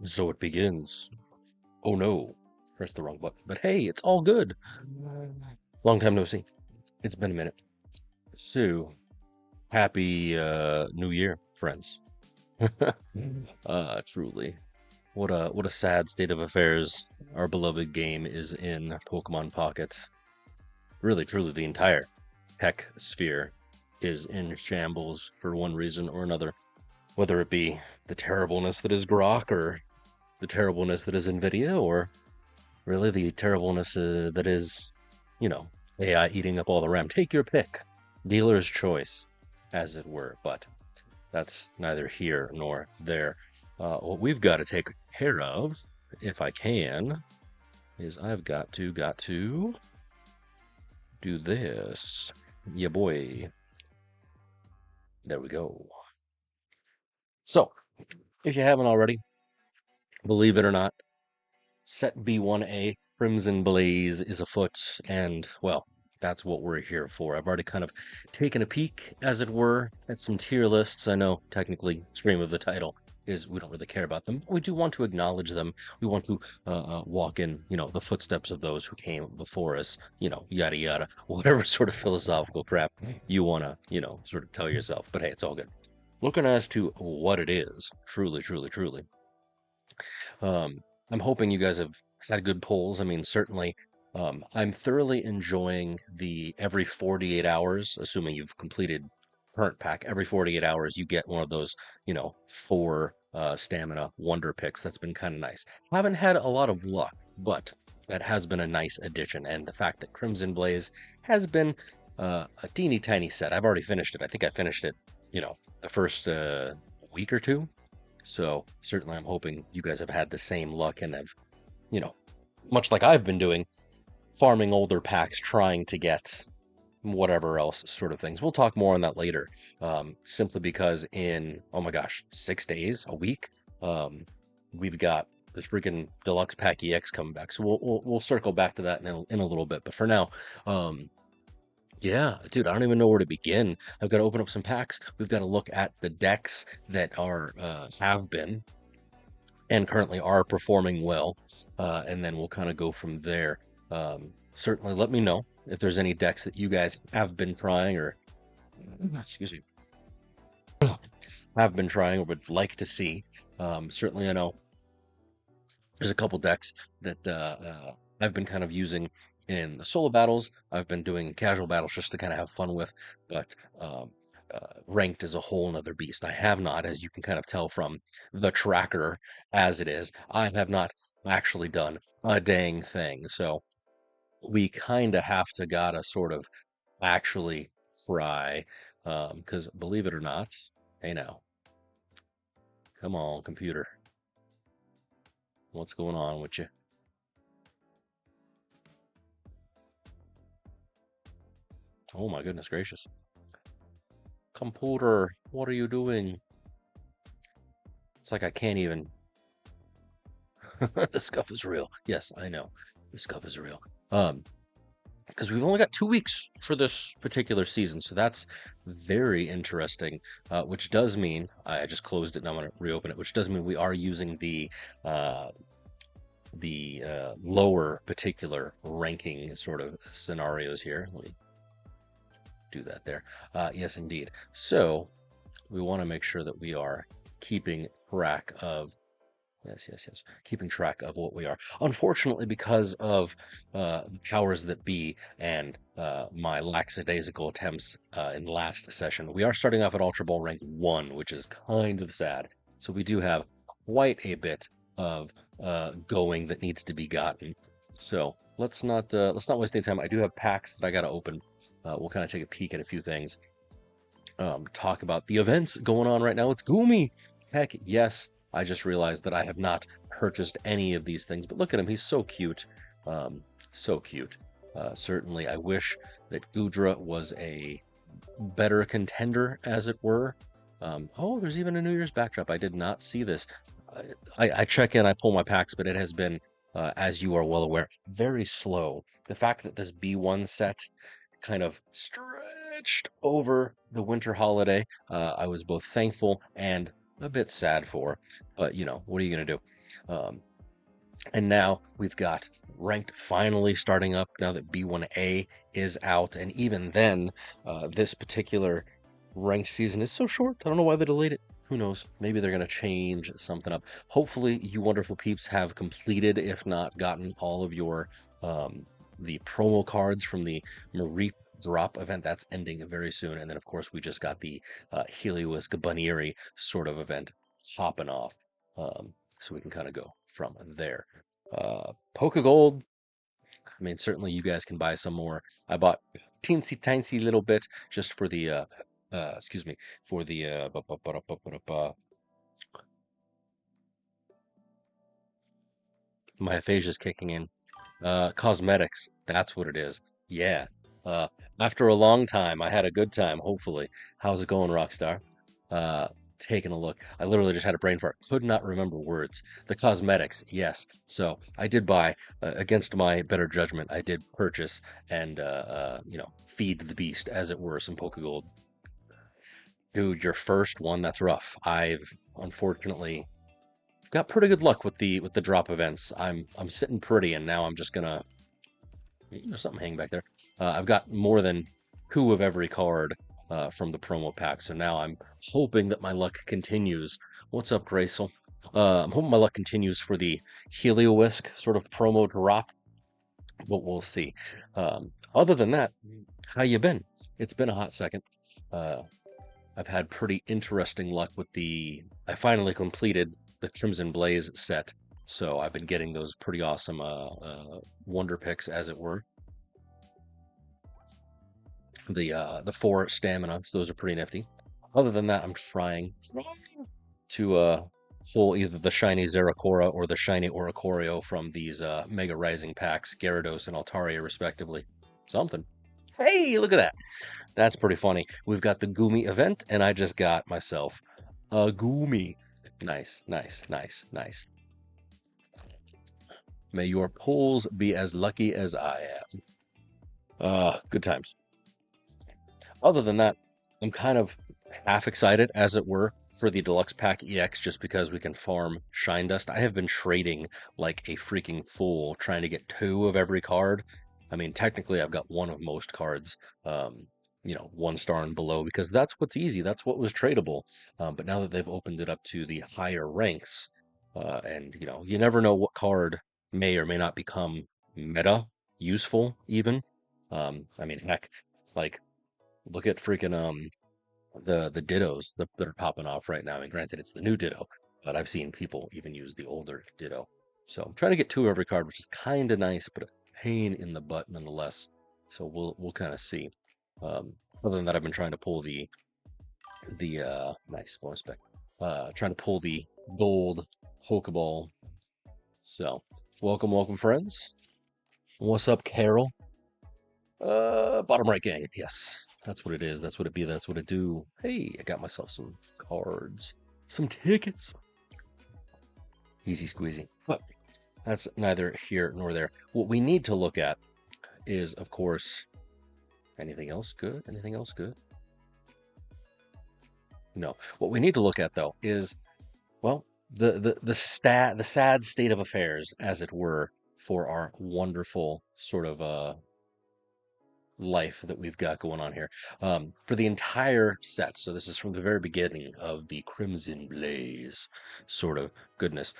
So it begins. Oh no, pressed the wrong button. But hey, it's all good. Long time no see. It's been a minute. So, happy New Year, friends. Truly. What a sad state of affairs our beloved game is in Pokemon Pocket. Really, truly, the entire tech sphere is in shambles for one reason or another. Whether it be the terribleness that is Grok, or the terribleness that is Nvidia, or really the terribleness that is, you know, AI eating up all the RAM. Take your pick. Dealer's choice, as it were. But that's neither here nor there. What we've got to take care of, if I can, is I've got to do this. Yeah, boy. There we go. So, if you haven't already, believe it or not, set B1a Crimson Blaze is afoot, and, well, that's what we're here for. I've already kind of taken a peek, as it were, at some tier lists. I know, technically, scream of the title is we don't really care about them. We do want to acknowledge them. We want to walk in, the footsteps of those who came before us, yada yada, whatever sort of philosophical crap you want to, sort of tell yourself. But hey, it's all good. Looking as to what it is, truly, truly, truly. I'm hoping you guys have had good polls. I mean, certainly, I'm thoroughly enjoying the every 48 hours, assuming you've completed current pack, every 48 hours you get one of those, four stamina wonder picks. That's been kind of nice. Haven't had a lot of luck, but that has been a nice addition. And the fact that Crimson Blaze has been a teeny tiny set. I've already finished it. I think I finished it, the first week or two. So certainly I'm hoping you guys have had the same luck and have, much like I've been doing, farming older packs, trying to get whatever else sort of things. We'll talk more on that later. Simply because in, oh my gosh, 6 days, a week, we've got the freaking deluxe pack EX coming back. So we'll circle back to that in a little bit. But for now, yeah, dude, I don't even know where to begin. I've got to open up some packs. We've got to look at the decks that are have been and currently are performing well, and then we'll kind of go from there. Certainly, let me know if there's any decks that you guys have been trying or, excuse me, have been trying or would like to see. Certainly, I know there's a couple decks that I've been kind of using in the solo battles. I've been doing casual battles just to kind of have fun with, but ranked is a whole nother beast. I have not, as you can kind of tell from the tracker as it is, I have not actually done a dang thing. So we kind of have to gotta sort of actually try, because believe it or not, hey now, come on, computer, what's going on with you? Oh my goodness gracious. Computer, what are you doing? It's like I can't even. The scuff is real. Yes, I know. The scuff is real. Because we've only got 2 weeks for this particular season, so that's very interesting. Which does mean I just closed it and I'm going to reopen it. Which does mean we are using the lower particular ranking sort of scenarios here. Let me do that there. Yes, indeed. So we want to make sure that we are keeping track of. Yes. Keeping track of what we are. Unfortunately, because of the powers that be and my lackadaisical attempts in the last session, we are starting off at Ultra Ball rank 1, which is kind of sad. So we do have quite a bit of going that needs to be gotten. So let's not waste any time. I do have packs that I got to open. We'll kind of take a peek at a few things. Talk about the events going on right now. It's Goomy. Heck yes. I just realized that I have not purchased any of these things, but look at him. He's so cute. So cute. Certainly, I wish that Gudra was a better contender, as it were. Oh, there's even a New Year's backdrop. I did not see this. I check in, I pull my packs, but it has been, as you are well aware, very slow. The fact that this B1 set kind of stretched over the winter holiday, I was both thankful and a bit sad for, but what are you going to do? Um, and now we've got ranked finally starting up now that B1a is out. And even then, this particular ranked season is so short. I don't know why they delayed it. Who knows? Maybe they're going to change something up. Hopefully, you wonderful peeps have completed, if not gotten, all of your um, the promo cards from the Marie drop event that's ending very soon. And then, of course, we just got the Helios Gabanieri sort of event hopping off. So we can kind of go from there. Poke Gold, I mean, certainly you guys can buy some more. I bought teensy tiny little bit just for the excuse me, for the my aphasia's kicking in. Cosmetics, that's what it is. Yeah. Uh, After a long time, I had a good time, hopefully. How's it going, Rockstar? Uh, Taking a look. I literally just had a brain fart. Could not remember words. The cosmetics, yes. So I did buy, against my better judgment, I did purchase and, feed the beast, as it were, some Pokegold. Dude, your first one, that's rough. I've unfortunately got pretty good luck with the drop events. I'm sitting pretty, and now I'm just gonna there's something hanging back there. I've got more than two of every card from the promo pack, so now I'm hoping that my luck continues. What's up, Gracel? I'm hoping my luck continues for the Heliowisk sort of promo drop, but we'll see. Other than that, how you been? It's been a hot second. Uh, I've had pretty interesting luck with the. I finally completed the Crimson Blaze set, so I've been getting those pretty awesome wonder picks, as it were. The 4 stamina, so those are pretty nifty. Other than that, I'm trying to pull either the shiny Zeracora or the shiny Oricorio from these Mega Rising packs, Gyarados and Altaria, respectively. Something. Hey, look at that. That's pretty funny. We've got the Goomy event, and I just got myself a Goomy. Nice, nice, nice, nice. May your pulls be as lucky as I am. Good times. Other than that, I'm kind of half excited, as it were, for the Deluxe Pack EX just because we can farm Shine Dust. I have been trading like a freaking fool trying to get 2 of every card. I mean, technically, I've got 1 of most cards, 1 star and below, because that's what's easy. That's what was tradable. But now that they've opened it up to the higher ranks, and you never know what card may or may not become meta useful, even. I mean, heck, like look at freaking the Dittos that are popping off right now. And granted, it's the new Ditto, but I've seen people even use the older Ditto. So I'm trying to get 2 of every card, which is kind of nice, but a pain in the butt nonetheless. So we'll kind of see. Other than that, I've been trying to pull the nice bonus spec. Trying to pull the gold Pokeball. So welcome, friends. What's up, Carol? Bottom right gang. Yes, that's what it is. That's what it be. That's what it do. Hey, I got myself some cards, some tickets. Easy squeezy. But that's neither here nor there. What we need to look at is, of course, anything else good? Anything else good? No. What we need to look at though is, well, the sad state of affairs, as it were, for our wonderful sort of life that we've got going on here. For the entire set, so this is from the very beginning of the Crimson Blaze sort of goodness.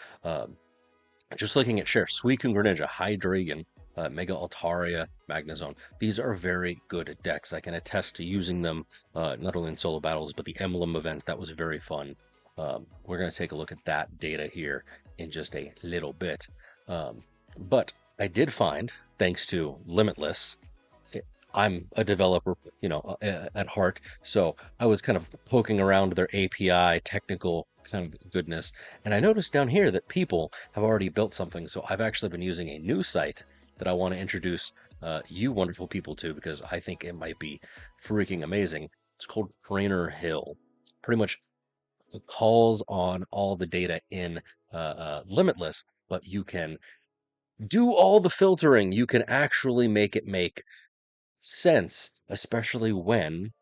Just looking at share, Suicune Greninja, Hydreigon, Mega Altaria, Magnezone. These are very good decks. I can attest to using them not only in solo battles, but the Emblem event. That was very fun. We're going to take a look at that data here in just a little bit. But I did find, thanks to Limitless, I'm a developer, at heart. So I was kind of poking around their API technical kind of goodness. And I noticed down here that people have already built something. So I've actually been using a new site that I want to introduce you wonderful people to, because I think it might be freaking amazing. It's called Trainer Hill. Pretty much it calls on all the data in Limitless, but you can do all the filtering. You can actually make it make sense, especially when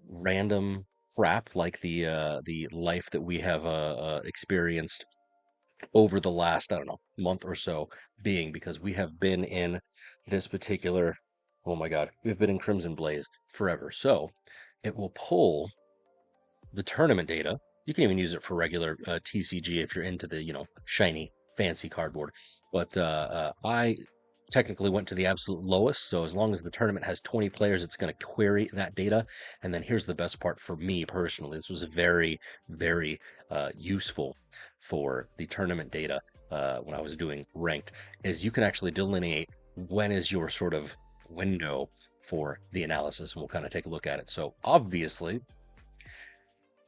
random crap like the life that we have experienced over the last, I don't know, month or so, being because we have been in this particular, oh my God, we've been in Crimson Blaze forever. So it will pull the tournament data. You can even use it for regular TCG if you're into the, shiny, fancy cardboard. But I technically went to the absolute lowest. So as long as the tournament has 20 players, it's going to query that data. And then here's the best part for me personally. This was very, very useful for the tournament data when I was doing ranked, is you can actually delineate when is your sort of window for the analysis. And we'll kind of take a look at it. So obviously,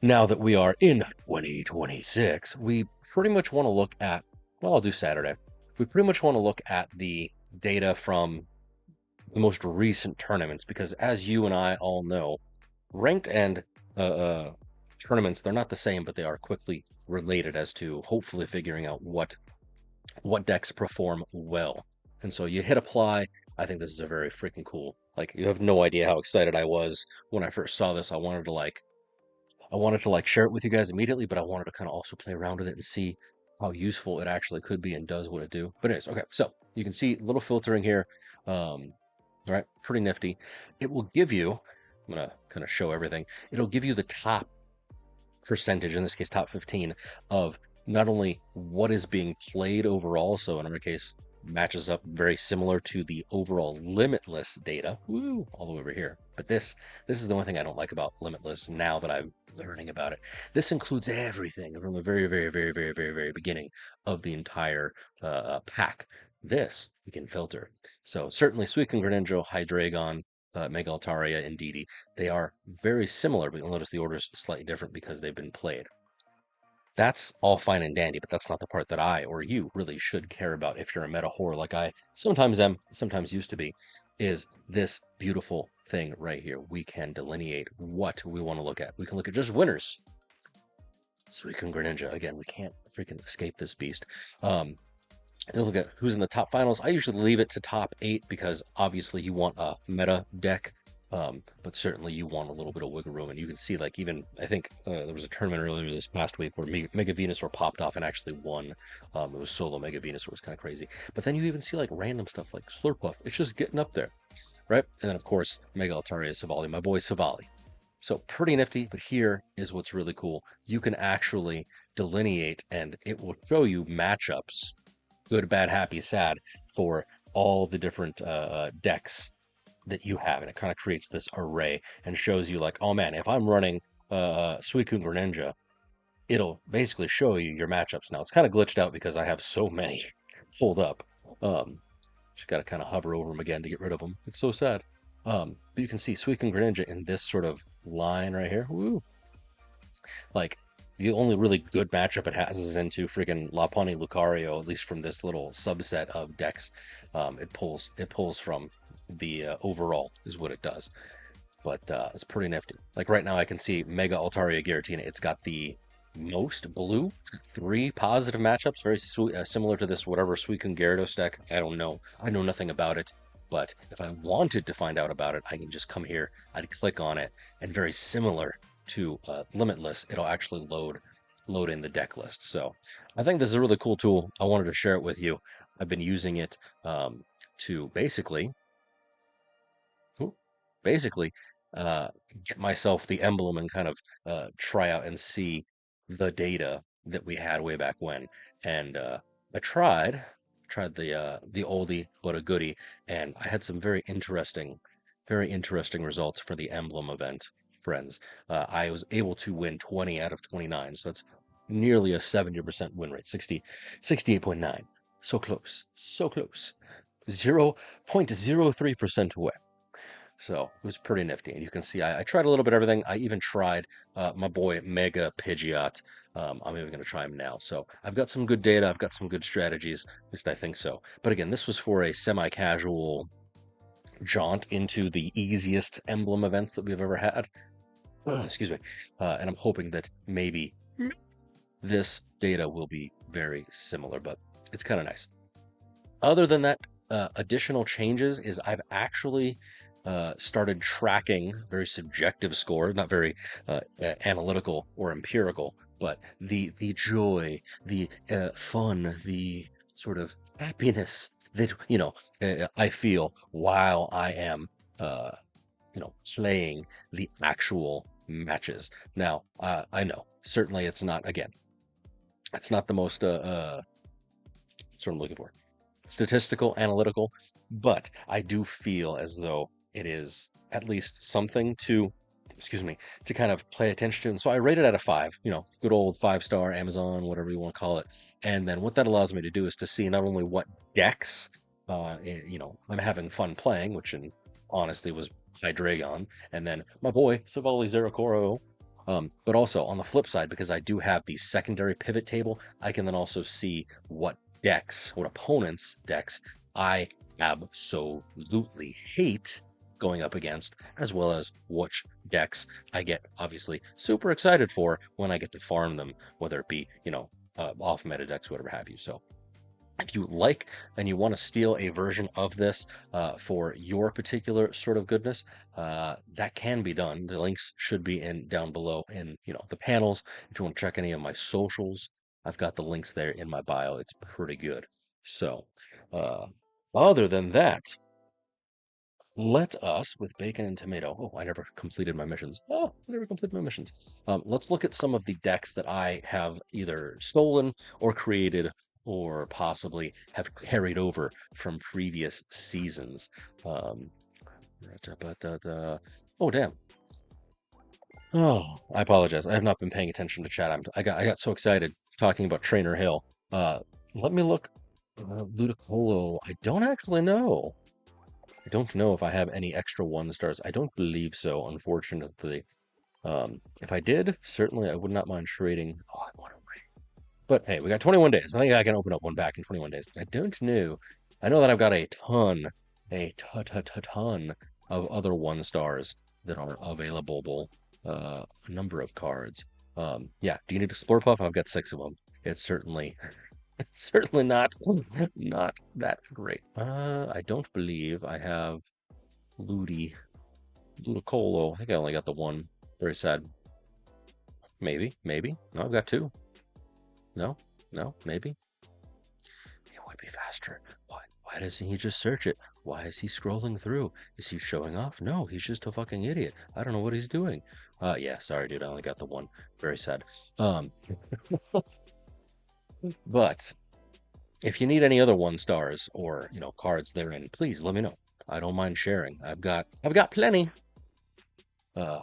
now that we are in 2026, we pretty much want to look at, well, I'll do Saturday. We pretty much want to look at the data from the most recent tournaments because, as you and I all know, ranked and uh, uh, tournaments, they're not the same, but they are quickly related as to hopefully figuring out what decks perform well. And so you hit apply. I think this is a very freaking cool. Like, you have no idea how excited I was when I first saw this. I wanted to share it with you guys immediately, but I wanted to kind of also play around with it and see how useful it actually could be and does what it do. But anyways, okay, so you can see a little filtering here. All right, pretty nifty. It will give you, I'm gonna kind of show everything. It'll give you the top percentage, in this case, top 15 of not only what is being played overall. So in our case, matches up very similar to the overall limitless data. Woo, all the way over here. But this is the one thing I don't like about limitless now that I'm learning about it. This includes everything from the very, very, very, very, very, very beginning of the entire pack. This we can filter. So certainly Suicune Greninja, Hydreigon, Mega Altaria, and Didi, they are very similar, but you'll notice the order is slightly different because they've been played. That's all fine and dandy, but that's not the part that I or you really should care about if you're a meta whore like I sometimes am, sometimes used to be, is this beautiful thing right here. We can delineate what we want to look at. We can look at just winners. Suicune Greninja, again, we can't freaking escape this beast. Look at who's in the top finals. I usually leave it to top 8 because obviously you want a meta deck, but certainly you want a little bit of wiggle room. And you can see, like, even I think there was a tournament earlier this past week where Mega Venusaur popped off and actually won. It was solo Mega Venusaur. It was kind of crazy. But then you even see like random stuff like Slurpuff. It's just getting up there, right? And then of course Mega Altaria Savali, my boy Savali. So pretty nifty, but here is what's really cool. You can actually delineate and it will show you matchups, good, bad, happy, sad, for all the different decks that you have. And it kind of creates this array and shows you like, oh man, if I'm running Suicune Greninja, it'll basically show you your matchups. Now it's kind of glitched out because I have so many pulled up. Just got to kind of hover over them again to get rid of them. It's so sad. But you can see Suicune Greninja in this sort of line right here. Woo! Like, the only really good matchup it has is into freaking Lopunny Lucario, at least from this little subset of decks. It pulls from the overall is what it does. But it's pretty nifty. Like right now I can see Mega Altaria Giratina. It's got the most blue. It's got 3 positive matchups, very similar to this whatever Suicune Gyarados deck. I don't know. I know nothing about it. But if I wanted to find out about it, I can just come here, I'd click on it, and very similar to Limitless, it'll actually load in the deck list. So I think this is a really cool tool. I wanted to share it with you. I've been using it to basically basically uh, get myself the emblem and kind of try out and see the data that we had way back when. And I tried the oldie but a goodie, and I had some very interesting results for the emblem event, friends. I was able to win 20 out of 29, so that's nearly a 70% win rate, 68.9. So close, so close. 0.03% away. So it was pretty nifty. And you can see I tried a little bit of everything. I even tried my boy Mega Pidgeot. I'm even going to try him now. So I've got some good data. I've got some good strategies. At least I think so. But again, this was for a semi-casual jaunt into the easiest emblem events that we've ever had. Excuse me. And I'm hoping that maybe this data will be very similar, but it's kind of nice. Other than that, additional changes is I've actually started tracking very subjective score, not very analytical or empirical, but the joy, the fun, the sort of happiness that I feel while I am uh, playing the actual matches. Now, I know certainly it's not, again, it's not the most that's what I'm looking for, statistical, analytical, but I do feel as though it is at least something to, excuse me, to kind of pay attention to. So I rate it out of 5, good old 5-star Amazon, whatever you want to call it. And then what that allows me to do is to see not only what decks, I'm having fun playing, which in honesty was Hydreigon, and then my boy Savali Zeracoro. But also on the flip side, because I do have the secondary pivot table, I can then also see what decks, what opponents' decks I absolutely hate going up against, as well as which decks I get obviously super excited for when I get to farm them, whether it be, off meta decks, whatever have you. So if you like and you want to steal a version of this for your particular sort of goodness, that can be done. The links should be in down below in the panels. If you want to check any of my socials, I've got the links there in my bio. It's pretty good. So, other than that, let us, with bacon and tomato. Oh, I never completed my missions. Oh, I never completed my missions. Let's look at some of the decks that I have either stolen or created or possibly have carried over from previous seasons. Um, oh, damn. Oh, I apologize. I have not been paying attention to chat. I got so excited talking about Trainer Hill. Let me look. Ludicolo. I don't actually know. I don't know if I have any extra 1-stars. I don't believe so, unfortunately. If I did, certainly I would not mind trading. Oh, I want to wait. But hey, we got 21 days. I think I can open up one back in 21 days. I don't know. I know that I've got a ton of other 1-stars that are available. A number of cards. Yeah. Do you need Explore Puff? I've got 6 of them. It's certainly certainly not that great. I don't believe I have Ludicolo. I think I only got the one. Very sad. Maybe. No, I've got 2. No, maybe. It would be faster. Why doesn't he just search it? Why is he scrolling through? Is he showing off? No, he's just a fucking idiot. I don't know what he's doing. Yeah, sorry, dude. I only got the one. Very sad. But if you need any other 1-stars or cards therein, please let me know. I don't mind sharing. I've got plenty. Uh,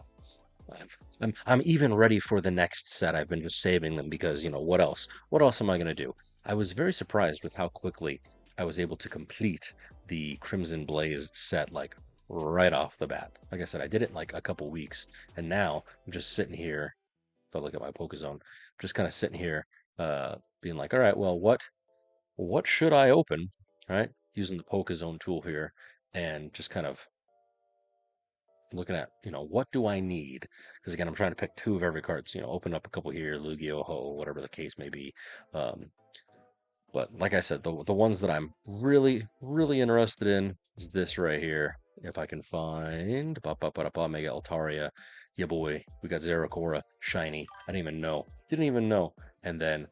I'm even ready for the next set. I've been just saving them because what else? What else am I gonna do? I was very surprised with how quickly I was able to complete the Crimson Blaze set, like right off the bat. Like I said, I did it in like a couple weeks, and now I'm just sitting here. If I look at my Pokezone, I'm just kind of sitting here, being like, all right, well, what should I open? Right, using the Pokezone tool here, and just kind of looking at, what do I need? Because again, I'm trying to pick 2 of every card. So, open up a couple here, Lugia, Ho, whatever the case may be. But like I said, the ones that I'm really, really interested in is this right here. If I can find Mega Altaria, yeah boy, we got Zeracora, shiny. I didn't even know. And then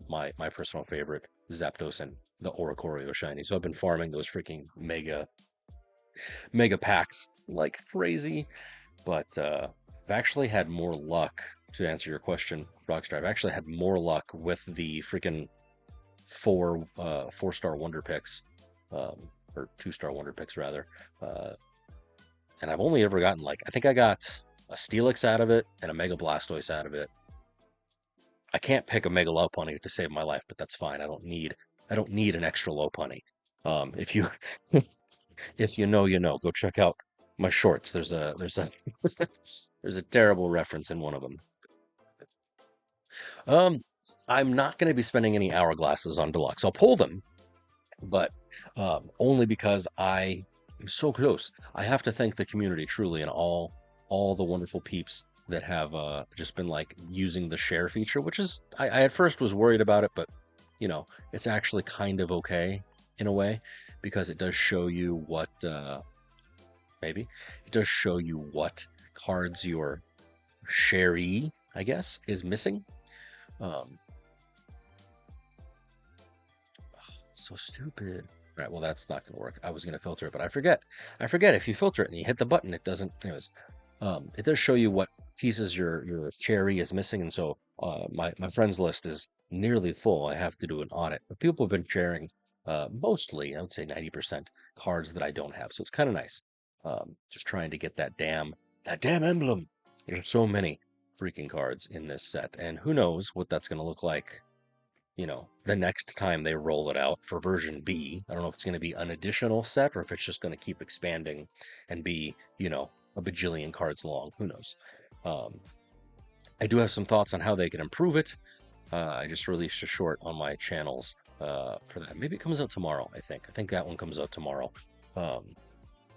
my personal favorite, Zapdos and the Oricorio shiny. So I've been farming those freaking mega packs like crazy, but I've actually had more luck, to answer your question, Rockstar. I've actually had more luck with the freaking 4-star wonder picks, or 2-star wonder picks rather, and I've only ever gotten, like, I think I got a Steelix out of it and a Mega Blastoise out of it. I can't pick a Mega Lopunny to save my life, but that's fine. I don't need an extra Lopunny. If you if you know, go check out my shorts. There's a there's a terrible reference in one of them. I'm not going to be spending any hourglasses on deluxe. I'll pull them, but only because I am so close. I have to thank the community truly, and all the wonderful peeps that have just been like using the share feature, which is I at first was worried about it, but it's actually kind of okay in a way, because it does show you what cards your sharee, I guess, is missing. Um, so stupid. Right, well, that's not going to work. I was going to filter it, but I forget. I forget if you filter it and you hit the button, it doesn't. Anyways, it does show you what pieces your cherry is missing, and so my friends list is nearly full. I have to do an audit, but people have been sharing mostly, I would say 90% cards that I don't have, so it's kind of nice. Just trying to get that damn emblem. There's so many freaking cards in this set, and who knows what that's going to look like, the next time they roll it out for version B. I don't know if it's going to be an additional set or if it's just going to keep expanding and be, a bajillion cards long. Who knows? Um, I do have some thoughts on how they can improve it. I just released a short on my channels for that. Maybe it comes out tomorrow. I think that one comes out tomorrow. Um,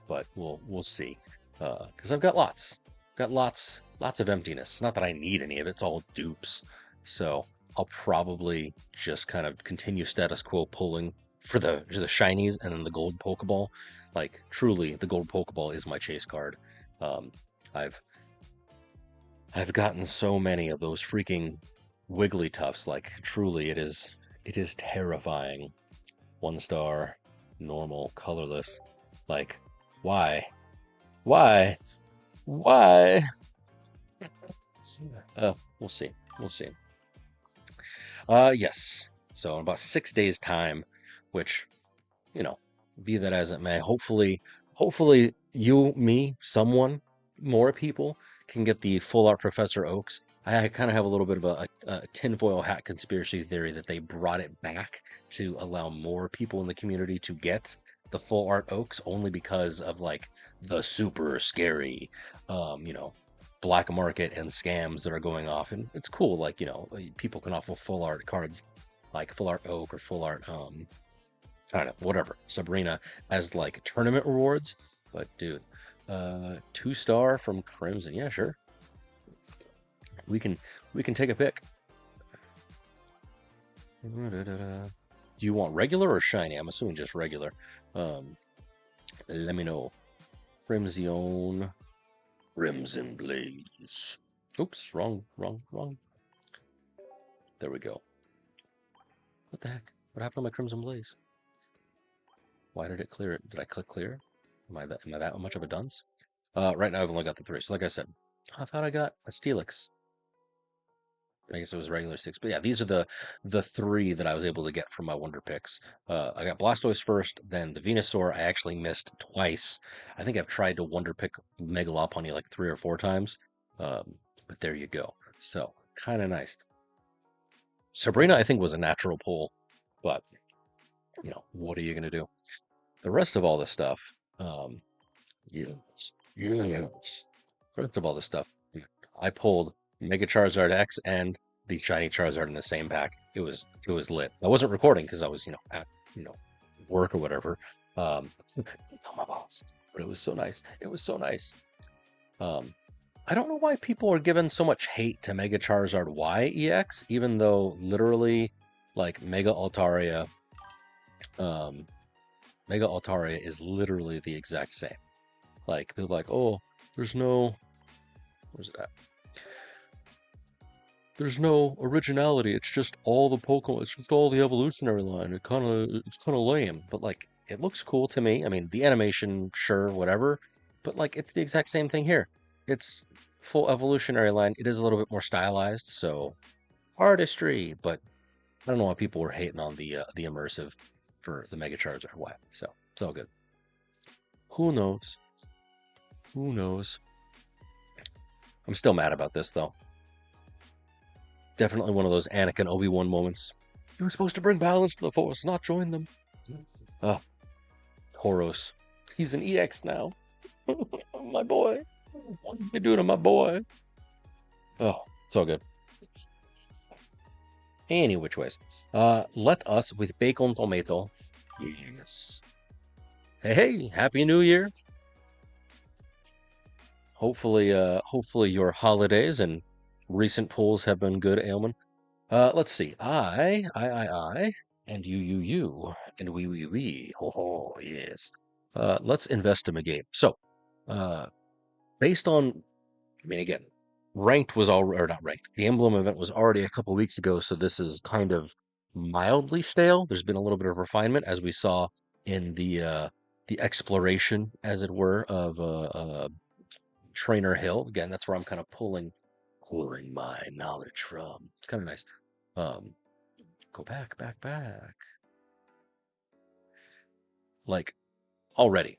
but we'll see. Because I've got lots of emptiness. Not that I need any of it. It's all dupes. So I'll probably just kind of continue status quo pulling for the shinies and then the gold Pokeball. Like truly, the gold Pokeball is my chase card. Um, I've gotten so many of those freaking Wigglytuffs. Like truly, it is terrifying. 1 star, normal, colorless. Like, why? Why? Why? We'll see. We'll see. Yes. So in about 6 days' time, which, be that as it may, hopefully you, me, someone, more people can get the full art Professor Oaks. I kind of have a little bit of a tinfoil hat conspiracy theory that they brought it back to allow more people in the community to get the full art Oaks only because of like the super scary, black market and scams that are going off. And it's cool, like, people can offer full art cards like full art Oak or full art, I don't know, whatever, Sabrina as like tournament rewards. But dude, 2 star from Crimson. Yeah, sure. We can take a pick. Do you want regular or shiny? I'm assuming just regular. Let me know. Crimson Blaze. Oops, wrong. There we go. What the heck? What happened to my Crimson Blaze? Why did it clear it? Did I click clear? Am I that much of a dunce? Right now I've only got the 3. So like I said, I thought I got a Steelix. I guess it was regular 6. But yeah, these are the 3 that I was able to get from my Wonder Picks. I got Blastoise first, then the Venusaur I actually missed twice. I think I've tried to Wonder Pick Megalopoly like 3 or 4 times. But there you go. So, kind of nice. Sabrina, I think, was a natural pull, but, what are you going to do? The rest of all the stuff, yes, yes. The rest of all the stuff, I pulled Mega Charizard X and the shiny Charizard in the same pack. It was lit. I wasn't recording because I was, at work or whatever. Oh my balls. But it was so nice. It was so nice. I don't know why people are giving so much hate to Mega Charizard Y EX, even though literally like Mega Altaria is literally the exact same. Like people are like, oh, where's it at? There's no originality. It's just all the Pokemon. It's just all the evolutionary line. It's kind of lame, but like it looks cool to me. I mean, the animation, sure, whatever, but like it's the exact same thing here. It's full evolutionary line. It is a little bit more stylized, so artistry. But I don't know why people were hating on the immersive for the Mega Charizard Y. So it's all good. Who knows? Who knows? I'm still mad about this though. Definitely one of those Anakin Obi-Wan moments. You were supposed to bring balance to the Force, not join them. Ah, Tauros. He's an EX now. My boy. What are you doing to my boy? Oh, it's all good. Any which ways. Let us with bacon tomato. Yes. Hey, Happy New Year. Hopefully your holidays and recent pulls have been good, Ailman. Let's see. I, and you, and we. Oh, yes. Let's investigate. So, based on, I mean, again, ranked was all or not ranked. The emblem event was already a couple weeks ago, so this is kind of mildly stale. There's been a little bit of refinement as we saw in the exploration, as it were, of Trainer Hill. Again, that's where I'm kind of pulling my knowledge from. It's kind of nice. Um, go back. Like already,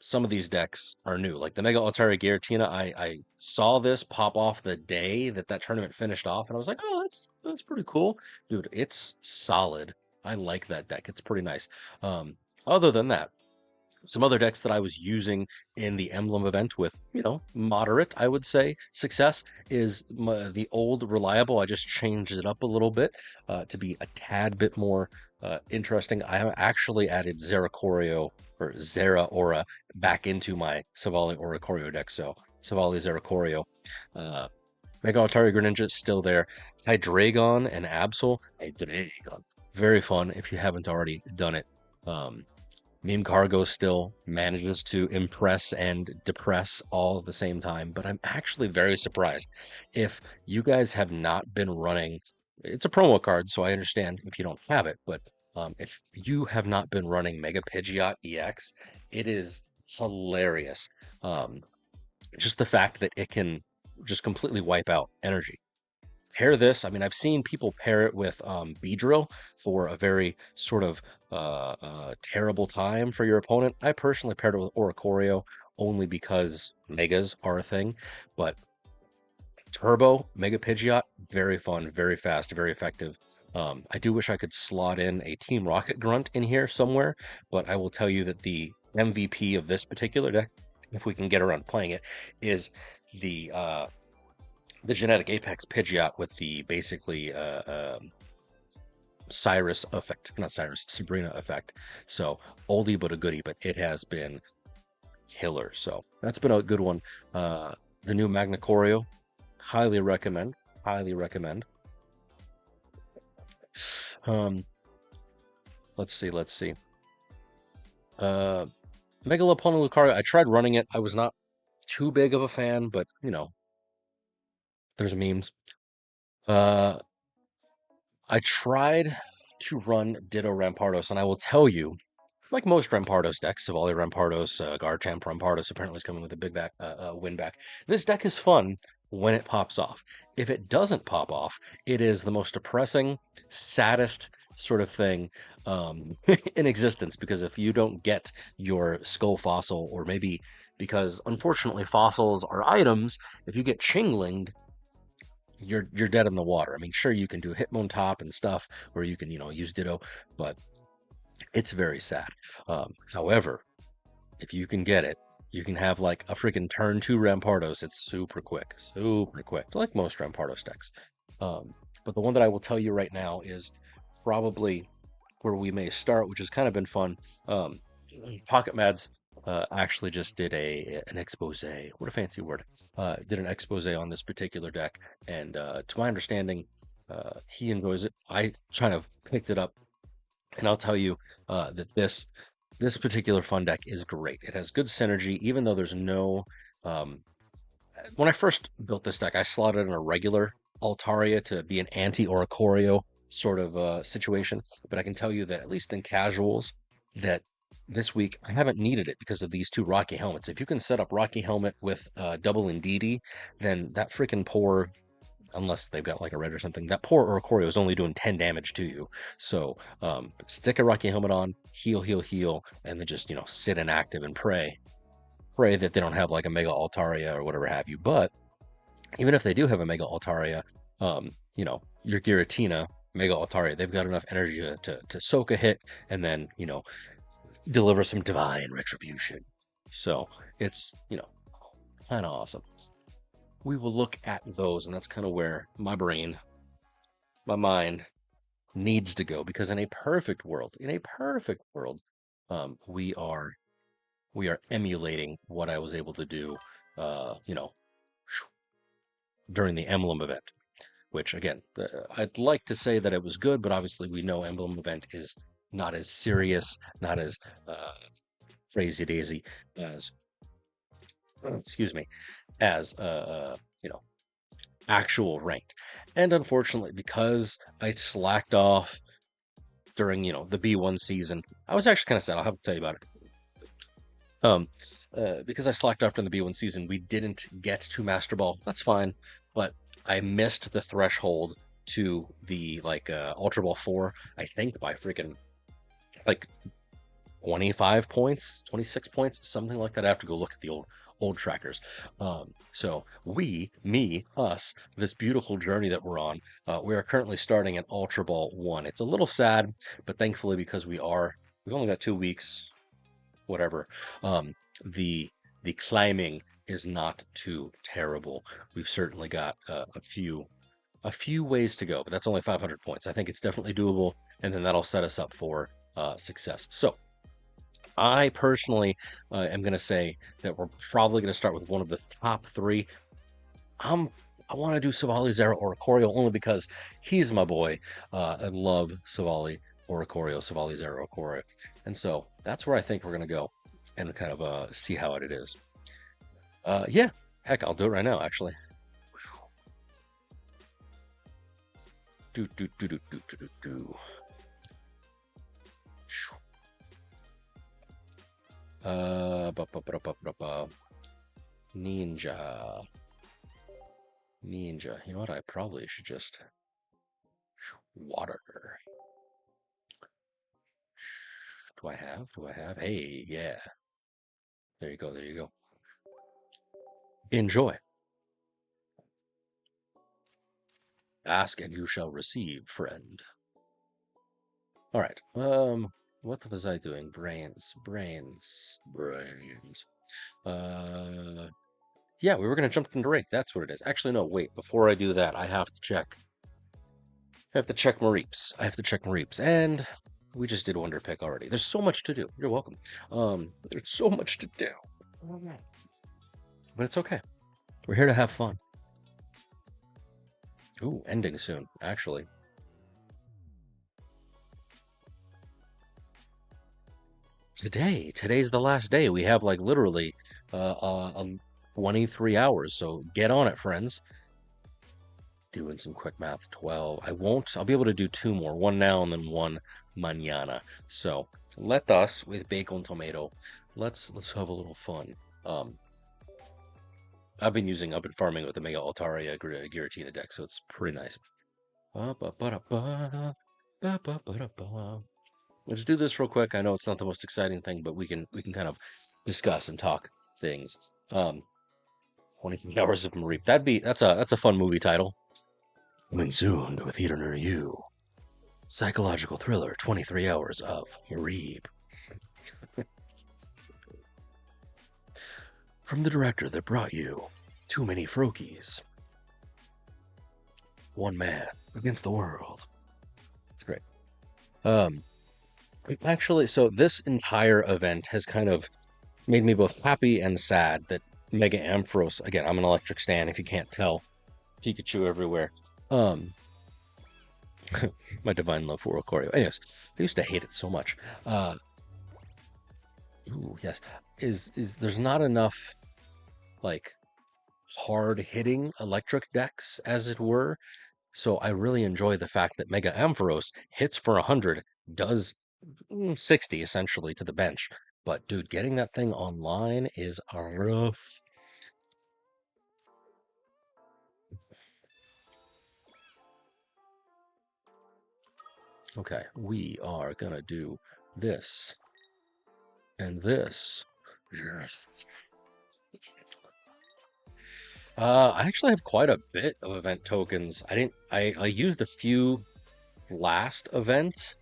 some of these decks are new. Like the Mega Altari Giratina, I saw this pop off the day that that tournament finished off, and I was like, oh, that's pretty cool, dude. It's solid. I like that deck. It's pretty nice. Um, Other than that, some other decks that I was using in the Emblem event with, moderate, I would say, success is the old Reliable. I just changed it up a little bit to be a tad bit more interesting. I have actually added Zeracorio or Zera Aura back into my Savali Oracorio deck. So Savali Zeracorio. Mega Altari Greninja is still there. Hydreigon and Absol. Hydreigon. Very fun if you haven't already done it. Meme Cargo still manages to impress and depress all at the same time, but I'm actually very surprised if you guys have not been running. It's a promo card, so I understand if you don't have it, but if you have not been running Mega Pidgeot EX, it is hilarious. Um, just the fact that it can just completely wipe out energy. Pair this, I mean, I've seen people pair it with Beedrill for a very sort of terrible time for your opponent. I personally paired it with Oricorio only because Megas are a thing, but Turbo, Mega Pidgeot, very fun, very fast, very effective. I do wish I could slot in a Team Rocket Grunt in here somewhere, but I will tell you that the MVP of this particular deck, if we can get around playing it, is the genetic Apex Pidgeot with the basically Cyrus effect, not Cyrus, Sabrina effect. So oldie but a goodie, but it has been killer. So that's been a good one. The new Magna Choreo, highly recommend. Highly recommend. Let's see. Megalopona Lucario, I tried running it. I was not too big of a fan, but there's memes. I tried to run Ditto Rampardos, and I will tell you, like most Rampardos decks, Savali Rampardos, Garchomp Rampardos apparently is coming with a big win back. This deck is fun when it pops off. If it doesn't pop off, it is the most depressing, saddest sort of thing in existence, because if you don't get your Skull Fossil, or maybe because unfortunately fossils are items, if you get Chinglinged, you're dead in the water. I mean, sure, you can do Hitmontop and stuff where you can use Ditto, but it's very sad. However, if you can get it, you can have like a freaking turn 2 Rampardos. It's super quick, like most Rampardos decks. But the one that I will tell you right now is probably where we may start, which has kind of been fun. Pocket Mads actually just did an expose. What a fancy word! Did an expose on this particular deck, and to my understanding, he enjoys it. I kind of picked it up, and I'll tell you that this particular fun deck is great. It has good synergy, even though there's no. When I first built this deck, I slotted in a regular Altaria to be an anti-Oricorio sort of situation. But I can tell you that at least in casuals, that this week I haven't needed it because of these two Rocky Helmets. If you can set up Rocky Helmet with double Indeedee, then that freaking poor, unless they've got like a red or something, that poor Oricorio is only doing 10 damage to you. So stick a Rocky Helmet on, heal, and then just, sit inactive and pray that they don't have like a Mega Altaria or whatever have you. But even if they do have a Mega Altaria, your Giratina, Mega Altaria, they've got enough energy to soak a hit and then, deliver some divine retribution. So it's, kind of awesome. We will look at those, and that's kind of where my mind needs to go, because in a perfect world, we are emulating what I was able to do, during the Emblem event, which again, I'd like to say that it was good, but obviously we know Emblem event is not as serious, not as crazy daisy as, excuse me, as you know, actual ranked. And unfortunately, because I slacked off during, the B1 season, I was actually kind of sad. I'll have to tell you about it. Um, because I slacked off during the B1 season, we didn't get to Master Ball. That's fine, but I missed the threshold to the Ultra Ball 4, I think by freaking like 25 points, 26 points, something like that. I have to go look at the old trackers. So us, this beautiful journey that we're on, we are currently starting at Ultra Ball 1. It's a little sad, but thankfully because we've only got 2 weeks, whatever. The climbing is not too terrible. We've certainly got a few ways to go, but that's only 500 points. I think it's definitely doable, and then that'll set us up for success. So I personally am going to say that we're probably going to start with one of the top 3. I want to do Savali Zera Oricorio only because he's my boy. I love Savali Oricorio, Savali Zera Oricorio. And so that's where I think we're going to go and kind of see how it is. Yeah, heck, I'll do it right now, actually. Do, do, do, do, do, do, do, do. Ninja. You know what? I probably should just water. Do I have? Hey, yeah. There you go. Enjoy. Ask and you shall receive, friend. All right. What was I doing? Brains. Yeah, we were gonna jump into rank. That's what it is. Actually, no, wait. Before I do that, I have to check. I have to check Mareeps. And we just did Wonder Pick already. There's so much to do. You're welcome. There's so much to do. But it's okay. We're here to have fun. Ooh, ending soon, actually. Today's the last day. We have like literally 23 hours. So get on it, friends. Doing some quick math. 12. I'll be able to do 2 more. One now and then one mañana. So let us with bacon tomato. Let's have a little fun. I've been farming with the Mega Altaria Giratina deck, so it's pretty nice. Let's do this real quick. I know it's not the most exciting thing, but we can kind of discuss and talk things. 23 hours of Mareep. That's a fun movie title. Coming soon to a theater near you. Psychological thriller, 23 hours of Mareep. From the director that brought you Too Many Frokies. One man against the world. It's great. Actually, so this entire event has kind of made me both happy and sad that Mega Ampharos, again, I'm an electric stan if you can't tell. Pikachu everywhere. My divine love for Oricorio. Anyways, I used to hate it so much. Ooh, yes. There's not enough like hard hitting electric decks, as it were. So I really enjoy the fact that Mega Ampharos hits for 100, does 60 essentially to the bench. But dude, getting that thing online is rough. Okay, we are gonna do this and this. Yes. I actually have quite a bit of event tokens. I used a few last event.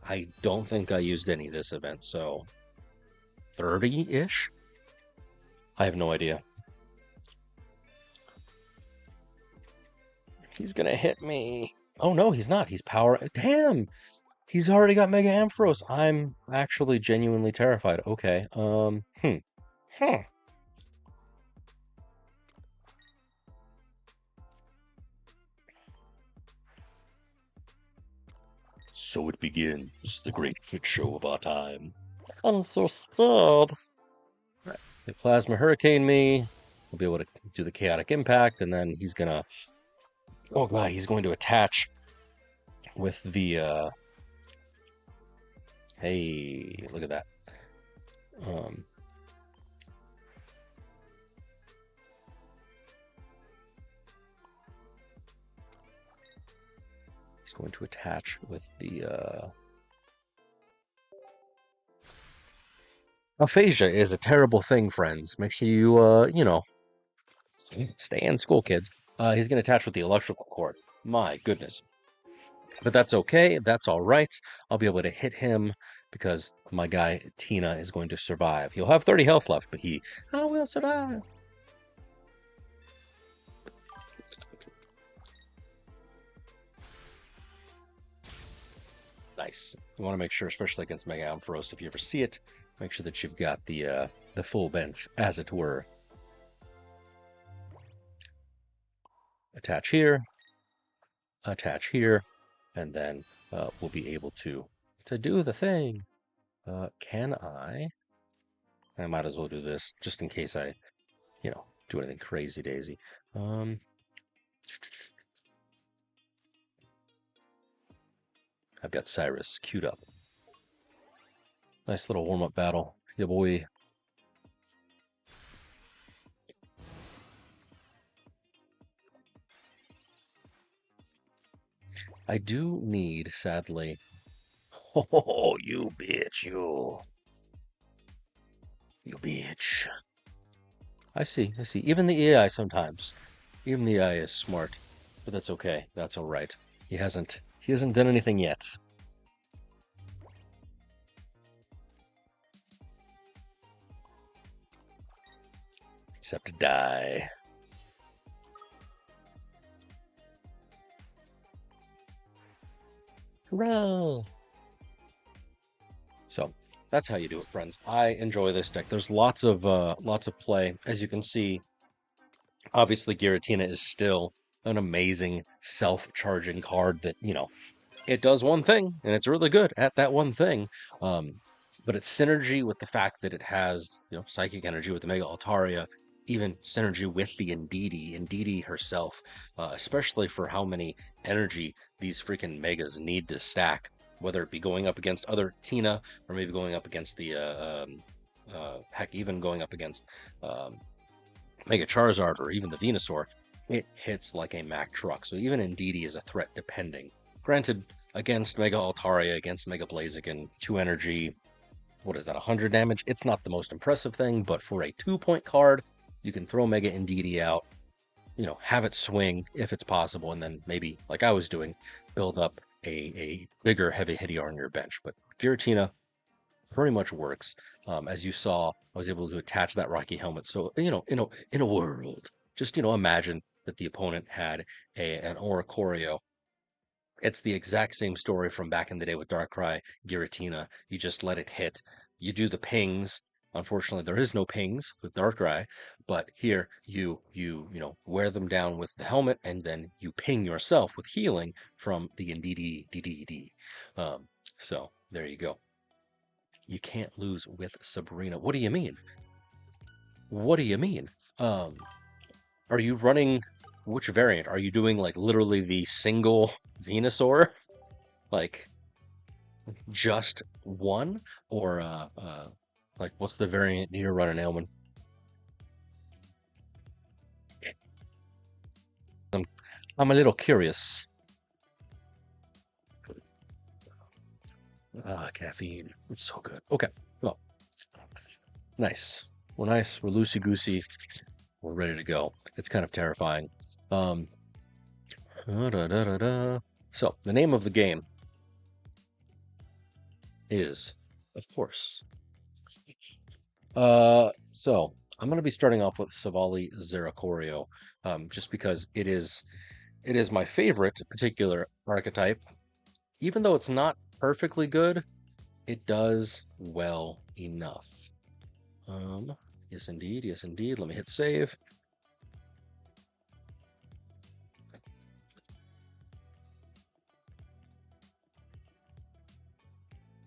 I don't think I used any this event, so 30-ish? I have no idea. He's gonna hit me. Oh no, he's not. He's power. Damn! He's already got Mega Ampharos. I'm actually genuinely terrified. Okay. So it begins, the great shit show of our time. I'm so scared. The Plasma Hurricane me. We'll be able to do the chaotic impact, and then he's gonna, oh god, he's going to attach with the hey, look at that. Um, he's going to attach with the aphasia is a terrible thing, friends. Make sure you stay in school, kids. He's going to attach with the electrical cord. My goodness. But that's okay. That's all right. I'll be able to hit him because my guy Tina is going to survive. He'll have 30 health left, but I will survive. Nice. You want to make sure, especially against Mega Ampharos, if you ever see it, make sure that you've got the full bench, as it were. Attach here, and then we'll be able to do the thing. Can I might as well do this just in case I, do anything crazy daisy. I've got Cyrus queued up. Nice little warm-up battle. Yeah, boy. I do need, sadly... Oh, you bitch, you. You bitch. I see. Even the AI sometimes. Even the AI is smart. But that's okay. That's alright. He hasn't done anything yet. Except to die. Hurrah! So that's how you do it, friends. I enjoy this deck. There's lots of play. As you can see, obviously Giratina is still an amazing self-charging card that, it does one thing, and it's really good at that one thing. But its synergy with the fact that it has, psychic energy with the Mega Altaria, even synergy with the Indeedee herself, especially for how many energy these freaking Megas need to stack, whether it be going up against other Tina, or maybe going up against the, heck, even going up against Mega Charizard, or even the Venusaur, it hits like a Mack truck. So even Indeedee is a threat depending. Granted, against Mega Altaria, against Mega Blaziken, 2 energy, what is that, 100 damage? It's not the most impressive thing, but for a 2-point card, you can throw Mega Indeedee out, have it swing if it's possible, and then maybe, like I was doing, build up a bigger heavy hitter on your bench. But Giratina pretty much works. As you saw, I was able to attach that Rocky helmet. So, in a world, just, imagine that the opponent had an Oricorio. It's the exact same story from back in the day with Darkrai, Giratina. You just let it hit. You do the pings. Unfortunately, there is no pings with Darkrai, but here wear them down with the helmet, and then you ping yourself with healing from the Indeedee. So there you go. You can't lose with Sabrina. What do you mean? What do you mean? Are you running which variant? Are you doing like literally the single Venusaur? Like just one? Or like what's the variant you're running, Elman? I'm a little curious. Caffeine. It's so good. Okay. Well, nice. We're nice. We're loosey-goosey. We're ready to go. It's kind of terrifying. So, the name of the game is, of course. So I'm going to be starting off with Savali Zeracorio, just because it is my favorite particular archetype. Even though it's not perfectly good, it does well enough. Yes indeed, yes indeed. Let me hit save.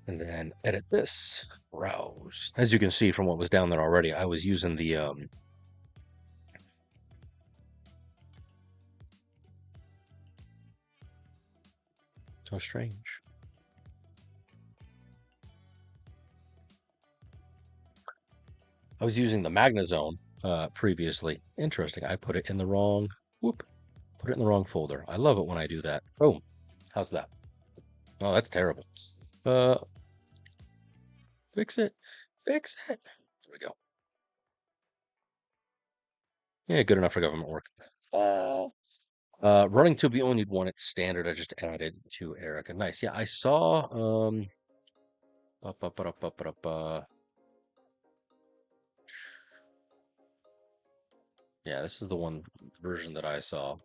And then edit this. Browse. As you can see from what was down there already, I was using the How strange. I was using the Magnazone previously. Interesting. I put it in the wrong. Whoop. Put it in the wrong folder. I love it when I do that. Boom. How's that? Oh, that's terrible. Uh, fix it. Fix it. There we go. Yeah, good enough for government work. Running to be only one, it's standard. I just added to Erica. Nice. Yeah, I saw yeah, this is the one version that I saw.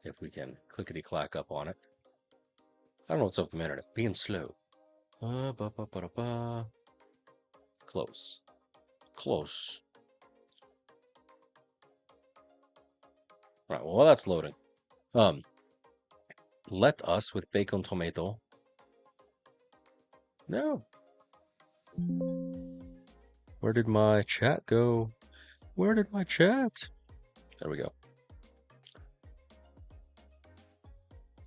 If we can clickety clack up on it. I don't know what's up with the internet. Being slow. Close. Close. Right, well, while that's loading. Let us with bacon tomato. No. Where did my chat go? Where did my chat? There we go.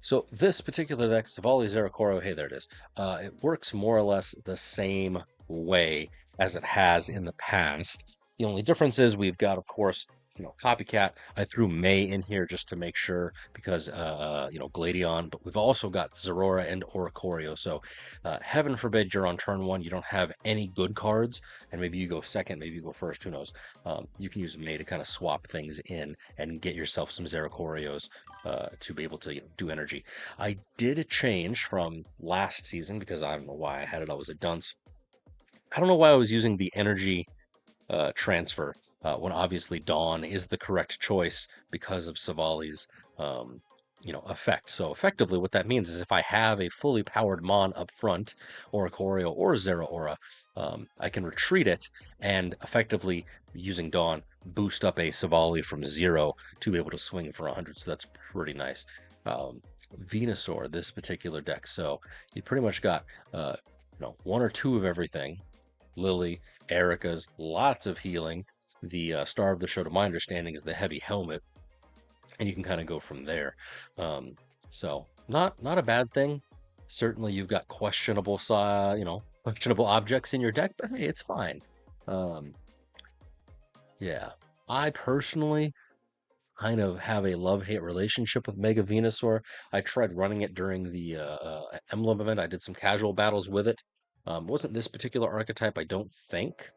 So this particular deck, Savali Zeracoro, hey, there it is. It works more or less the same way as it has in the past. The only difference is we've got, of course, Copycat. I threw May in here just to make sure because, Gladion, but we've also got Zerora and Oricorio. So heaven forbid you're on turn one, you don't have any good cards, and maybe you go second, maybe you go first, who knows. You can use May to kind of swap things in and get yourself some Zeracorios to be able to do energy. I did change from last season because I don't know why I had it. I was a dunce. I don't know why I was using the energy transfer when obviously Dawn is the correct choice because of Savali's effect. So effectively what that means is if I have a fully powered Mon up front, or Ikorio or Zeraora, I can retreat it and effectively using Dawn boost up a Savali from 0 to be able to swing for 100. So that's pretty nice. Venusaur, this particular deck. So you pretty much got one or two of everything. Lily, Erica's, lots of healing. The star of the show, to my understanding, is the heavy helmet, and you can kind of go from there. So not a bad thing. Certainly, you've got questionable objects in your deck, but hey, it's fine. Yeah, I personally kind of have a love-hate relationship with Mega Venusaur. I tried running it during the Emblem event. I did some casual battles with it. Wasn't this particular archetype, I don't think.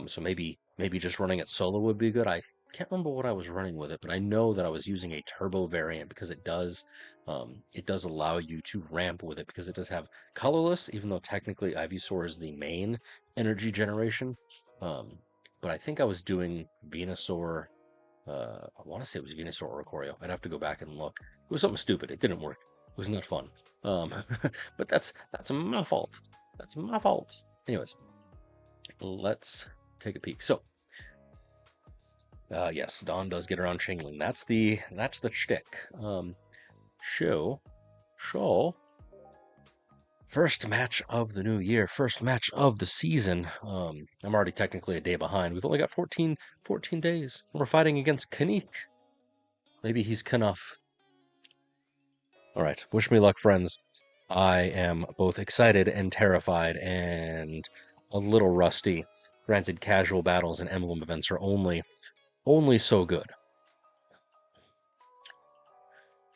So maybe just running it solo would be good. I can't remember what I was running with it, but I know that I was using a turbo variant because it does allow you to ramp with it because it does have colorless, even though technically Ivysaur is the main energy generation. But I think I was doing Venusaur. I want to say it was Venusaur or Oricorio. I'd have to go back and look. It was something stupid. It didn't work. It was not fun. But that's my fault. That's my fault. Anyways, let's take a peek. So, yes, Dawn does get around Chingling. That's the shtick. Show. First match of the new year. First match of the season. I'm already technically a day behind. We've only got 14 days. We're fighting against Kanik. Maybe he's Knuff. All right. Wish me luck, friends. I am both excited and terrified and a little rusty. Granted, casual battles and emblem events are only so good.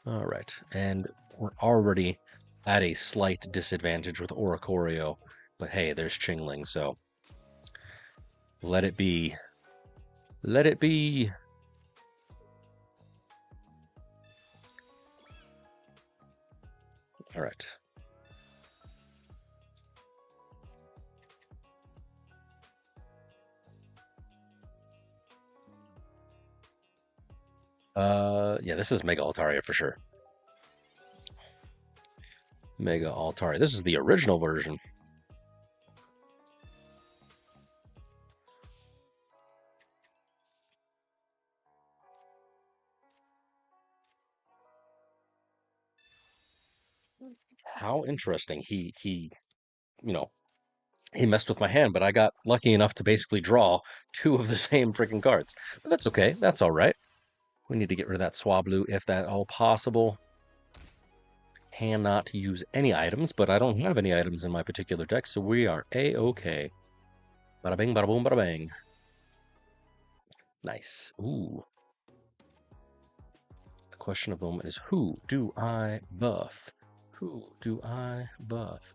All right, and we're already at a slight disadvantage with Oricorio, but hey, there's Chingling, so let it be. Let it be. All right. Yeah, this is Mega Altaria for sure. Mega Altaria. This is the original version. How interesting. He messed with my hand, but I got lucky enough to basically draw two of the same freaking cards. But that's okay. That's all right. We need to get rid of that Swablu if that all possible. cannot use any items, but I don't have any items in my particular deck, so we are A-okay. Bada bing, bada boom, bada bang. Nice. Ooh. The question of the moment is, who do I buff? Who do I buff?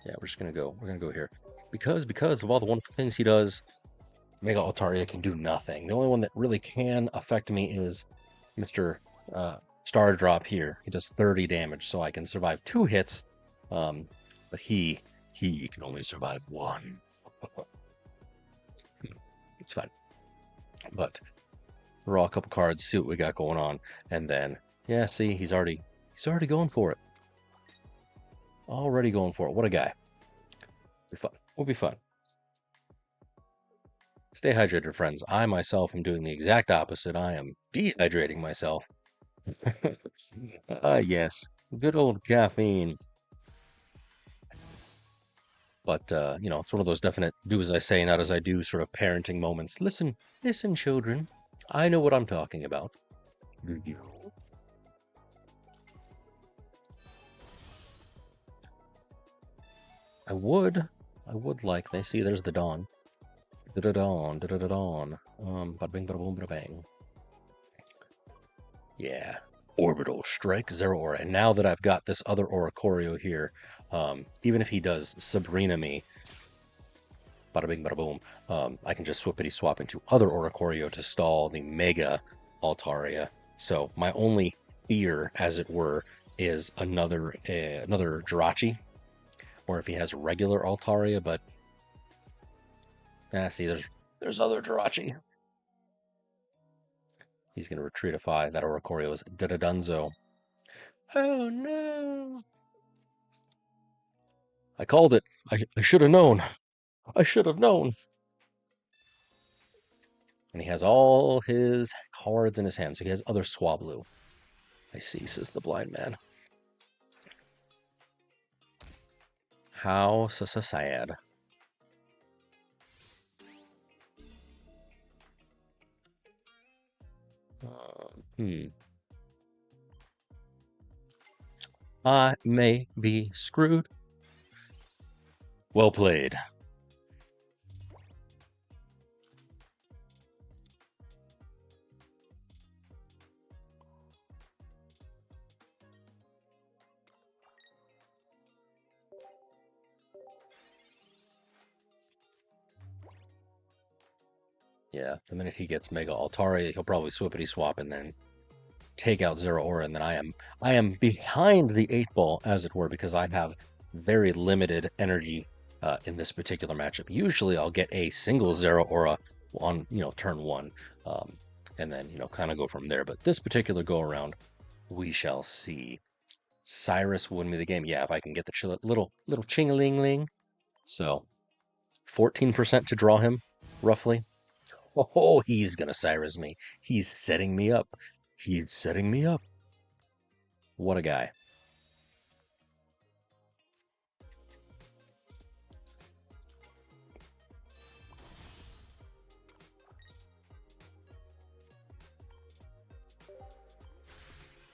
Yeah, we're gonna go here. Because of all the wonderful things he does, Mega Altaria can do nothing. The only one that really can affect me is Mr. Star Drop here. He does 30 damage, so I can survive 2 hits. But he can only survive 1. It's fine. But draw a couple cards, see what we got going on, and then yeah, see, he's already going for it. Already going for it. What a guy. Be fun. Will be fun. Stay hydrated, friends. I myself am doing the exact opposite. I am dehydrating myself. Yes. Good old caffeine. But, it's one of those definite do as I say, not as I do sort of parenting moments. Listen, children. I know what I'm talking about. I would like, they see, there's the dawn. Da-da-dawn, da-da-da-dawn. Bada bing, bada boom, bada bang. Yeah. Orbital Strike, 0 aura. And now that I've got this other Oricorio here, even if he does Sabrina me, bada bing, bada boom, I can just swippity swap into other Oricorio to stall the Mega Altaria. So my only fear, as it were, is another Jirachi, or if he has regular Altaria, but see, there's other Jirachi. He's going to retreatify. That Oricorio is Dunzo. Oh no! I called it. I should have known. I should have known. And he has all his cards in his hand, so he has other Swablu. I see, says the blind man. How sad. I may be screwed. Well played. Yeah, the minute he gets Mega Altaria, he'll probably swippity swap and then take out 0 aura, and then I am behind the 8-ball, as it were, because I have very limited energy in this particular matchup. Usually I'll get a single 0 aura on turn 1, and then kind of go from there. But this particular go around, we shall see. Cyrus will win me the game. Yeah, if I can get the little ching-a-ling-ling. So 14% to draw him, roughly. Oh, he's gonna Cyrus me. He's setting me up. He's setting me up. What a guy.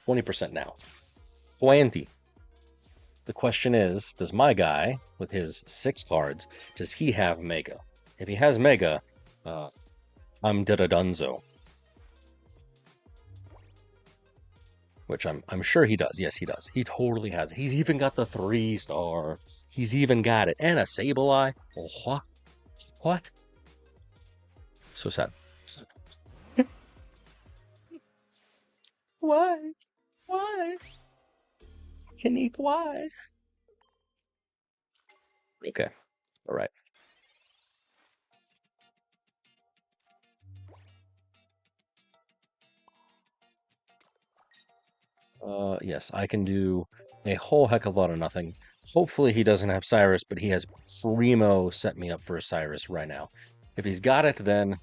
$20% now. 20. The question is, does my guy, with his 6 cards, does he have Mega? If he has Mega, I'm Dunzo. Which I'm sure he does. Yes, he does. He totally has it. He's even got the 3-star. He's even got it. And a Sableye. Oh, what? What? So sad. Why? Why? Kanique, why? Okay. All right. Yes, I can do a whole heck of a lot of nothing. Hopefully he doesn't have Cyrus, but he has primo set me up for a Cyrus right now. If he's got it, then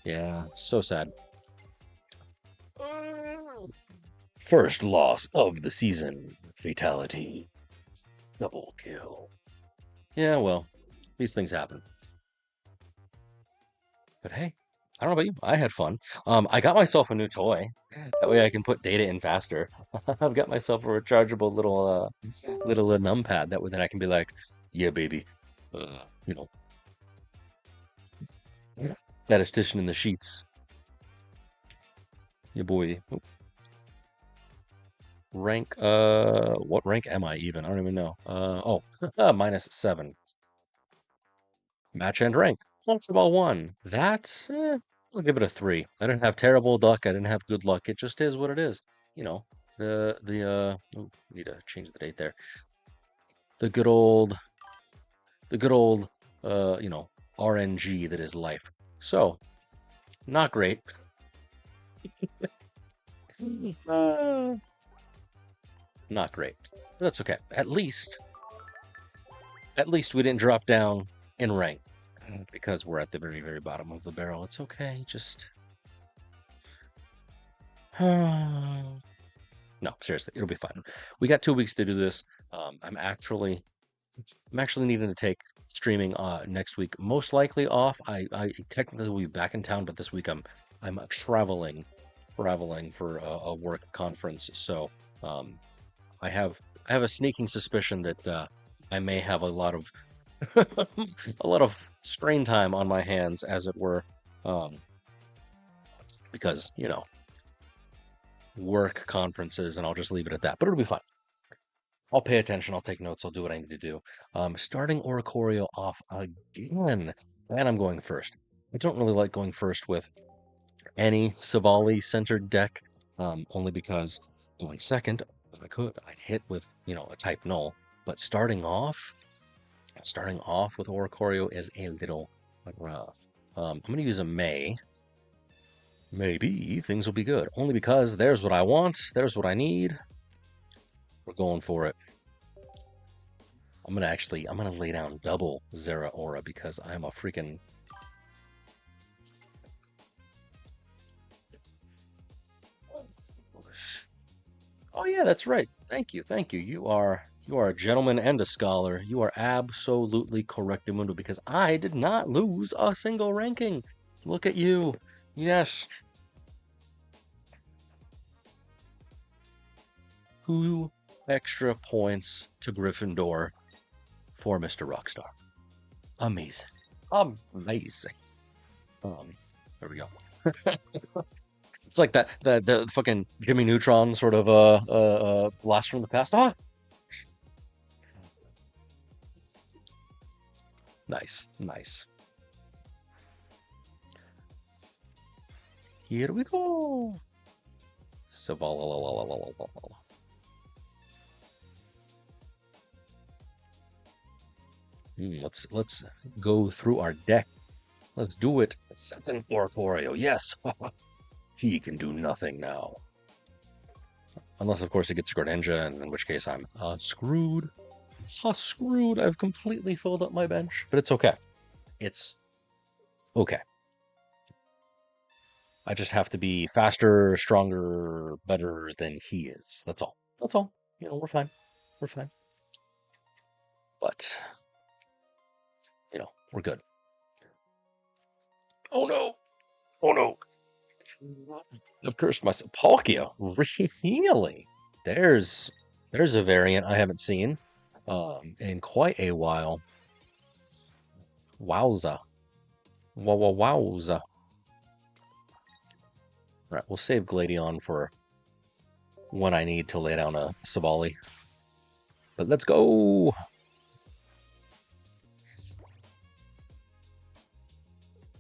yeah, so sad. First loss of the season. Fatality. Double kill. Yeah, well, these things happen. But hey, I don't know about you. I had fun. I got myself a new toy. That way I can put data in faster. I've got myself a rechargeable little numpad. That way then I can be like, yeah, baby, you know, statistician in the sheets. Yeah, boy. Oh, rank, what rank am I even? I don't even know. Oh, -7. Match end rank. Most of all one. That's, I'll give it a 3. I didn't have terrible luck. I didn't have good luck. It just is what it is. You know, oh, need to change the date there. The good old, the good old, you know, RNG that is life. So, not great. Uh, not great. That's okay. At least we didn't drop down in rank because we're at the very, very bottom of the barrel. It's okay. Just no, seriously, it'll be fine. We got 2 weeks to do this. I'm actually needing to take streaming next week. Most likely off. I technically will be back in town, but this week I'm traveling for a work conference. So I have a sneaking suspicion that I may have a lot of a lot of screen time on my hands, as it were, because you know, work conferences, and I'll just leave it at that. But it'll be fine. I'll pay attention. I'll take notes. I'll do what I need to do. Starting Oricorio off again, and I'm going first. I don't really like going first with any Savali centered deck, only because going second, if I could, I'd hit with, you know, a type null. But starting off with Oricorio is a little rough. I'm going to use a May. Maybe things will be good. Only because there's what I want. There's what I need. We're going for it. I'm gonna lay down double Zeraora because I'm a freaking... Oh yeah, that's right. Thank you. You are a gentleman and a scholar. You are absolutely correct, Mundo, because I did not lose a single ranking. Look at you. Yes. 2 extra points to Gryffindor for Mr. Rockstar. Amazing. Amazing. There we go. It's like that the fucking Jimmy Neutron sort of blast from the past. Ah, nice. Here we go. Let's go through our deck. Let's do it. Second Oricorio. Yes. He can do nothing now. Unless, of course, it gets Greninja, and in which case I'm screwed. Screwed. I've completely filled up my bench. But it's okay. It's okay. I just have to be faster, stronger, better than he is. That's all. You know, we're fine. But, you know, we're good. Oh no. I've cursed myself. Palkia, really? There's a variant I haven't seen in quite a while. Wowza. Wowza. All right, we'll save Gladion for when I need to lay down a Savali. But let's go.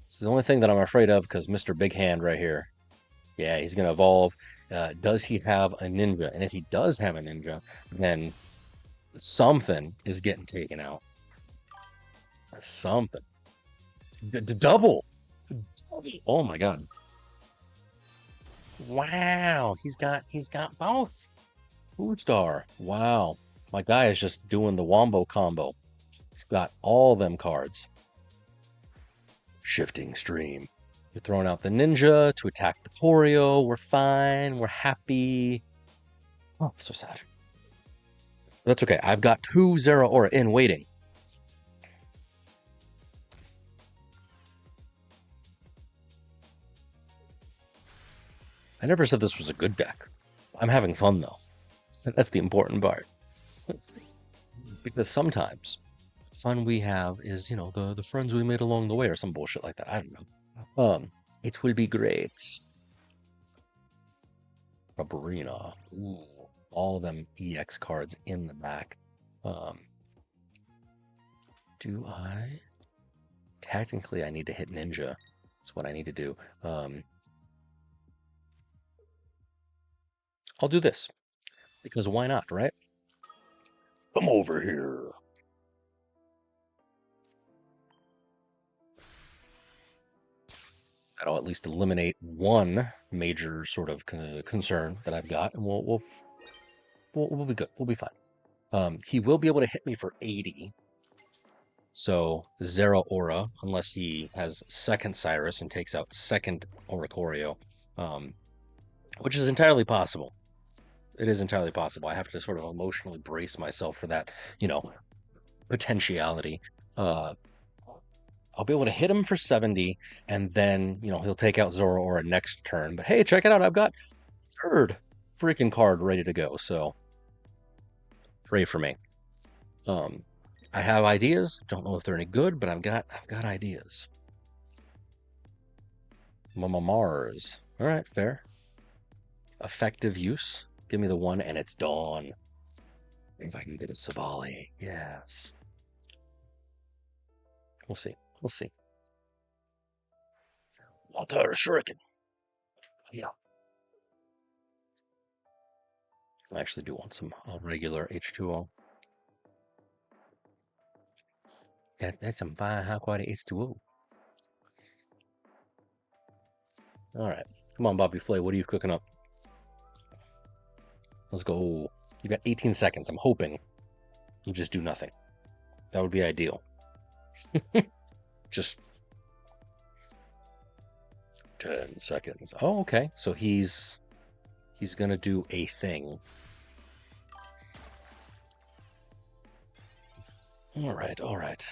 It's the only thing that I'm afraid of, because Mr. Big Hand right here. Yeah, he's going to evolve. Does he have a ninja? And if he does have a ninja, then something is getting taken out. Something. Double. Oh my god. Wow, he's got both. Food Star. Wow. My guy is just doing the wombo combo. He's got all them cards. Shifting Stream. You're throwing out the ninja to attack the Choreo. We're fine. We're happy. Oh, so sad. That's okay. I've got 2 Zeraora in waiting. I never said this was a good deck. I'm having fun though. That's the important part. Because sometimes fun we have is, the friends we made along the way or some bullshit like that. I don't know. It will be great. Barbarina. Ooh, all them EX cards in the back. Do I? Technically, I need to hit Ninja. That's what I need to do. I'll do this. Because why not, right? Come over here. That'll at least eliminate one major sort of concern that I've got, and we'll be good. We'll be fine. He will be able to hit me for 80. So Zera Aura, unless he has second Cyrus and takes out second Oricorio, which is entirely possible. It is entirely possible. I have to sort of emotionally brace myself for that, potentiality. I'll be able to hit him for 70, and then, he'll take out Zora Aura next turn. But hey, check it out. I've got third freaking card ready to go. So pray for me. I have ideas. Don't know if they're any good, but I've got ideas. Mama Mars. All right, fair. Effective use. Give me the one, and it's Dawn. If I can get a Savali. Yes. We'll see. We'll see. Water Shuriken. Yeah. I actually do want some regular H2O. That's some fine, high quality H2O. All right. Come on, Bobby Flay. What are you cooking up? Let's go. You got 18 seconds. I'm hoping you just do nothing. That would be ideal. Just 10 seconds. Oh, okay. So he's going to do a thing. All right, all right.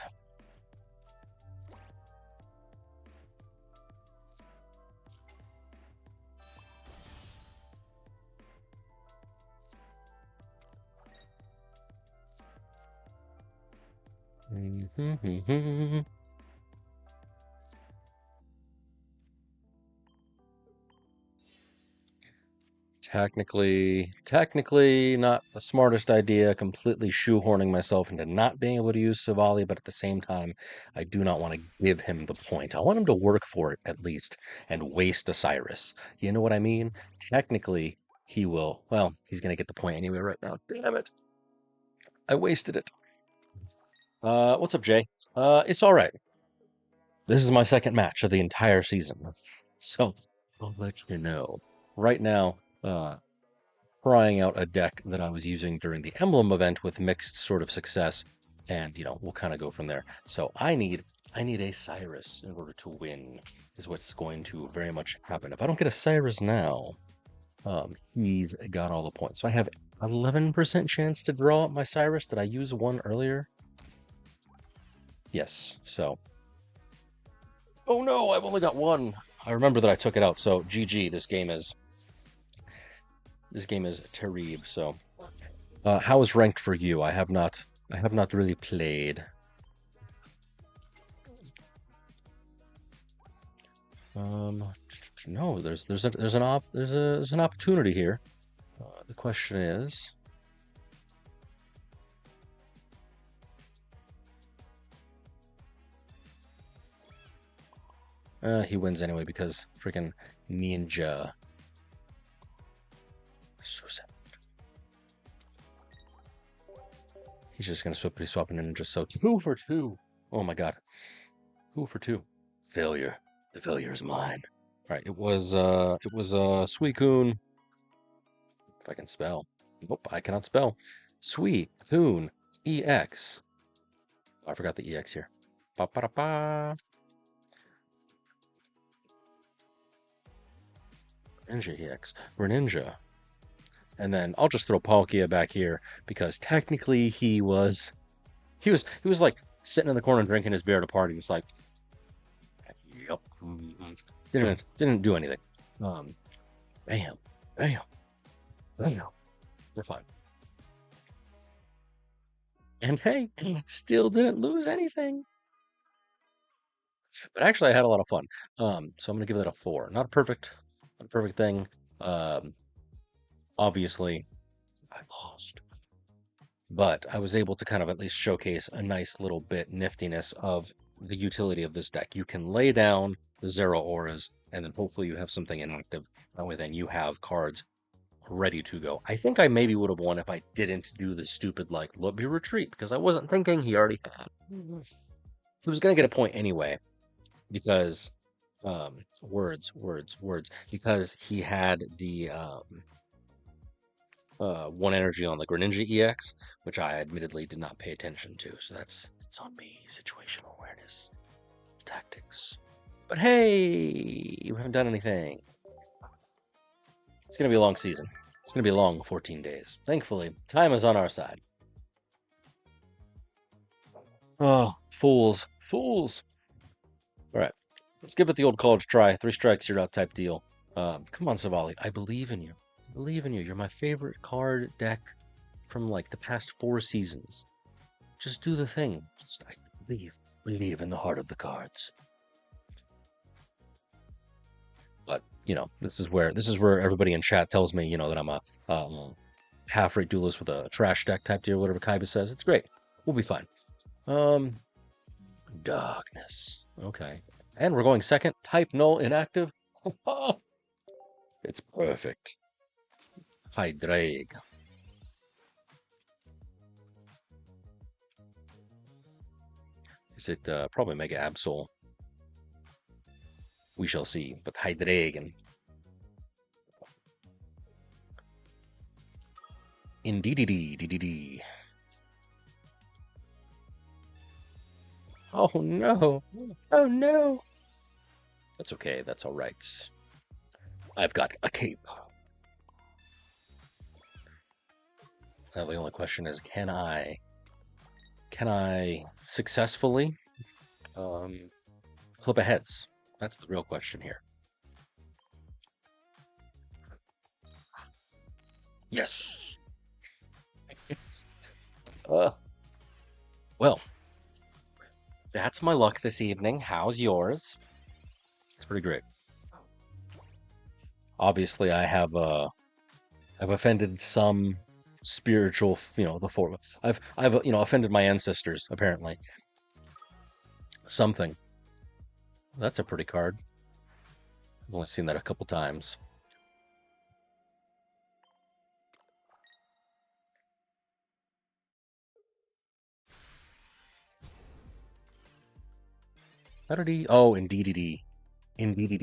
Technically not the smartest idea, completely shoehorning myself into not being able to use Savali, but at the same time, I do not want to give him the point. I want him to work for it at least and waste a Cyrus. You know what I mean? Technically, he will. Well, he's going to get the point anyway right now. Damn it. I wasted it. What's up, Jay? It's all right. This is my second match of the entire season. So, I'll let you know. Right now, trying out a deck that I was using during the Emblem event with mixed sort of success, and we'll kind of go from there. So I need a Cyrus in order to win, is what's going to very much happen. If I don't get a Cyrus now, he's got all the points. So I have 11% chance to draw my Cyrus. Did I use one earlier? Yes. So. Oh no, I've only got one. I remember that I took it out. So GG. This game is terrible. So, how is ranked for you? I have not really played. No, there's an opportunity here. The question is, he wins anyway because freaking Ninja. So sad. He's just gonna swap and just so 2 for 2. Oh my god. 2 for 2. Failure. The failure is mine. Alright, it was Suicune. If I can spell. Nope, I cannot spell. Suicune EX. Oh, I forgot the EX here. Ba ba da ba. Ninja EX. Greninja. And then I'll just throw Palkia back here because technically he was like sitting in the corner drinking his beer at a party. He was like, yep, didn't do anything. Bam, bam, bam. We're fine. And hey, still didn't lose anything. But actually, I had a lot of fun. So I'm gonna give that a 4. Not a perfect thing. Um, obviously, I lost, but I was able to kind of at least showcase a nice little bit niftiness of the utility of this deck. You can lay down the zero auras, and then hopefully you have something inactive. That way, then you have cards ready to go. I think I maybe would have won if I didn't do the stupid like let me retreat because I wasn't thinking he already had. He was gonna get a point anyway because words because he had the one energy on the Greninja EX, which I admittedly did not pay attention to. So it's on me. Situational awareness, tactics. But hey, you haven't done anything. It's gonna be a long season. It's gonna be a long 14 days. Thankfully, time is on our side. Oh, fools, fools. All right, let's give it the old college try. 3 strikes, you're out type deal. Come on, Savali. I believe in you. I believe in you. You're my favorite card deck from like the past 4 seasons. Just do the thing. Just, I believe in the heart of the cards. But this is where everybody in chat tells me, that I'm a half-rate duelist with a trash deck type deal, whatever Kaiba says. It's great. We'll be fine. Darkness. Okay. And we're going second. Type null inactive. It's perfect. Hydraig. Is it probably Mega Absol? We shall see. But Hydraig. Indeed. Oh no. Oh no. That's okay. That's all right. I've got a cape. Now the only question is, can I successfully flip a heads? That's the real question here. Yes. Well, that's my luck this evening. How's yours? It's pretty great. Obviously, I've offended some spiritual, the form. I've offended my ancestors apparently. Something. That's a pretty card. I've only seen that a couple times. How did he? Oh, indeed. Indeed.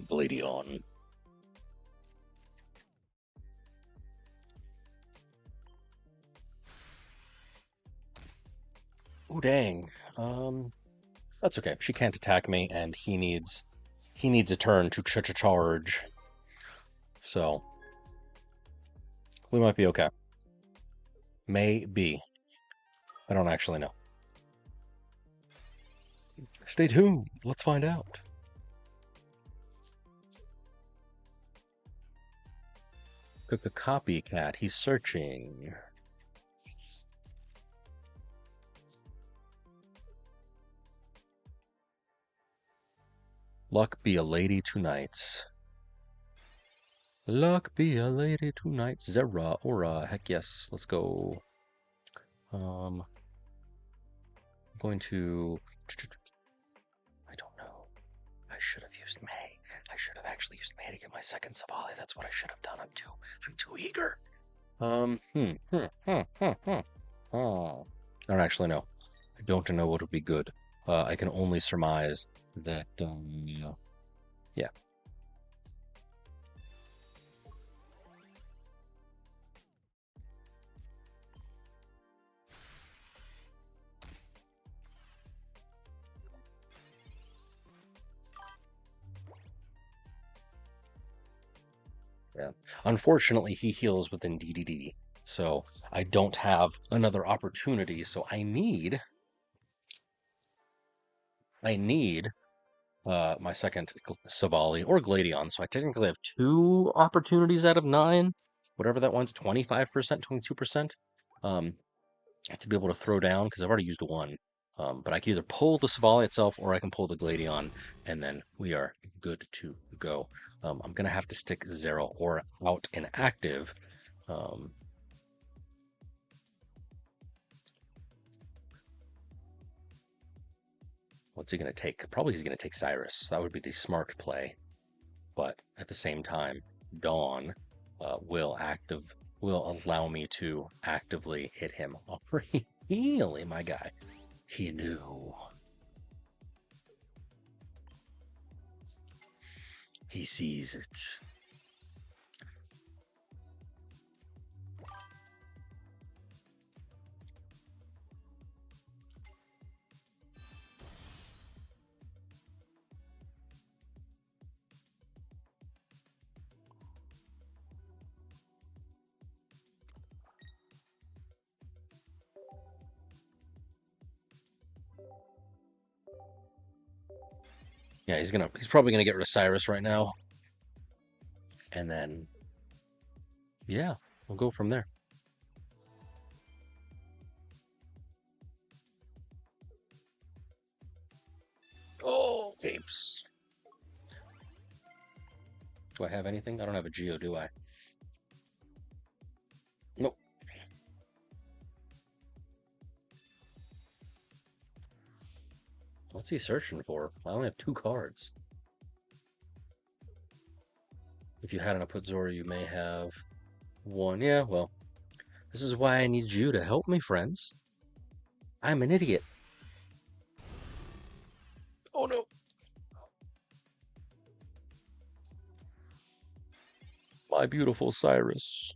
Bladion. Oh dang. That's okay. She can't attack me, and he needs a turn to charge. So we might be okay. Maybe. I don't actually know. Stay tuned. Let's find out. Cook a copycat. He's searching. Luck be a lady tonight. Luck be a lady tonight. Zera, Aura. Heck yes. Let's go. I'm going to... I don't know. I should have used May. I should have actually used May to get my second Savali. That's what I should have done. I'm too eager. Oh. I don't actually know. I don't know what would be good. I can only surmise that, yeah. Yeah. Unfortunately, he heals within DDD, So I don't have another opportunity. So I need my second Savali or Gladion. So I technically have 2 opportunities out of 9, whatever that one's, 25%, 22%, um, to be able to throw down because I've already used one. But I can either pull the Savali itself or I can pull the Gladion, and then we are good to go. I'm going to have to stick Zero or out inactive. Um, what's he going to take? Probably he's going to take Cyrus. That would be the smart play. But at the same time, Dawn will allow me to actively hit him. Oh, really, my guy. He knew. He sees it. Yeah, he's probably gonna get rid of Cyrus right now. And then yeah, we'll go from there. Oh, tapes. Do I have anything? I don't have a Geo, do I? Nope. What's he searching for? I only have 2 cards. If you hadn't put Zora, you may have 1. Yeah, well, this is why I need you to help me, friends. I'm an idiot. Oh no. My beautiful Cyrus.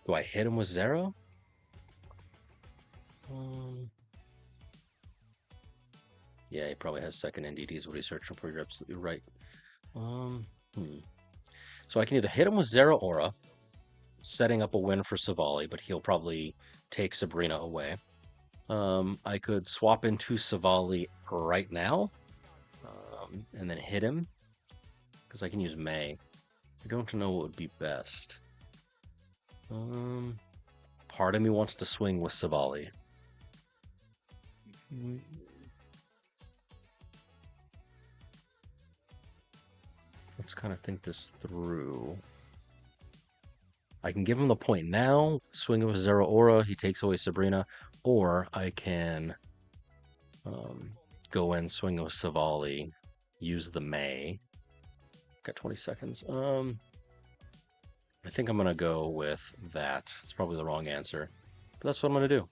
Do I hit him with Zero? Yeah, he probably has second NDD is what he's searching for. You're absolutely right. Hmm. So I can either hit him with Zero Aura, setting up a win for Savali, but he'll probably take Sabrina away. I could swap into Savali right now, and then hit him, because I can use May. I don't know what would be best. Part of me wants to swing with Savali. Let's kind of think this through. I can give him the point now, swing with Zero Aura, he takes away Sabrina, or I can go in, swing with Savali, use the May. Got 20 seconds. I think I'm gonna go with that. It's probably the wrong answer, but that's what I'm gonna do.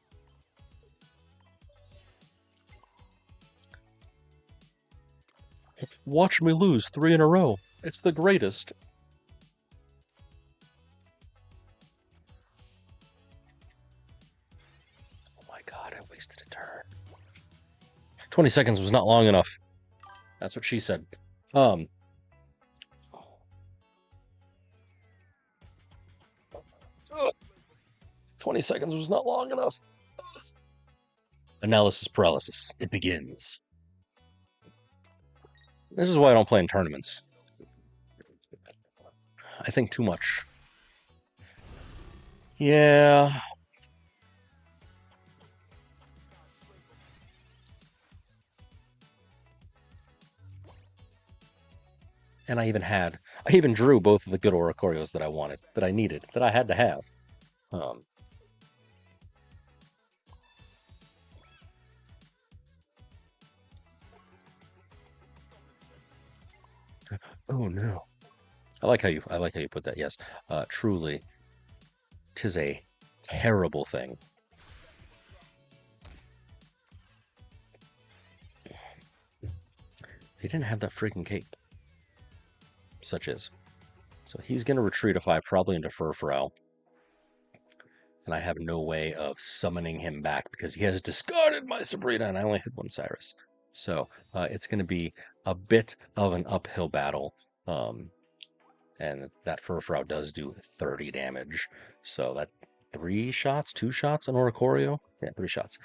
Watch me lose 3 in a row. It's the greatest. Oh my god, I wasted a turn. 20 seconds was not long enough. That's what she said. 20 seconds was not long enough. Analysis paralysis. It begins. This is why I don't play in tournaments. I think too much. Yeah. And I even drew both of the good Oracorios that I wanted, that I needed, that I had to have. Oh no. I like how you put that. Yes. Truly, 'tis a terrible thing. He didn't have that freaking cape. Such is. So he's going to retreat a 5, probably into Furfrou. and I have no way of summoning him back because he has discarded my Sabrina, and I only had one Cyrus. So it's going to be a bit of an uphill battle. And that Furfrou does do 30 damage. So that 3 shots, 2 shots on Oricorio? Yeah, 3 shots.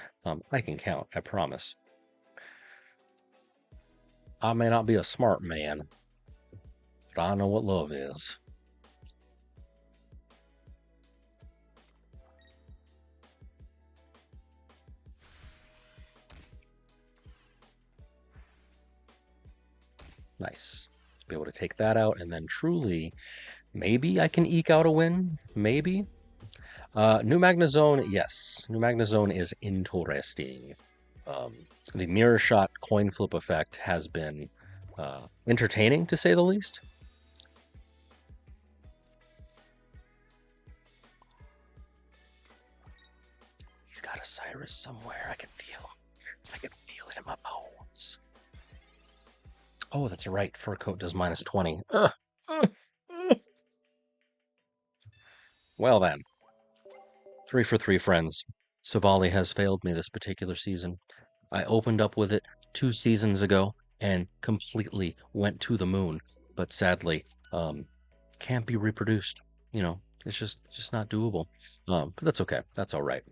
I can count, I promise. I may not be a smart man, but I know what love is. Nice. Be able to take that out, and then truly, maybe I can eke out a win. Maybe. New Magnezone, yes. New Magnezone is interesting. The mirror shot coin flip effect has been entertaining, to say the least. He's got a Cyrus somewhere. I can feel him. I can feel it in my bones. Oh, that's right. Fur coat does minus 20. Well then, 3 for 3, friends. Savali has failed me this particular season. I opened up with it 2 seasons ago and completely went to the moon, but sadly, can't be reproduced. You know, it's just not doable. But that's okay. That's all right.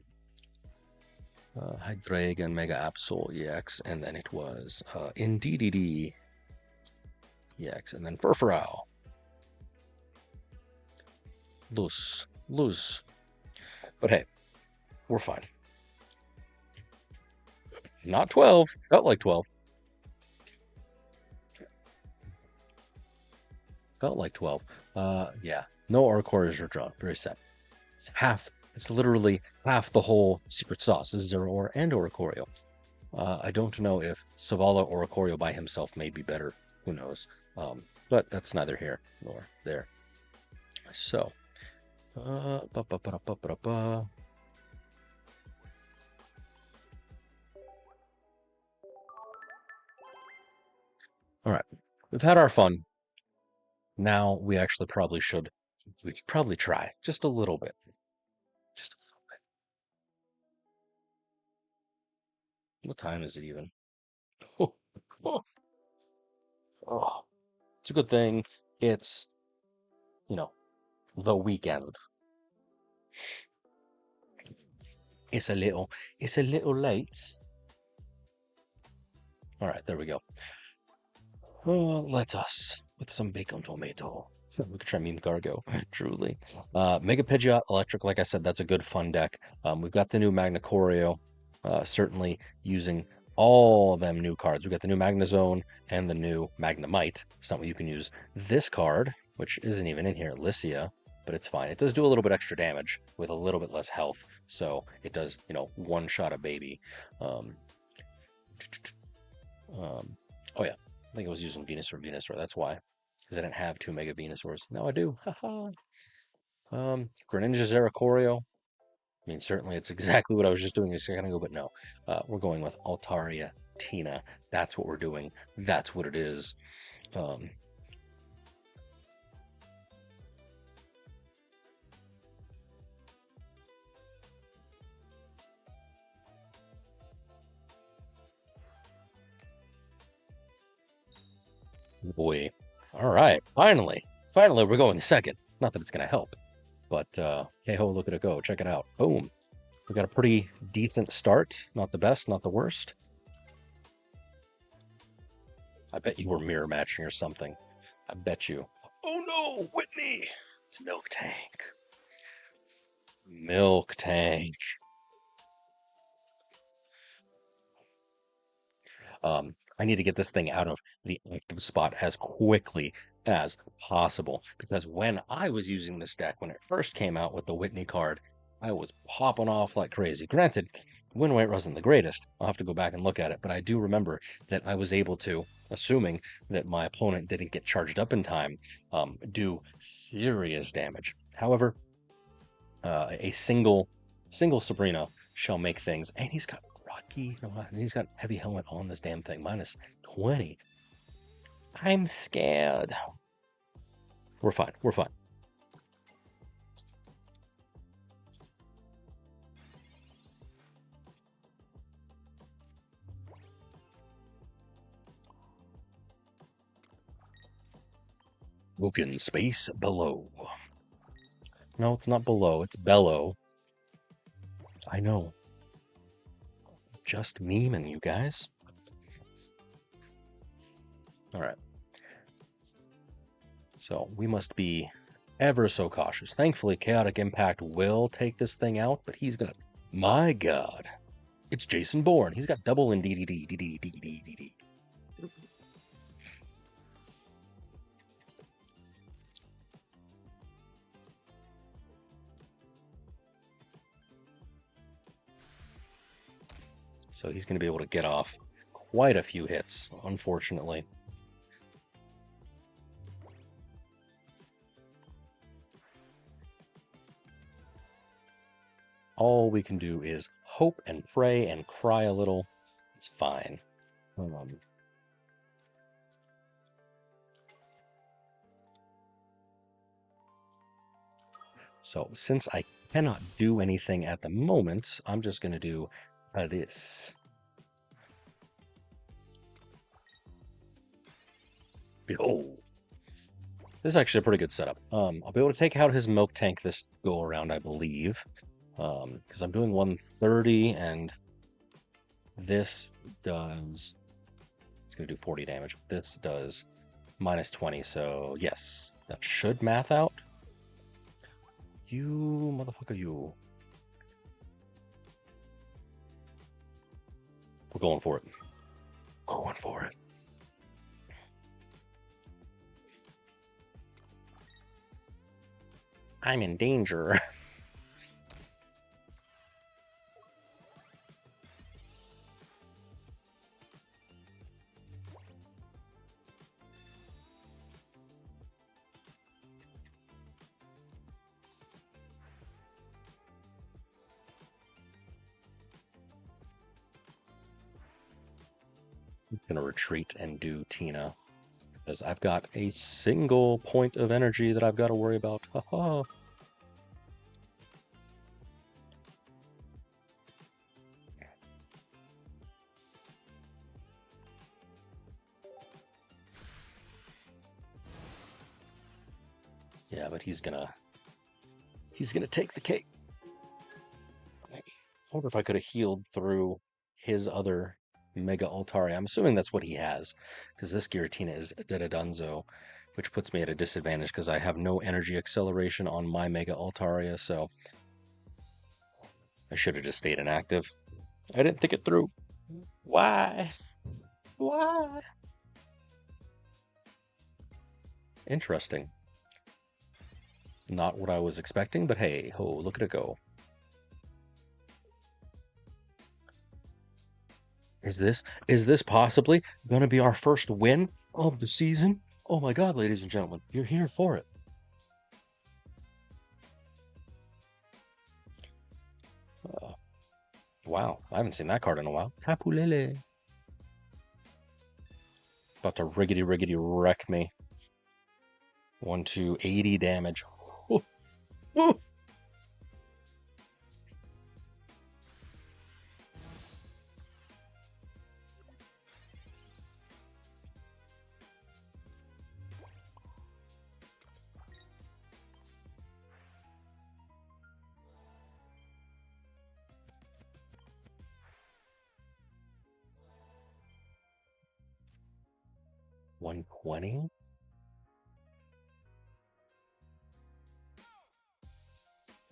Hydreigon, Mega Absol EX, and then it was Indeedee EX, and then Furfrou. Loose. But hey, we're fine. Not 12. Felt like 12. Felt like 12. Yeah. No Oricorias are drawn. Very sad. It's half. It's literally half the whole secret sauce is Zeraora and Oricorio. I don't know if Savala Oricorio by himself may be better. Who knows? But that's neither here nor there. So, all right, we've had our fun. Now we actually probably should. We could probably try just a little bit. Just a little bit. What time is it even? Oh, oh, oh. It's a good thing. It's, you know, the weekend. It's a little late. All right, there we go. Let us with some bacon tomato. We could try Meme Gargo, truly. Mega Pidgeot Electric, like I said, that's a good fun deck. We've got the new Magna Choreo, certainly using all them new cards. We've got the new Magnezone and the new Magnemite. It's not what you can use this card, which isn't even in here, Lycia, but it's fine. It does do a little bit extra damage with a little bit less health, so it does, one-shot a baby. Oh yeah, I think I was using Venusaur. That's why, because I didn't have 2 Mega Venusaurs. Now I do. Haha. Greninja Zeracorio. I mean, certainly it's exactly what I was just doing a second ago, but no. We're going with Altaria Tina. That's what we're doing. That's what it is. Boy. All right. Finally, we're going second. Not that it's going to help, but hey ho, look at it go. Check it out. Boom. We got a pretty decent start. Not the best, not the worst. I bet you were mirror matching or something. I bet you. Oh no, Whitney! It's Milk Tank. Milk Tank. I need to get this thing out of the active spot as quickly as possible because when I was using this deck, when it first came out with the Whitney card, I was popping off like crazy. Granted, win rate wasn't the greatest. I'll have to go back and look at it, but I do remember that I was able to, assuming that my opponent didn't get charged up in time, do serious damage. However, a single Sabrina shall make things, and he's got Rocky, and he's got heavy helmet on this damn thing, minus 20. I'm scared. We're fine. Broken space below. No, it's not below, it's bellow. I know. Just memeing, you guys. Alright. So we must be ever so cautious. Thankfully, Chaotic Impact will take this thing out, but he's got... My god. It's Jason Bourne. He's got double in DDD. So he's going to be able to get off quite a few hits, unfortunately. All we can do is hope and pray and cry a little. It's fine. So since I cannot do anything at the moment, I'm just going to do this. Oh, this is actually a pretty good setup. I'll be able to take out his milk tank this go around, I believe, because I'm doing 130, and this does. It's going to do 40 damage. This does minus 20, so yes, that should math out. You motherfucker, you. We're going for it. Going for it. I'm in danger. I'm gonna retreat and do Tina, because I've got a single point of energy that I've got to worry about. Haha. Yeah, but he's gonna take the cake. I wonder if I could have healed through his other Mega Altaria. I'm assuming that's what he has, because this Giratina is Dedadunzo, which puts me at a disadvantage because I have no energy acceleration on my Mega Altaria, so I should have just stayed inactive. I didn't think it through. Why? Why? Interesting. Not what I was expecting, but hey, ho, look at it go. Is this possibly gonna be our first win of the season? Oh my god, ladies and gentlemen, you're here for it. Wow, I haven't seen that card in a while. Tapu Lele. About to riggedy wreck me. 1, 2, 80 damage. Ooh. Ooh. $120?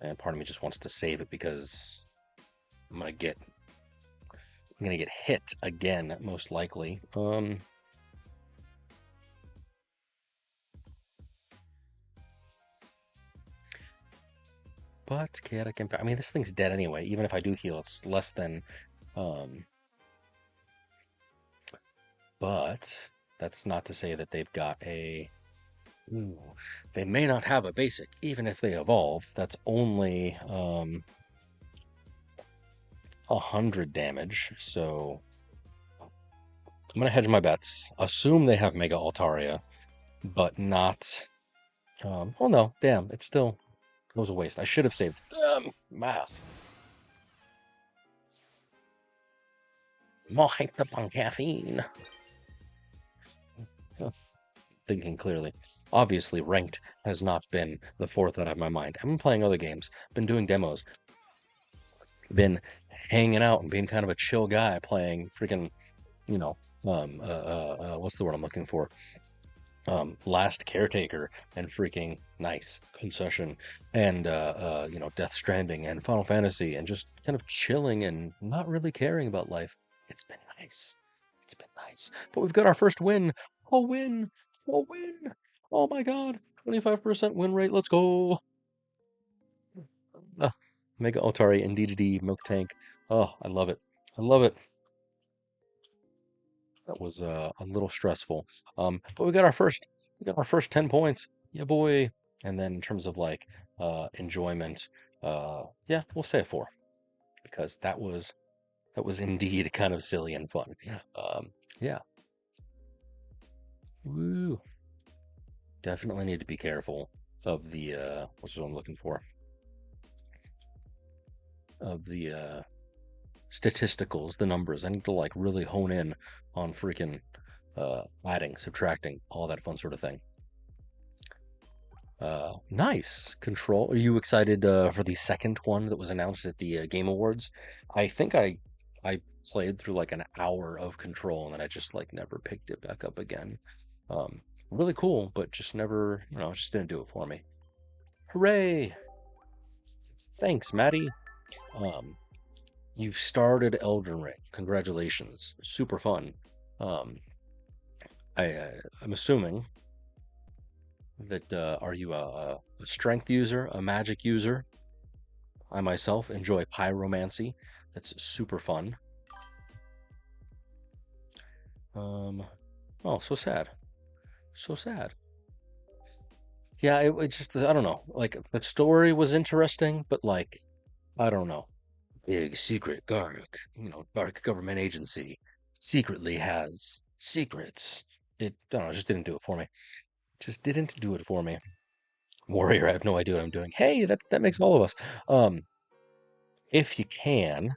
And part of me just wants to save it because I'm gonna get hit again, most likely. But chaotic impact. I mean, this thing's dead anyway. Even if I do heal, it's less than. But that's not to say that they've got a. Ooh, they may not have a basic, even if they evolve. That's only 100 damage. So I'm gonna hedge my bets. Assume they have Mega Altaria, but not. Oh no, damn! It still was a waste. I should have saved. Math. More hyped up on caffeine. thinking clearly. Obviously, ranked has not been the forethought of my mind. I've been playing other games, been doing demos, been hanging out and being kind of a chill guy playing freaking, you know, what's the word I'm looking for? Last Caretaker and freaking nice Concession and Death Stranding and Final Fantasy and just kind of chilling and not really caring about life. It's been nice. It's been nice. But we've got our first win. A win. A win. Oh my god. 25% win rate. Let's go. Ah, Mega Otari and DDD Milk Tank. Oh, I love it. I love it. That was a little stressful. But we got our first 10 points. Yeah, boy. And then in terms of like enjoyment, yeah, we'll say a 4 because that was indeed kind of silly and fun. Yeah. Woo. Definitely need to be careful of the what's what I'm looking for? Of the statisticals, the numbers. I need to like really hone in on freaking adding, subtracting, all that fun sort of thing. Nice control. Are you excited for the second one that was announced at the Game Awards? I think I played through like an hour of control and then I just like never picked it back up again. Um, Really cool, but just never, just didn't do it for me. Hooray! Thanks, Maddie. Um, you've started Elden Ring. Congratulations. Super fun. Um, I'm assuming that are you a strength user, a magic user? I myself enjoy pyromancy. That's super fun. Um, oh, so sad. So sad. Yeah, it just, I don't know. Like, the story was interesting, but like, I don't know. Big secret dark government agency secretly has secrets. I don't know, it just didn't do it for me. Just didn't do it for me. Warrior, I have no idea what I'm doing. Hey, that makes all of us. Um, if you can,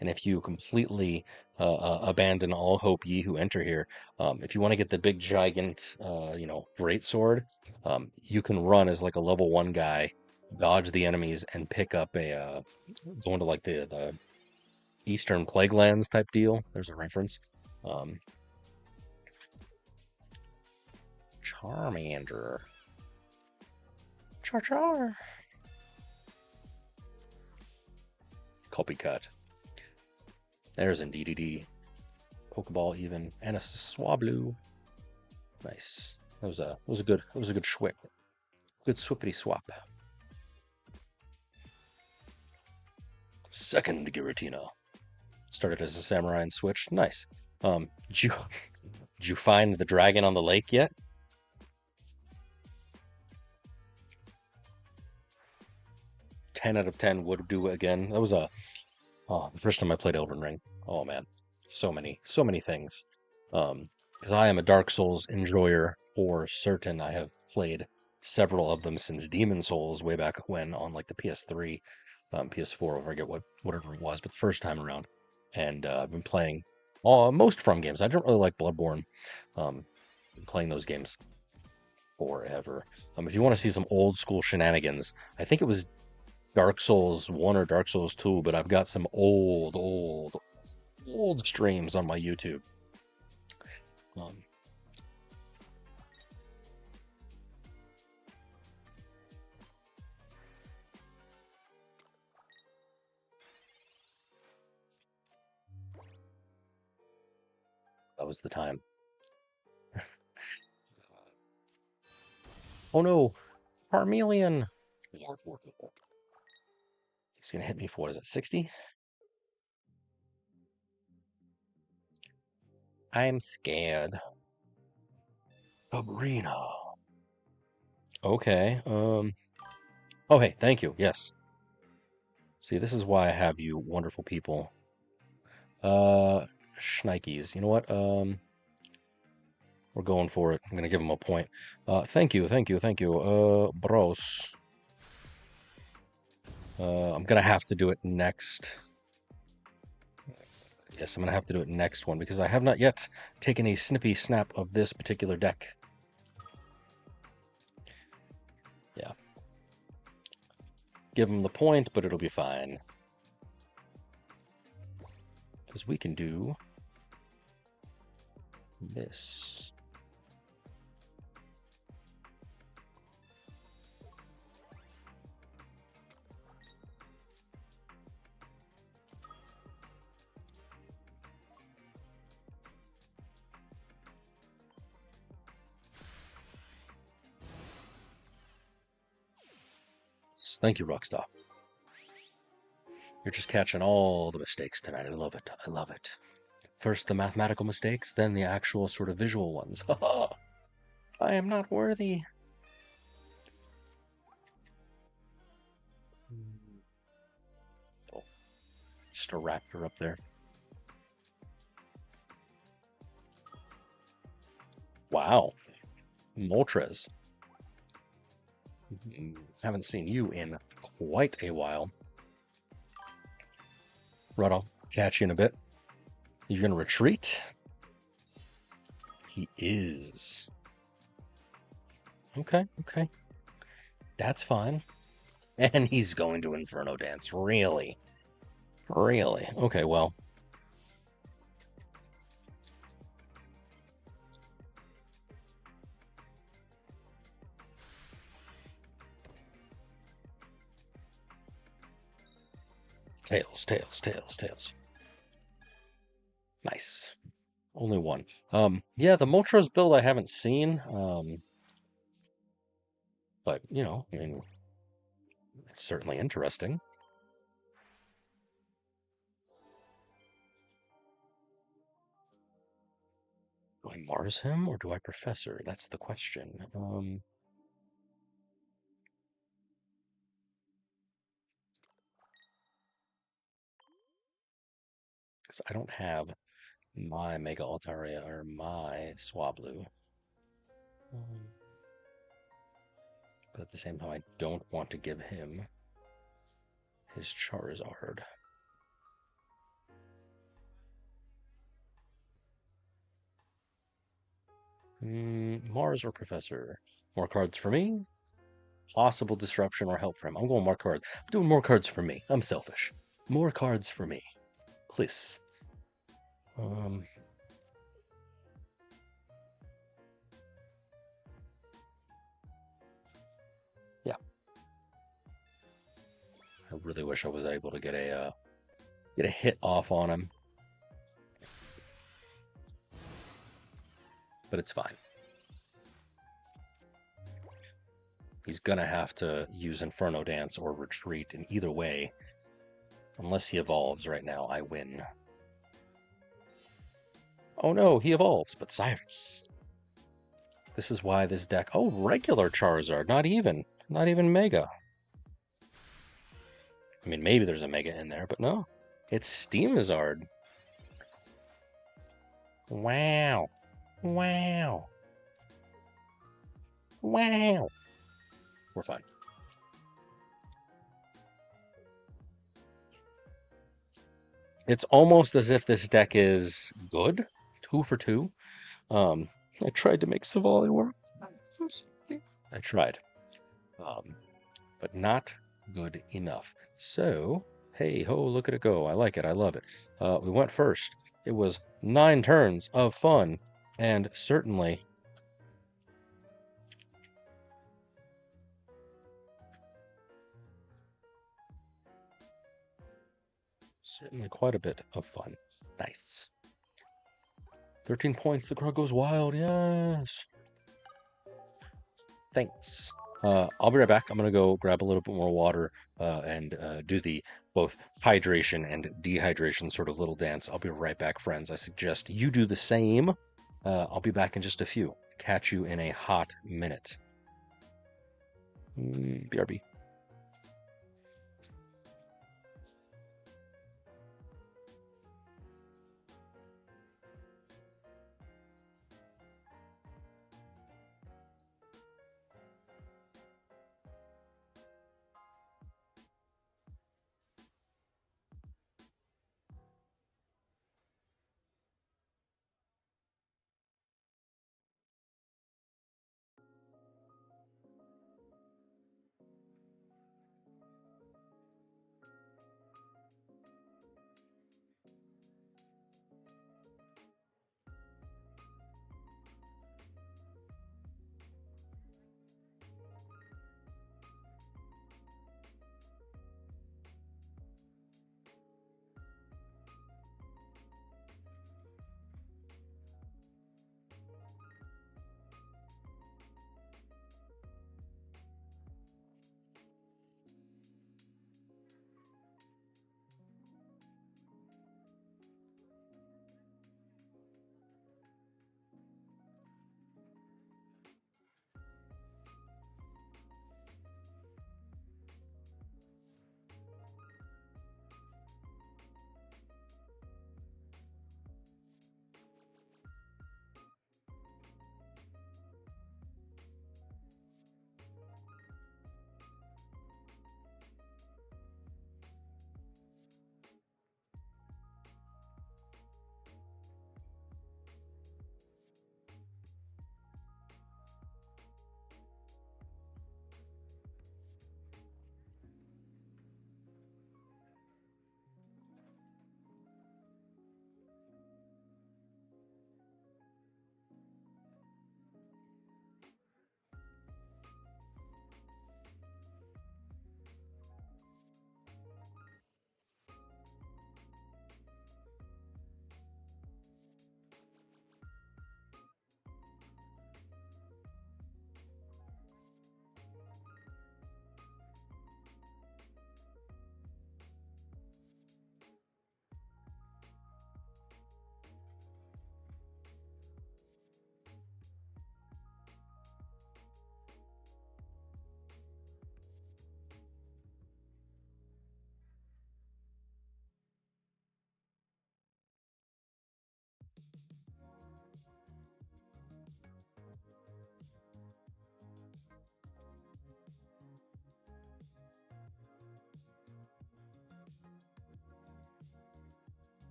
and if you completely abandon all hope, ye who enter here, if you want to get the big giant, great sword, you can run as like a level 1 guy, dodge the enemies, and pick up go into like the Eastern Plague Lands type deal. There's a reference. Um, Charmander. Char Char. Copycat. There's an DDD. Pokeball even. And a Swablu. Nice. That was a good swip. Good swippity swap. Second Giratina. Started as a samurai and switched. Nice. Did you find the dragon on the lake yet? 10 out of 10 would do again. That was the first time I played Elden Ring. Oh man. So many things. Because I am a Dark Souls enjoyer for certain. I have played several of them since Demon Souls way back when on like the PS3, PS4, I forget whatever it was, but the first time around. And I've been playing most From games. I don't really like Bloodborne. Been playing those games forever. If you want to see some old school shenanigans, I think it was Dark Souls 1 or Dark Souls 2, but I've got some old streams on my YouTube. Um, that was the time. Oh no, Charmeleon. He's gonna hit me for what is it, 60? I'm scared. Sabrina. Okay. Oh hey, thank you. Yes. See, this is why I have you wonderful people. Schnikes. You know what? We're going for it. I'm gonna give him a point. Thank you, thank you, thank you. Bros. I'm gonna have to do it next. Yes, I'm gonna have to do it next one because I have not yet taken a snippy snap of this particular deck. give him the point, but it'll be fine. Because we can do this. Thank you, Rockstar. You're just catching all the mistakes tonight. I love it. I love it. First the mathematical mistakes, then the actual sort of visual ones. I am not worthy. Oh, just a raptor up there. Wow. Moltres. Haven't seen you in quite a while. Right, I'll catch you in a bit. You're going to retreat? He is. Okay, okay. That's fine. And he's going to Inferno Dance. Really? Really? Okay, well. Tails, tails, tails, tails. Nice. Only one. Yeah, the Moltres build I haven't seen. But, you know, I mean, it's certainly interesting. Do I Mars him or do I Professor? That's the question. Because I don't have my Mega Altaria or my Swablu. But at the same time, I don't want to give him his Charizard. Mars or Professor? More cards for me? Possible disruption or help for him. I'm going more cards. I'm doing more cards for me. I'm selfish. More cards for me. Please. Yeah. I really wish I was able to get a hit off on him. But it's fine. He's gonna have to use Inferno Dance or retreat, and either way, unless he evolves right now, I win. Oh no, he evolves, but Cyrus. This is why this deck... Oh, regular Charizard, not even Mega. I mean, maybe there's a Mega in there, but no. It's Steamizard. Wow. Wow. Wow. We're fine. It's almost as if this deck is good. 2 for 2. I tried to make Savali work. I tried. But not good enough. So, hey ho, look at it go. I like it. I love it. We went first. It was 9 turns of fun, and certainly quite a bit of fun. Nice. 13 points. The crowd goes wild. Yes. Thanks. I'll be right back. I'm going to go grab a little bit more water and do the both hydration and dehydration sort of little dance. I'll be right back, friends. I suggest you do the same. I'll be back in just a few. Catch you in a hot minute. BRB.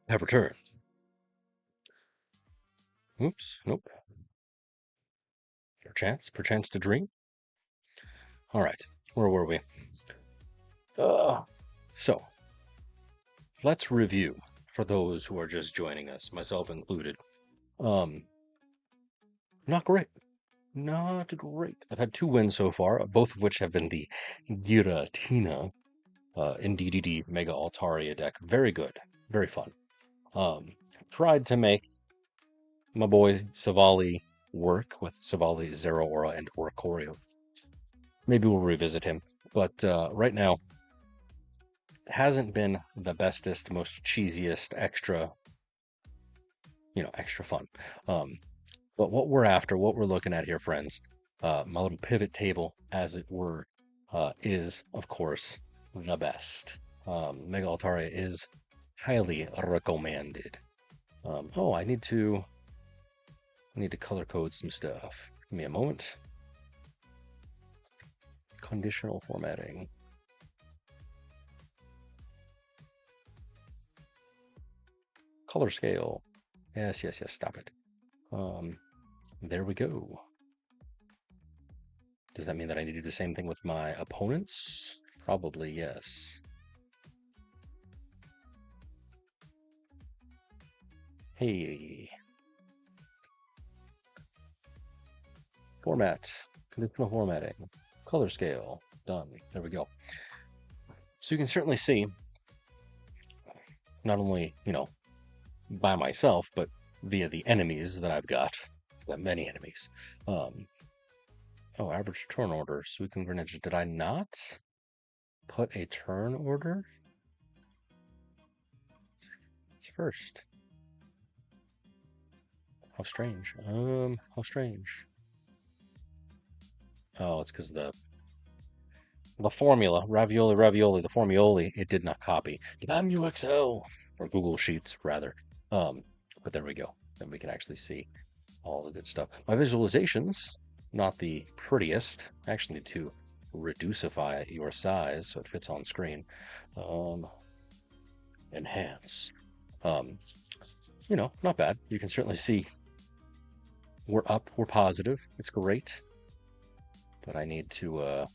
have returned. Oops, nope. Perchance to dream. All right, where were we? So, let's review for those who are just joining us, myself included. Um, not great. Not great. I've had 2 wins so far, both of which have been the Giratina in DDD Mega Altaria deck. Very good. Very fun. Tried to make my boy Savali work with Savali, Zero Aura, and Oricorio. Maybe we'll revisit him. But right now, hasn't been the bestest, most cheesiest, extra fun. But what we're after, what we're looking at here, friends, my little pivot table, as it were, is, of course, the best. Mega Altaria is highly recommended. Oh, I need to color code some stuff. Give me a moment. Conditional formatting. Color scale. Yes, stop it. There we go. Does that mean that I need to do the same thing with my opponents? Probably yes. Hey. Format. Conditional formatting. Color scale. Done. There we go. So you can certainly see, not only, by myself, but via the enemies that I've got. Got many enemies. Oh, average turn order. Suicune Greninja. Did I not put a turn order? It's first. How strange. How strange. Oh, it's because the formula, ravioli, the formioli, it did not copy. Damn you, Excel! Or Google Sheets, rather. But there we go. Then we can actually see all the good stuff. My visualizations, not the prettiest. I actually need to reducify your size so it fits on screen. Enhance. Not bad. You can certainly see we're up, we're positive. It's great. But I need to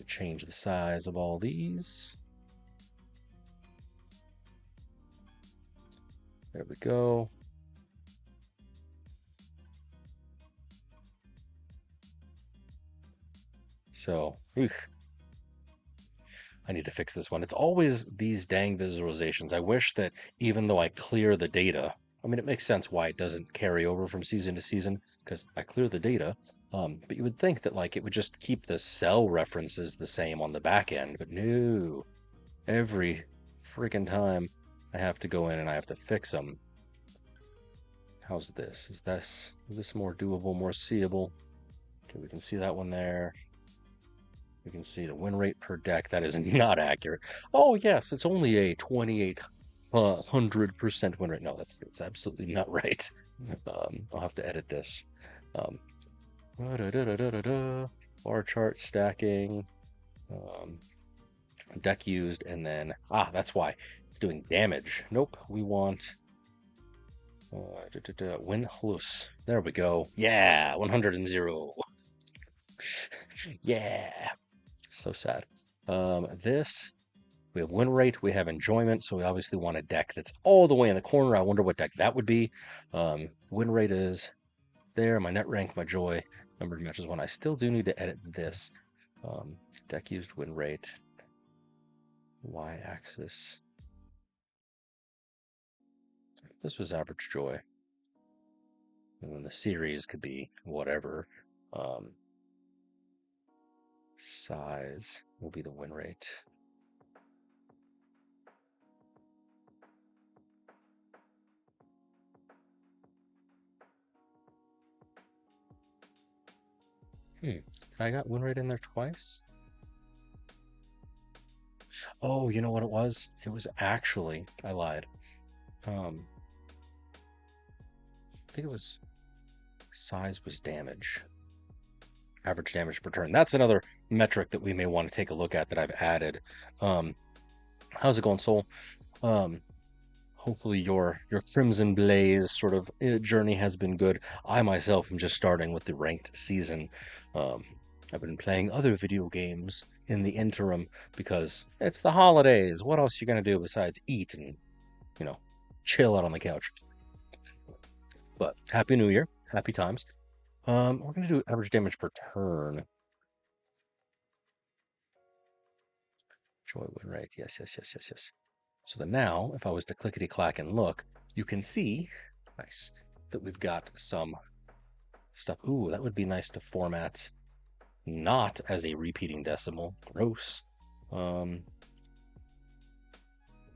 change the size of all these. There we go. So, I need to fix this one. It's always these dang visualizations. I wish that even though I clear the data, I mean, it makes sense why it doesn't carry over from season to season, because I clear the data. But you would think that it would just keep the cell references the same on the back end, but no. Every freaking time I have to go in and I have to fix them. How's this? Is this more doable, more seeable? Okay, we can see that one there. We can see the win rate per deck. That is not accurate. Oh, yes, it's only a 2,800% win rate. No, that's absolutely not right. I'll have to edit this. Bar chart stacking. Deck used, and then that's why it's doing damage. Nope, we want win loose. There we go. Yeah, 100 Yeah, so sad. This we have win rate, we have enjoyment, so we obviously want a deck that's all the way in the corner. I wonder what deck that would be. Win rate is there. My net rank, my joy, number of matches won. I still do need to edit this. Deck used, win rate. Y-axis. This was average joy. And then the series could be whatever. Size will be the win rate. Did I got win rate in there twice? Oh, you know what it was? It was actually, I lied. I think it was size was damage. Average damage per turn. That's another metric that we may want to take a look at that I've added. How's it going, Soul? Hopefully your Crimson Blaze sort of journey has been good. I myself am just starting with the ranked season. Um, I've been playing other video games in the interim because it's the holidays. What else you gonna do besides eat and, you know, chill out on the couch? But Happy New Year, happy times. We're gonna do average damage per turn. Joy win rate. Yes, yes, yes, yes, yes. So then now, if I was to clickety clack and look, you can see, nice, that we've got some stuff. Ooh, that would be nice to format not as a repeating decimal. Gross. Um,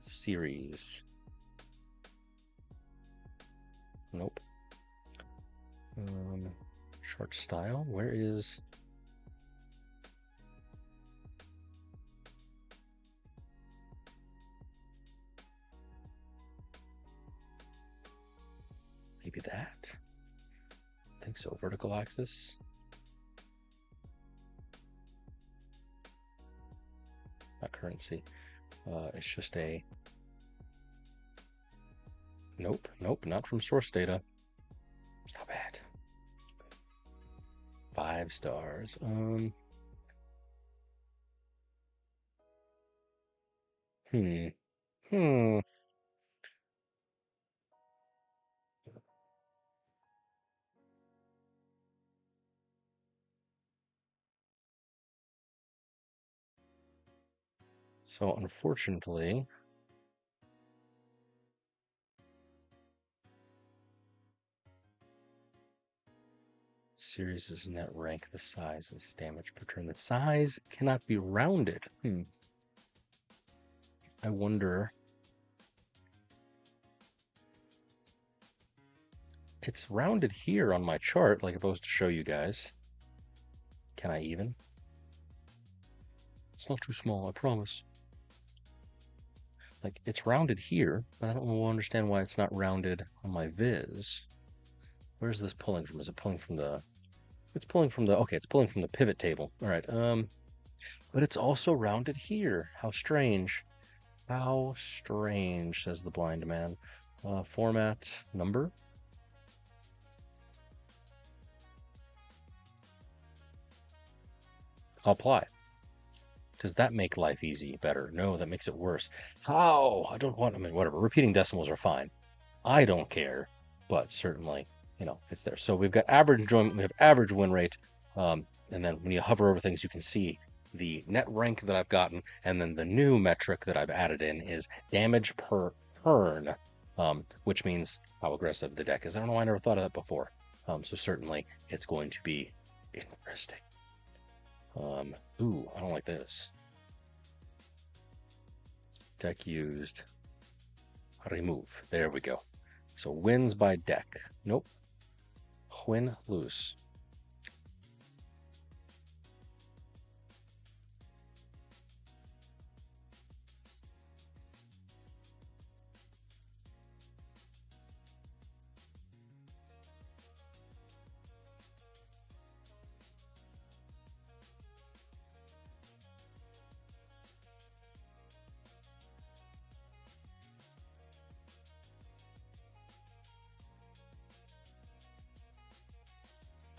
Series. Nope. Chart style. Where is? Maybe that? I think so. Vertical axis. Not currency. It's just a. Nope. Nope. Not from source data. It's not bad. 5 stars. Hmm. Hmm. So unfortunately, series is net rank, the size is damage per turn. The size cannot be rounded. I wonder. It's rounded here on my chart, like I'm supposed to show you guys. Can I even? It's not too small, I promise. Like, it's rounded here, but I don't understand why it's not rounded on my viz. Where's this pulling from? Is it pulling from the... It's pulling from the... Okay, it's pulling from the pivot table. All right, but it's also rounded here. How strange. How strange, says the blind man. Format number. Apply. Does that make life easy? Better? No, that makes it worse. How? I don't want, I mean, whatever. Repeating decimals are fine. I don't care, but certainly, it's there. So we've got average enjoyment, we have average win rate, and then when you hover over things, you can see the net rank that I've gotten, and then the new metric that I've added in is damage per turn, which means how aggressive the deck is. I don't know why I never thought of that before. So certainly it's going to be interesting. Ooh, I don't like this. Deck used. Remove. There we go. So wins by deck. Nope. Win, lose.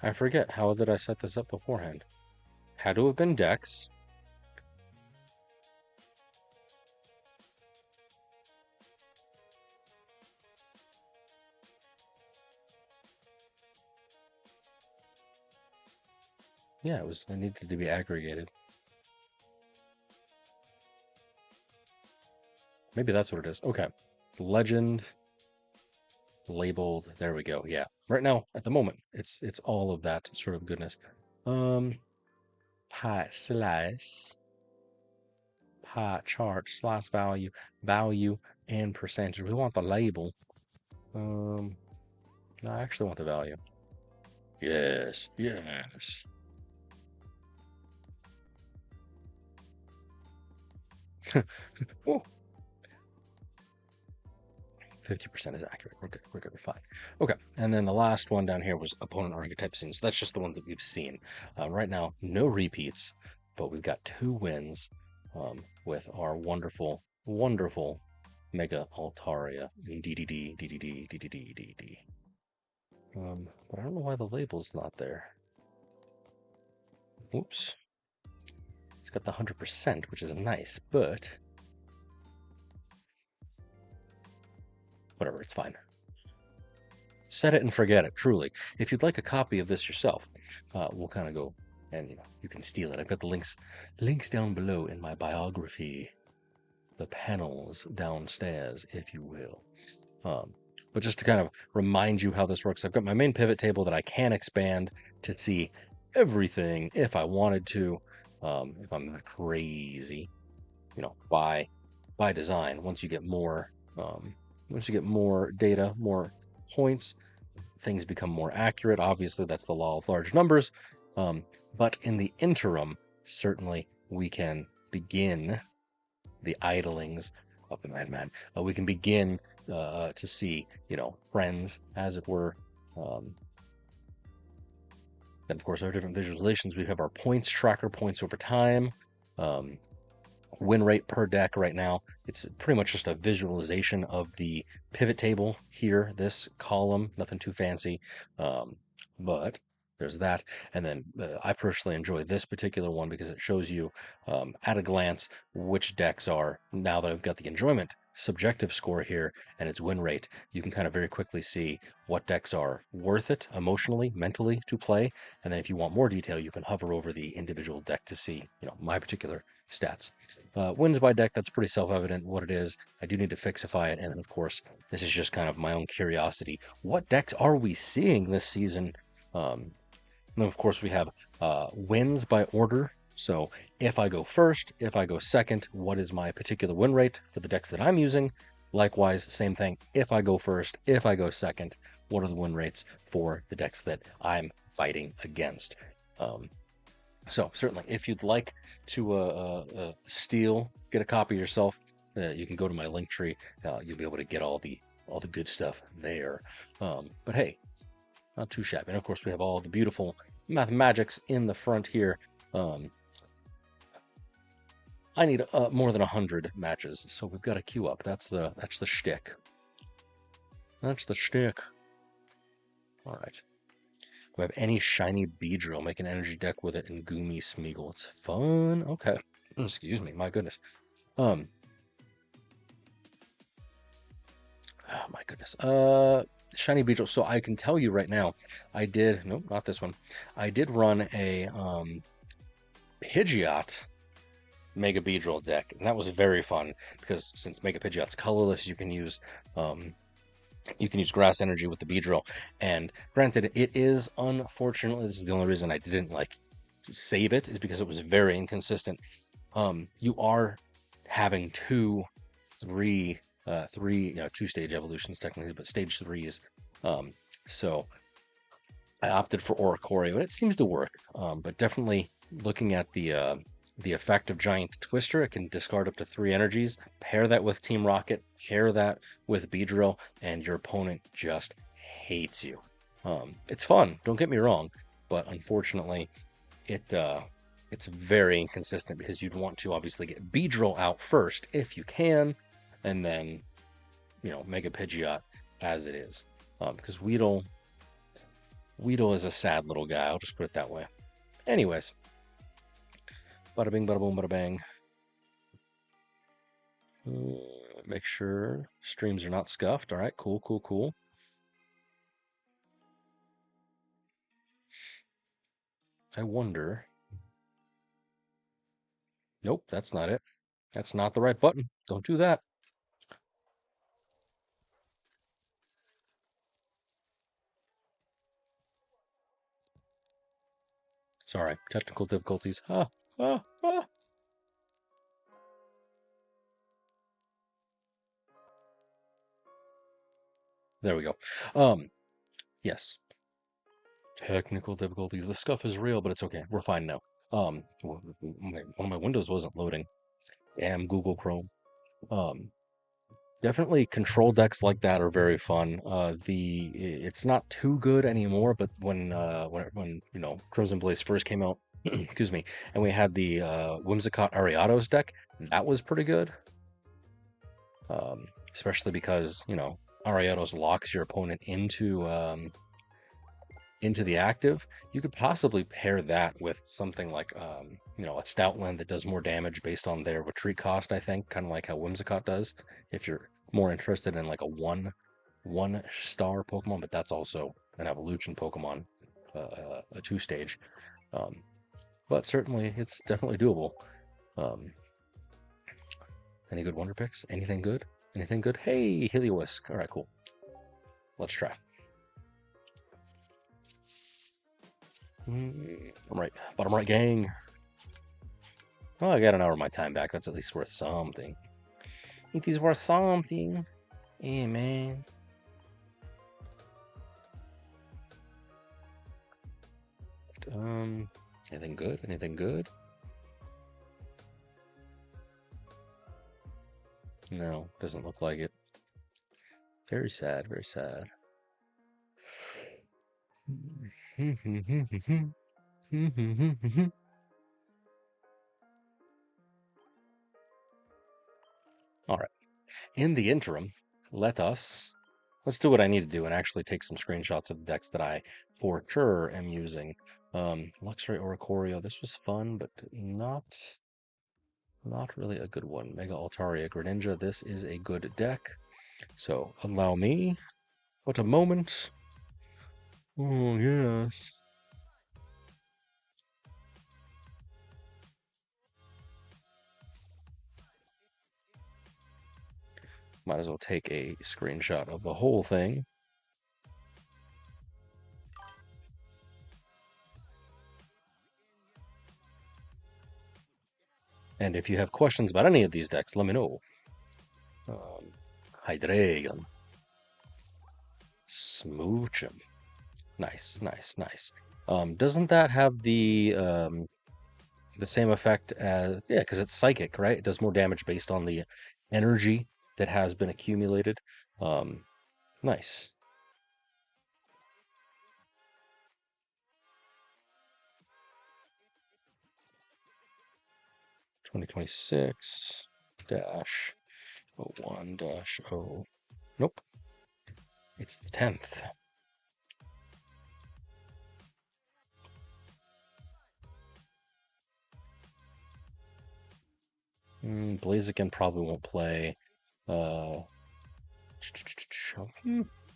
I forget, how did I set this up beforehand? Had to have been decks. Yeah, it needed to be aggregated. Maybe that's what it is. Okay. Legend labeled. There we go. Yeah. Right now, at the moment, it's all of that sort of goodness. Pie slice, pie chart, slice value, and percentage. We want the label. No, I actually want the value. Yes, yes. Oh, 50% is accurate. We're good. We're good. We're fine. Okay. And then the last one down here was opponent archetype scenes. So that's just the ones that we've seen. Right now, no repeats, but we've got 2 wins with our wonderful, wonderful Mega Altaria, and DDD, DDD, DDD, DDD. But I don't know why the label's not there. Oops. It's got the 100%, which is nice, but whatever, it's fine. Set it and forget it, truly. If you'd like a copy of this yourself, we'll kind of go and you can steal it. I've got the links down below in my biography, the panels downstairs, if you will. But just to kind of remind you how this works, I've got my main pivot table that I can expand to see everything if I wanted to, if I'm not crazy, by design. Once you get more data, more points, things become more accurate. Obviously, that's the law of large numbers. But in the interim, certainly we can begin the idlings of the madman. We can begin to see, friends, as it were. Then, of course, our different visualizations. We have our points tracker, points over time. Win rate per deck right now. It's pretty much just a visualization of the pivot table here, this column, nothing too fancy. But there's that. And then I personally enjoy this particular one because it shows you at a glance which decks are, now that I've got the enjoyment subjective score here and its win rate, you can kind of very quickly see what decks are worth it emotionally, mentally to play. And then if you want more detail, you can hover over the individual deck to see, my particular stats. Wins by deck, that's pretty self-evident what it is. I do need to fixify it. And then, of course, this is just kind of my own curiosity. What decks are we seeing this season? And then, of course, we have wins by order. So if I go first, if I go second, what is my particular win rate for the decks that I'm using? Likewise, same thing. If I go first, if I go second, what are the win rates for the decks that I'm fighting against? So certainly, if you'd like to get a copy yourself, you can go to my link tree. You'll be able to get all the good stuff there. But hey, not too shabby. And of course, we have all the beautiful mathematics in the front here. I need more than 100 matches, so we've got to queue up. That's the shtick. That's the shtick. All right. We have any shiny Beedrill, make an energy deck with it, and Goomy Smeagol. It's fun. Okay. Excuse me. My goodness. Oh my goodness. Shiny Beedrill. So I can tell you right now, nope, not this one. I did run a Pidgeot Mega Beedrill deck, and that was very fun because since Mega Pidgeot's colorless, you can use grass energy with the Beedrill. And granted, it is, unfortunately, this is the only reason I didn't save it, is because it was very inconsistent. You are having two stage evolutions technically, but stage 3s. So I opted for Oricorio, and it seems to work. But definitely looking at the effect of Giant Twister, it can discard up to 3 energies, pair that with Team Rocket, pair that with Beedrill, and your opponent just hates you. It's fun, don't get me wrong, but unfortunately, it's very inconsistent because you'd want to obviously get Beedrill out first if you can, and then, Mega Pidgeot as it is. Because Weedle is a sad little guy, I'll just put it that way. Anyways. Bada bing, bada boom, bada bang. Make sure streams are not scuffed. All right, cool, cool, cool. I wonder. Nope, that's not it. That's not the right button. Don't do that. Sorry, technical difficulties. There we go. Yes. Technical difficulties. The scuff is real, but it's okay. We're fine now. One of my windows wasn't loading. Damn Google Chrome. Definitely control decks like that are very fun. It's not too good anymore, but when Crimson Blaze first came out, excuse me, and we had the Whimsicott Ariados deck, that was pretty good. especially because, Ariados locks your opponent into the active. You could possibly pair that with something like, a Stoutland that does more damage based on their retreat cost, I think, kind of like how Whimsicott does, if you're more interested in like a one star Pokemon, but that's also an evolution Pokemon, a two stage. Um, but certainly it's definitely doable. Um, any good Wonder Picks? Anything good? Anything good? Hey, Heliolisk. All right, cool. Let's try. I'm right. Bottom right, gang. Well, I got an hour of my time back. That's at least worth something. It is worth something. Yeah, man. Anything good? Anything good? No, doesn't look like it. Very sad, very sad. All right. In the interim, let's do what I need to do and actually take some screenshots of the decks that I for sure am using. Luxray Oricorio, this was fun, but not really a good one. Mega Altaria Greninja, this is a good deck. So allow me. What a moment. Oh, yes. Might as well take a screenshot of the whole thing. And if you have questions about any of these decks, let me know. Hydreigon. Smoochum. Nice, nice, nice. Doesn't that have the same effect as, yeah, because it's psychic, right? It does more damage based on the energy that has been accumulated. Nice. 2026 dash 01 dash 0. Nope. It's the 10th. Blaziken probably won't play.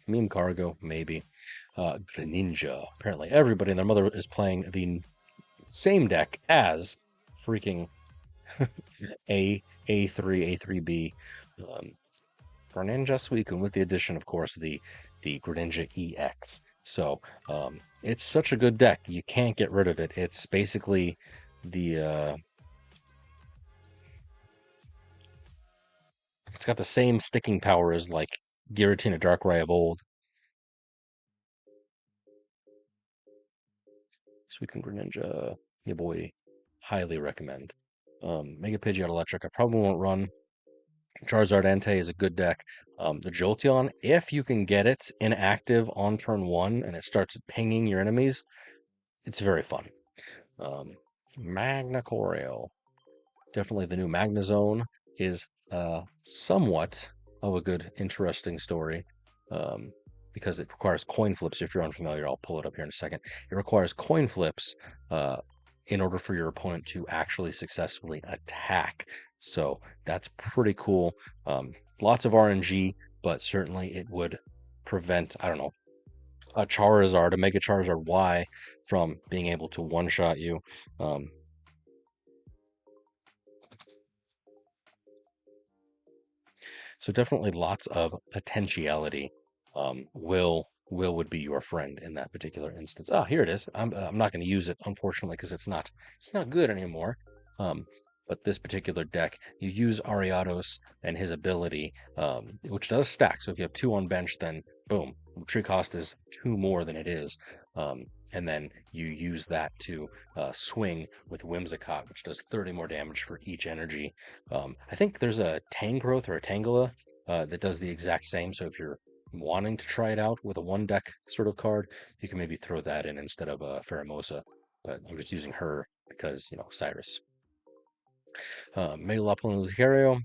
Meme Cargo, maybe. Greninja. Apparently, everybody and their mother is playing the same deck as freaking A3, A3B. Greninja Suicune, with the addition, of course, the Greninja EX. So it's such a good deck. You can't get rid of it. It's basically the it's got the same sticking power as like Giratina Darkrai of old. Suicune Greninja, yeah boy, highly recommend. Mega Pidgeot Electric, I probably won't run. Charizard Entei is a good deck. The Jolteon, if you can get it inactive on turn one and it starts pinging your enemies, it's very fun. Magna Corio. Definitely the new Magnezone is somewhat of a good, interesting story. Because it requires coin flips. If you're unfamiliar, I'll pull it up here in a second. It requires coin flips in order for your opponent to actually successfully attack. So that's pretty cool. Lots of RNG, but certainly it would prevent, I don't know, a Charizard, a Mega Charizard Y from being able to one-shot you. So definitely lots of potentiality. Will would be your friend in that particular instance. Ah, here it is. I'm not going to use it unfortunately because it's not good anymore. Um, but this particular deck, you use Ariados and his ability, which does stack. So if you have two on bench, then boom, tree cost is two more than it is. And then you use that to swing with Whimsicott, which does 30 more damage for each energy. I think there's a Tangrowth or a Tangela that does the exact same. So if you're wanting to try it out with a one deck sort of card, you can maybe throw that in instead of Pheromosa. But I'm just using her because, Cyrus. Megalopolis Lucario.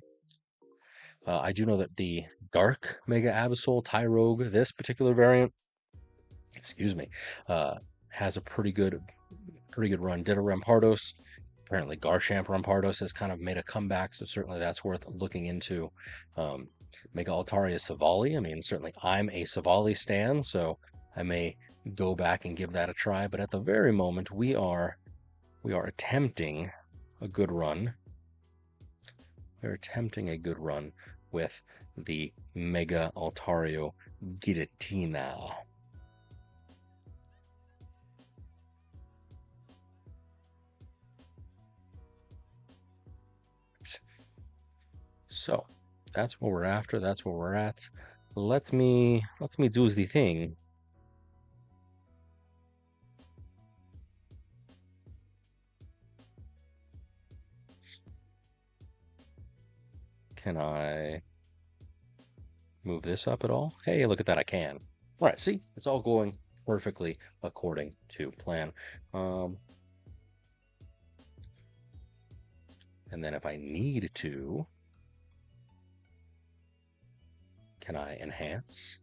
I do know that the Dark Mega Absol Tyrogue, this particular variant, excuse me, uh, has a pretty good run. Ditto Rampardos, apparently Garchamp Rampardos has kind of made a comeback, so certainly that's worth looking into. Um, Mega Altaria Savali, I mean, certainly I'm a Savali stan, so I may go back and give that a try. But at the very moment, we are attempting a good run. We're attempting a good run with the Mega Altario Giratina. So that's what we're after. That's where we're at. Let me do the thing. Can I move this up at all? Hey, look at that, I can. All right, see, it's all going perfectly according to plan. Um, and then if I need to, can I enhance?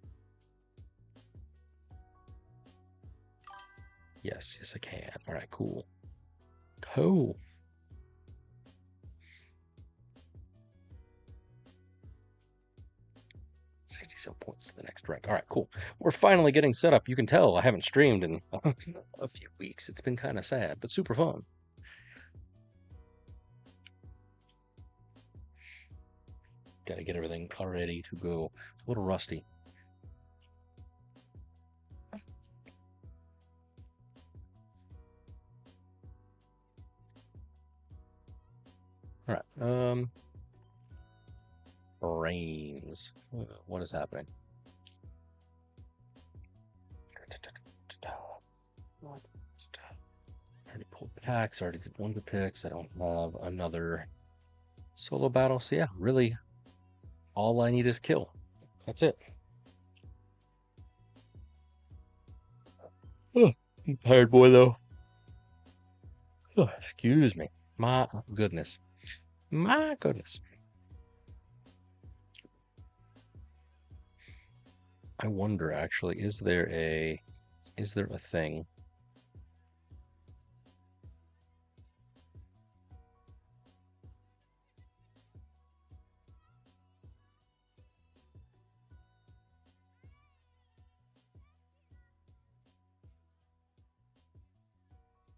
Yes, yes, I can. All right, cool. Cool. 67 points to the next rank. All right, cool. We're finally getting set up. You can tell I haven't streamed in a few weeks. It's been kind of sad, but super fun. Got to get everything all ready to go. A little rusty. All right. Brains. What is happening? Already pulled packs. Already did wonder picks. I don't have another solo battle. So yeah, really, all I need is kill. That's it. Oh, I'm tired boy though. Oh, excuse me. My goodness. My goodness. I wonder actually, is there a thing?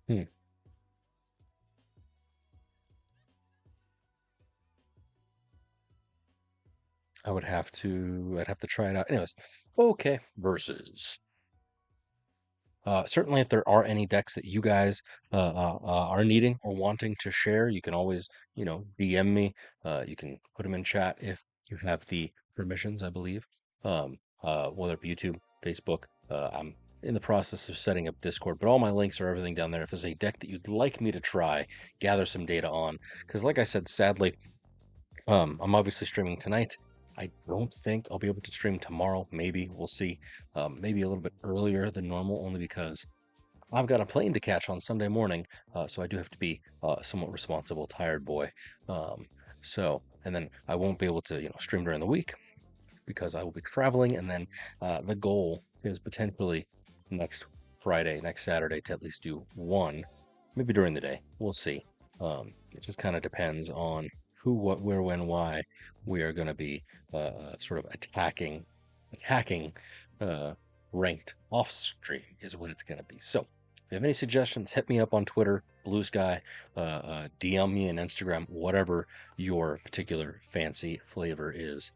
Hmm. I'd have to try it out. Anyways, okay. Versus. Certainly, if there are any decks that you guys are needing or wanting to share, you can always, DM me. You can put them in chat if you have the permissions, I believe. Whether it be YouTube, Facebook. I'm in the process of setting up Discord, but all my links are everything down there. If there's a deck that you'd like me to try, gather some data on, because like I said, sadly, I'm obviously streaming tonight. I don't think I'll be able to stream tomorrow. Maybe we'll see. Maybe a little bit earlier than normal, only because I've got a plane to catch on Sunday morning, so I do have to be somewhat responsible, tired boy. And then I won't be able to, stream during the week because I will be traveling, and then the goal is potentially next Friday, next Saturday to at least do one, maybe during the day. We'll see. It just kind of depends on who, what, where, when, why we are going to be sort of attacking uh, ranked off stream is what it's going to be. So if you have any suggestions, hit me up on Twitter, Blue Sky, DM me on Instagram, whatever your particular fancy flavor is.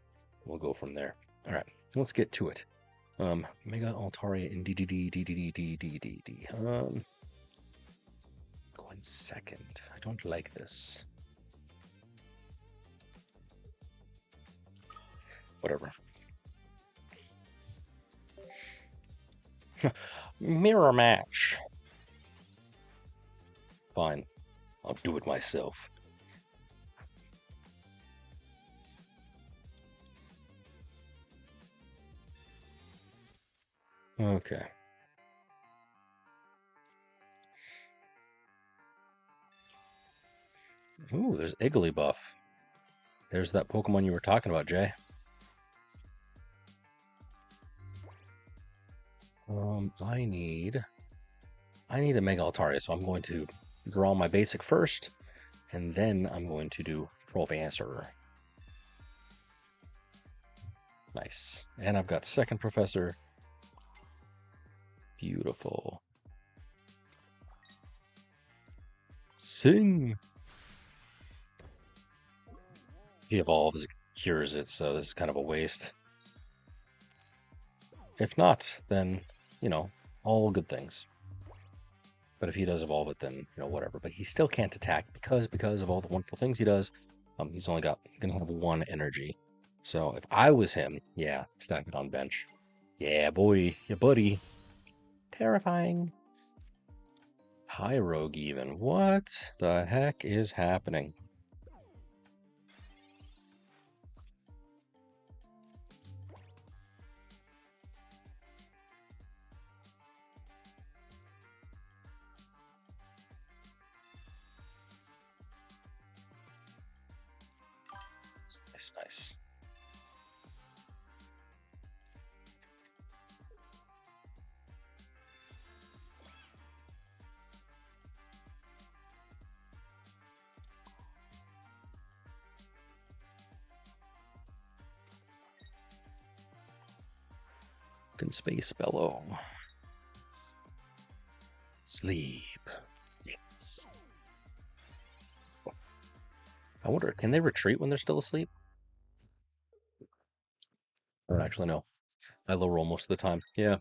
We'll go from there. All right, let's get to it. Mega Altaria in D. Going second. I don't like this. Whatever. Mirror match. Fine. I'll do it myself. Okay. Ooh, there's Igglybuff. There's that Pokemon you were talking about, Jay. I need a Mega Altaria, so I'm going to draw my basic first, and then I'm going to do Professor. Nice. And I've got second Professor. Beautiful. Sing! If he evolves, it cures it, so this is kind of a waste. If not, then, all good things. But if he does evolve it, then, whatever. But he still can't attack because of all the wonderful things he does. He's only gonna have one energy. So if I was him, yeah, stack it on bench. Yeah, boy, yeah, buddy. Terrifying. High Rogue even. What the heck is happening? Nice, nice. Space Bellow. Sleep. Yes. I wonder, can they retreat when they're still asleep? I don't actually know. I low roll most of the time. Yeah.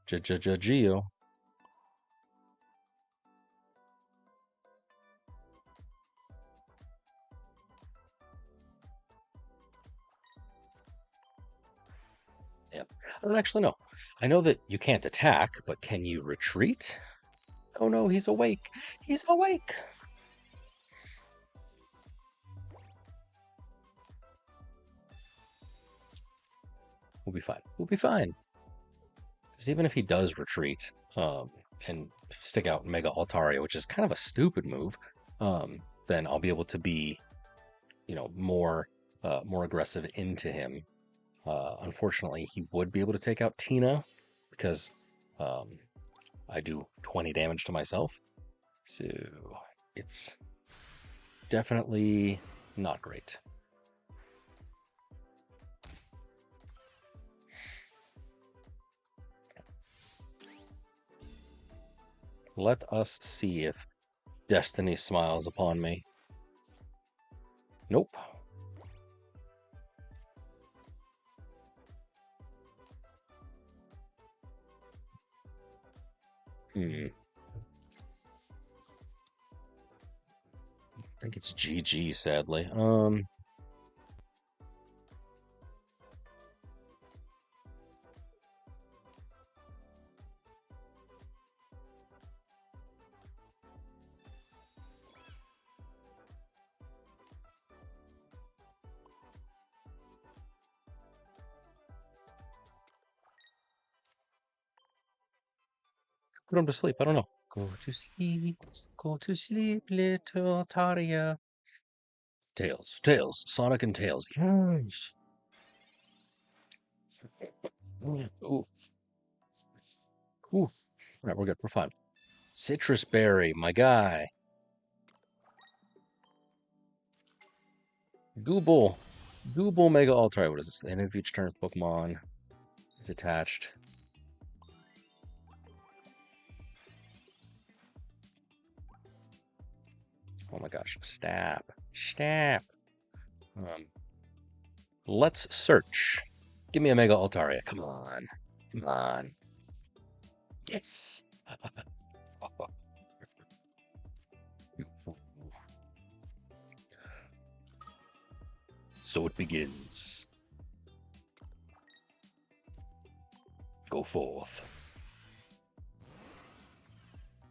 Geo. Yeah. I don't actually know. I know that you can't attack, but can you retreat? Oh no, he's awake. He's awake. We'll be fine. We'll be fine. Because even if he does retreat, and stick out Mega Altaria, which is kind of a stupid move, then I'll be able to be, more aggressive into him. Unfortunately, he would be able to take out Tina because I do 20 damage to myself. So it's definitely not great. Let us see if destiny smiles upon me. Nope. I think it's GG, sadly. Put him to sleep. I don't know. Go to sleep, little Taria. Tails, Sonic and Tails. Yes. Oof. Oof. All right, we're good. We're fine. Citrus Berry, my guy. Gooble. Gooble Mega Altaria. What is this? The end of each turn of Pokemon is attached. Oh my gosh. Stop. Stop. Let's search. Give me a Mega Altaria. Come on. Come on. Yes. So it begins. Go forth.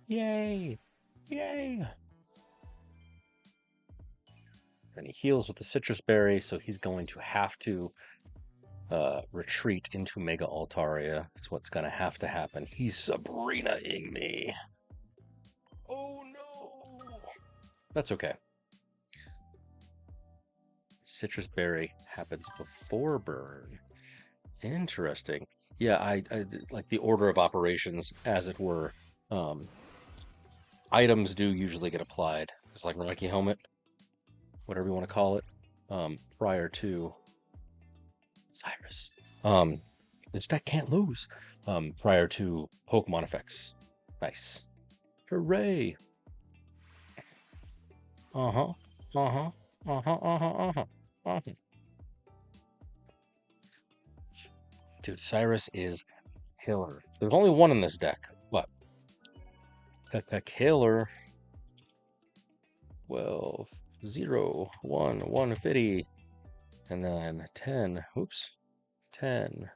Yay! Yay! And he heals with the citrus berry, so he's going to have to retreat into Mega Altaria is what's gonna have to happen. He's Sabrina-ing me. Oh no! That's okay. Citrus Berry happens before burn. Interesting. Yeah, I like the order of operations, as it were. Um, items do usually get applied. It's like Rocky Helmet, whatever you want to call it, prior to Cyrus. This deck can't lose. Prior to Pokemon effects. Nice. Hooray! Uh-huh. Uh-huh. Uh-huh. Uh-huh. Uh-huh. Uh-huh. Dude, Cyrus is killer. There's only one in this deck. What? Peck Killer. 12, 0, 1, 150. And then 10. Oops. 10.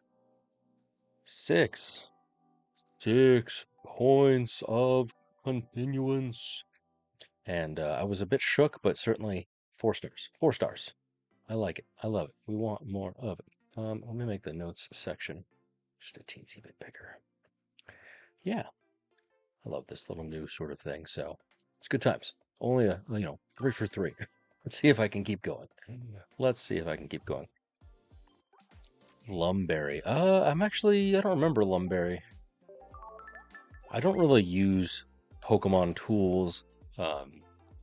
6. 6 points of continuance. And I was a bit shook, but certainly 4 stars. 4 stars. I like it. I love it. We want more of it. Let me make the notes section just a teensy bit bigger. Yeah, I love this little new sort of thing. So it's good times. Only 3 for 3. Let's see if I can keep going. Let's see if I can keep going. Lumberry. I don't remember Lumberry. I don't really use Pokemon tools. I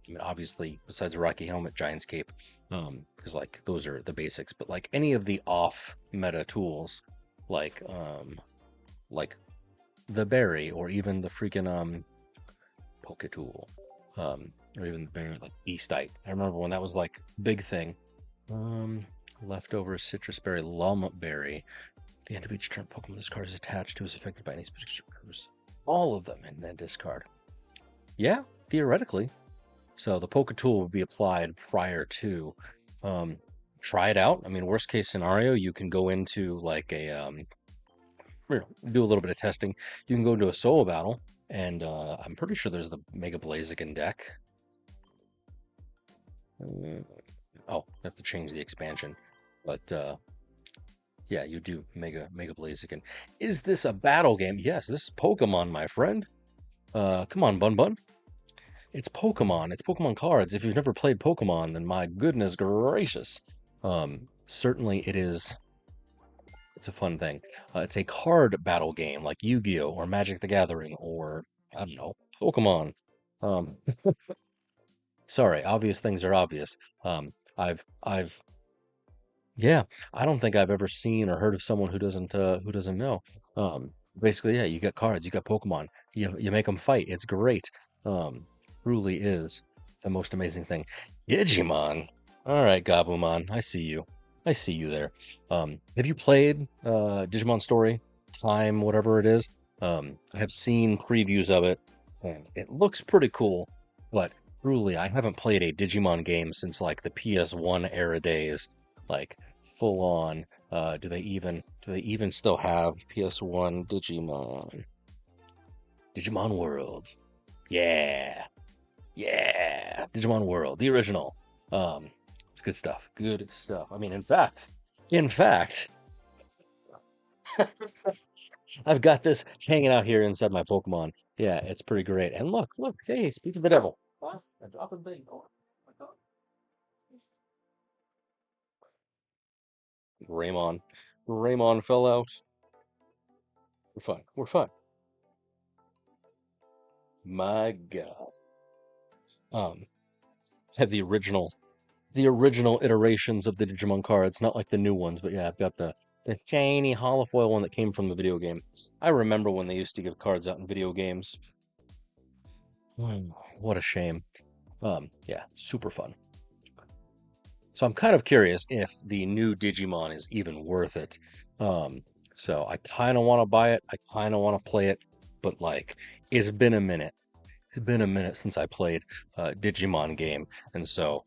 mean, obviously, besides Rocky Helmet, Giant's Cape, because like those are the basics. But like any of the off-meta tools, like the berry, or even the freaking Poketool, or even the berry like Beastite. I remember when that was like big thing. Leftover Citrus Berry, Lumberry. At the end of each turn, Pokemon this card is attached to is affected by any specific curse. All of them in that discard. Yeah, theoretically. So the Poketool would be applied prior to. Try it out. I mean, worst case scenario, you can go into like a do a little bit of testing. You can go into a solo battle, and I'm pretty sure there's the Mega Blaziken deck. Oh, I have to change the expansion, but yeah, you do Mega Blaziken. Is this a battle game? Yes, this is Pokemon, my friend. Come on, Bun Bun. It's Pokemon. It's Pokemon cards. If you've never played Pokemon, then my goodness gracious. Certainly it is. It's a fun thing. It's a card battle game like Yu-Gi-Oh! Or Magic the Gathering, or I don't know, Pokemon. Um, sorry, obvious things are obvious. I've Yeah, I don't think I've ever seen or heard of someone who doesn't know. Basically, yeah, you got cards, you got Pokemon, you make them fight. It's great. Truly is the most amazing thing. Digimon. All right, Gabumon, I see you. I see you there. Have you played Digimon Story, Time, whatever it is? I have seen previews of it, and it looks pretty cool, but truly, I haven't played a Digimon game since like the PS1 era days, like full on. Do they even still have PS1 Digimon? Digimon World. Yeah. Yeah. Digimon World, the original. It's good stuff. Good stuff. I mean, in fact, I've got this hanging out here inside my Pokemon. Yeah, it's pretty great. And look, hey, speak of the devil. What? I dropped a thing. Oh my God. Raymond fell out. We're fine. We're fine. My God. Um, had the original iterations of the Digimon cards, not like the new ones, but yeah, I've got the shiny holofoil one that came from the video game. I remember when they used to give cards out in video games. What a shame. Yeah, super fun. So I'm kind of curious if the new Digimon is even worth it. So I kind of want to buy it. I kind of want to play it, but like, it's been a minute. It's been a minute since I played a Digimon game, and so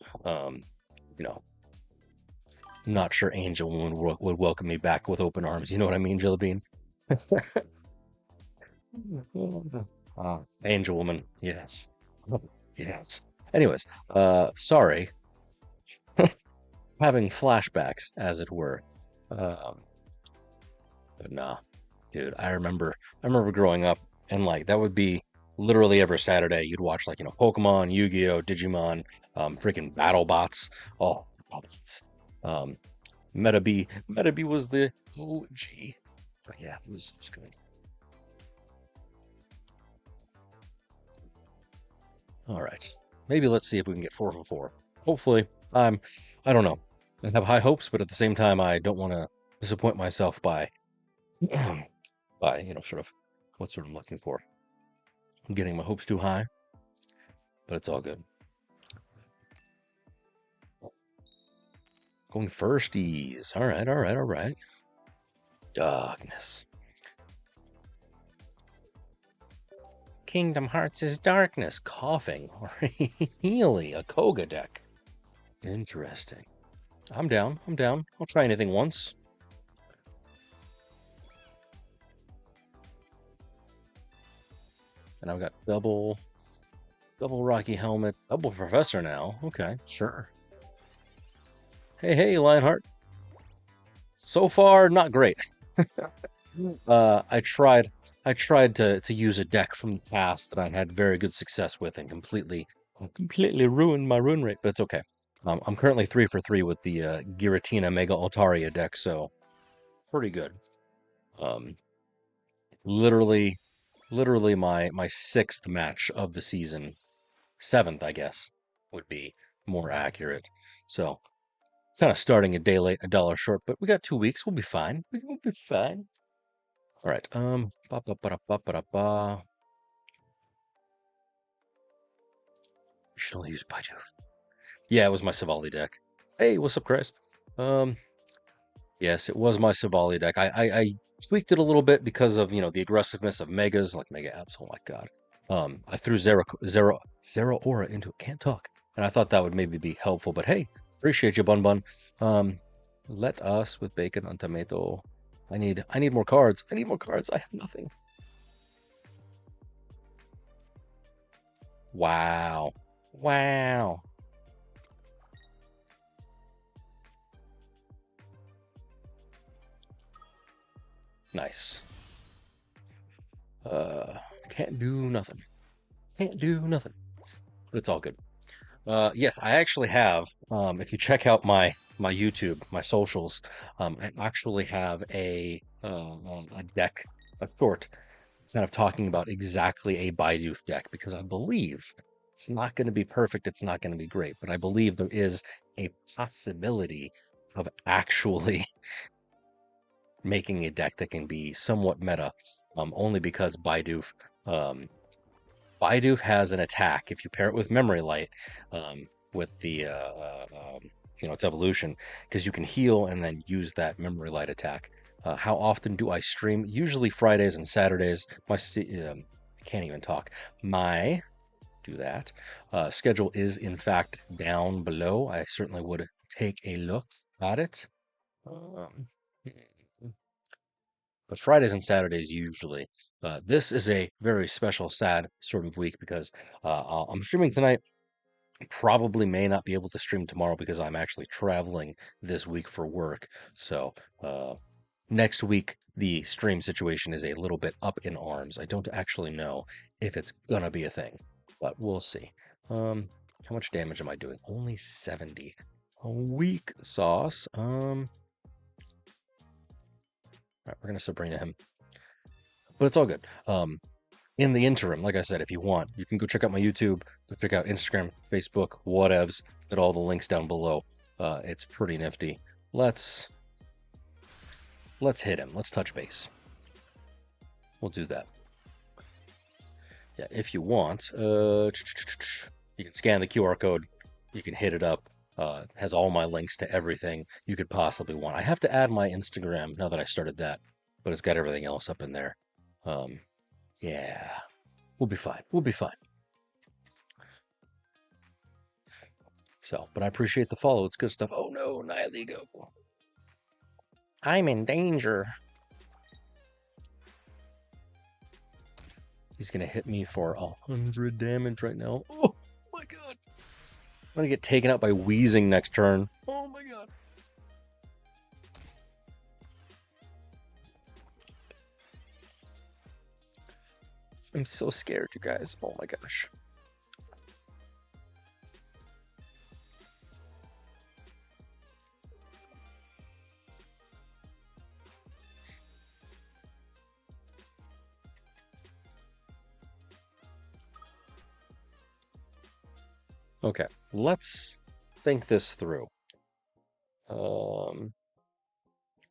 you know, not sure Angel would welcome me back with open arms. You know what I mean, Jellybean? Angel Woman, yes, yes. Anyways, sorry, having flashbacks, as it were. But nah, dude, I remember growing up and like that would be literally every Saturday you'd watch like, Pokemon, Yu-Gi-Oh, Digimon, freaking BattleBots. Oh, BattleBots. Um, Metabee was the OG. But yeah, it was good. All right. Maybe let's see if we can get 4 for 4. Hopefully. I don't know. I have high hopes, but at the same time I don't want to disappoint myself by by, sort of what's what I'm looking for. I'm getting my hopes too high, but it's all good. Going firsties. All right, all right, all right. Darkness. Kingdom Hearts is darkness. Coughing. Or Healy, a Koga deck. Interesting. I'm down. I'm down. I'll try anything once. And I've got double Rocky Helmet, double Professor now. Okay, sure. Hey, hey, Lionheart. So far, not great. I tried to use a deck from the past that I had very good success with and completely ruined my rune rate, but it's okay. I'm currently 3 for 3 with the Giratina Mega Altaria deck, so pretty good. Um, literally, literally my sixth match of the season, seventh, I guess, would be more accurate. So kind of starting a day late, a dollar short, but we got 2 weeks. We'll be fine. We'll be fine. All right. Ba, ba, ba, ba, ba, ba. We should only use Baidu. Yeah, it was my Savali deck. Hey, what's up, Chris? Um, yes, it was my Savali deck. I tweaked it a little bit because of the aggressiveness of Megas, like Mega Apps. Oh my God. I threw Zero Aura into it. Can't talk, and I thought that would maybe be helpful. But hey, appreciate you, Bun Bun. Um, let us with bacon on tomato. I need more cards. I need more cards. I have nothing. Wow. Wow. Nice. Can't do nothing. Can't do nothing. But it's all good. Yes, I actually have. If you check out my YouTube, my socials, I actually have a deck, a short, kind of talking about exactly a Baidu deck because I believe it's not going to be perfect. It's not going to be great, but I believe there is a possibility of actually making a deck that can be somewhat meta, only because um, Baidu has an attack if you pair it with Memory Light, with the its evolution, because you can heal and then use that Memory Light attack. How often do I stream? Usually Fridays and Saturdays. I can't even talk. My do that. Schedule is in fact down below. I certainly would take a look at it. Um, but Fridays and Saturdays usually. This is a very special, sad sort of week because I'm streaming tonight. Probably may not be able to stream tomorrow because I'm actually traveling this week for work. So next week, the stream situation is a little bit up in arms. I don't actually know if it's gonna be a thing, but we'll see. How much damage am I doing? Only 70. A weak sauce. All right, we're gonna Sabrina him, but it's all good. In the interim, like I said, if you want, you can go check out my YouTube, go check out Instagram, Facebook, whatevs. Get all the links down below. It's pretty nifty. Let's hit him. Let's touch base. We'll do that. Yeah, if you want, you can scan the QR code. You can hit it up. Has all my links to everything you could possibly want. I have to add my Instagram now that I started that, but it's got everything else up in there. Yeah, we'll be fine. We'll be fine. So, but I appreciate the follow. It's good stuff. Oh no, Nihiligo. I'm in danger. He's gonna hit me for 100 damage right now. Oh my god. I'm gonna get taken out by wheezing next turn. Oh my god. I'm so scared, you guys. Oh my gosh. Okay, let's think this through.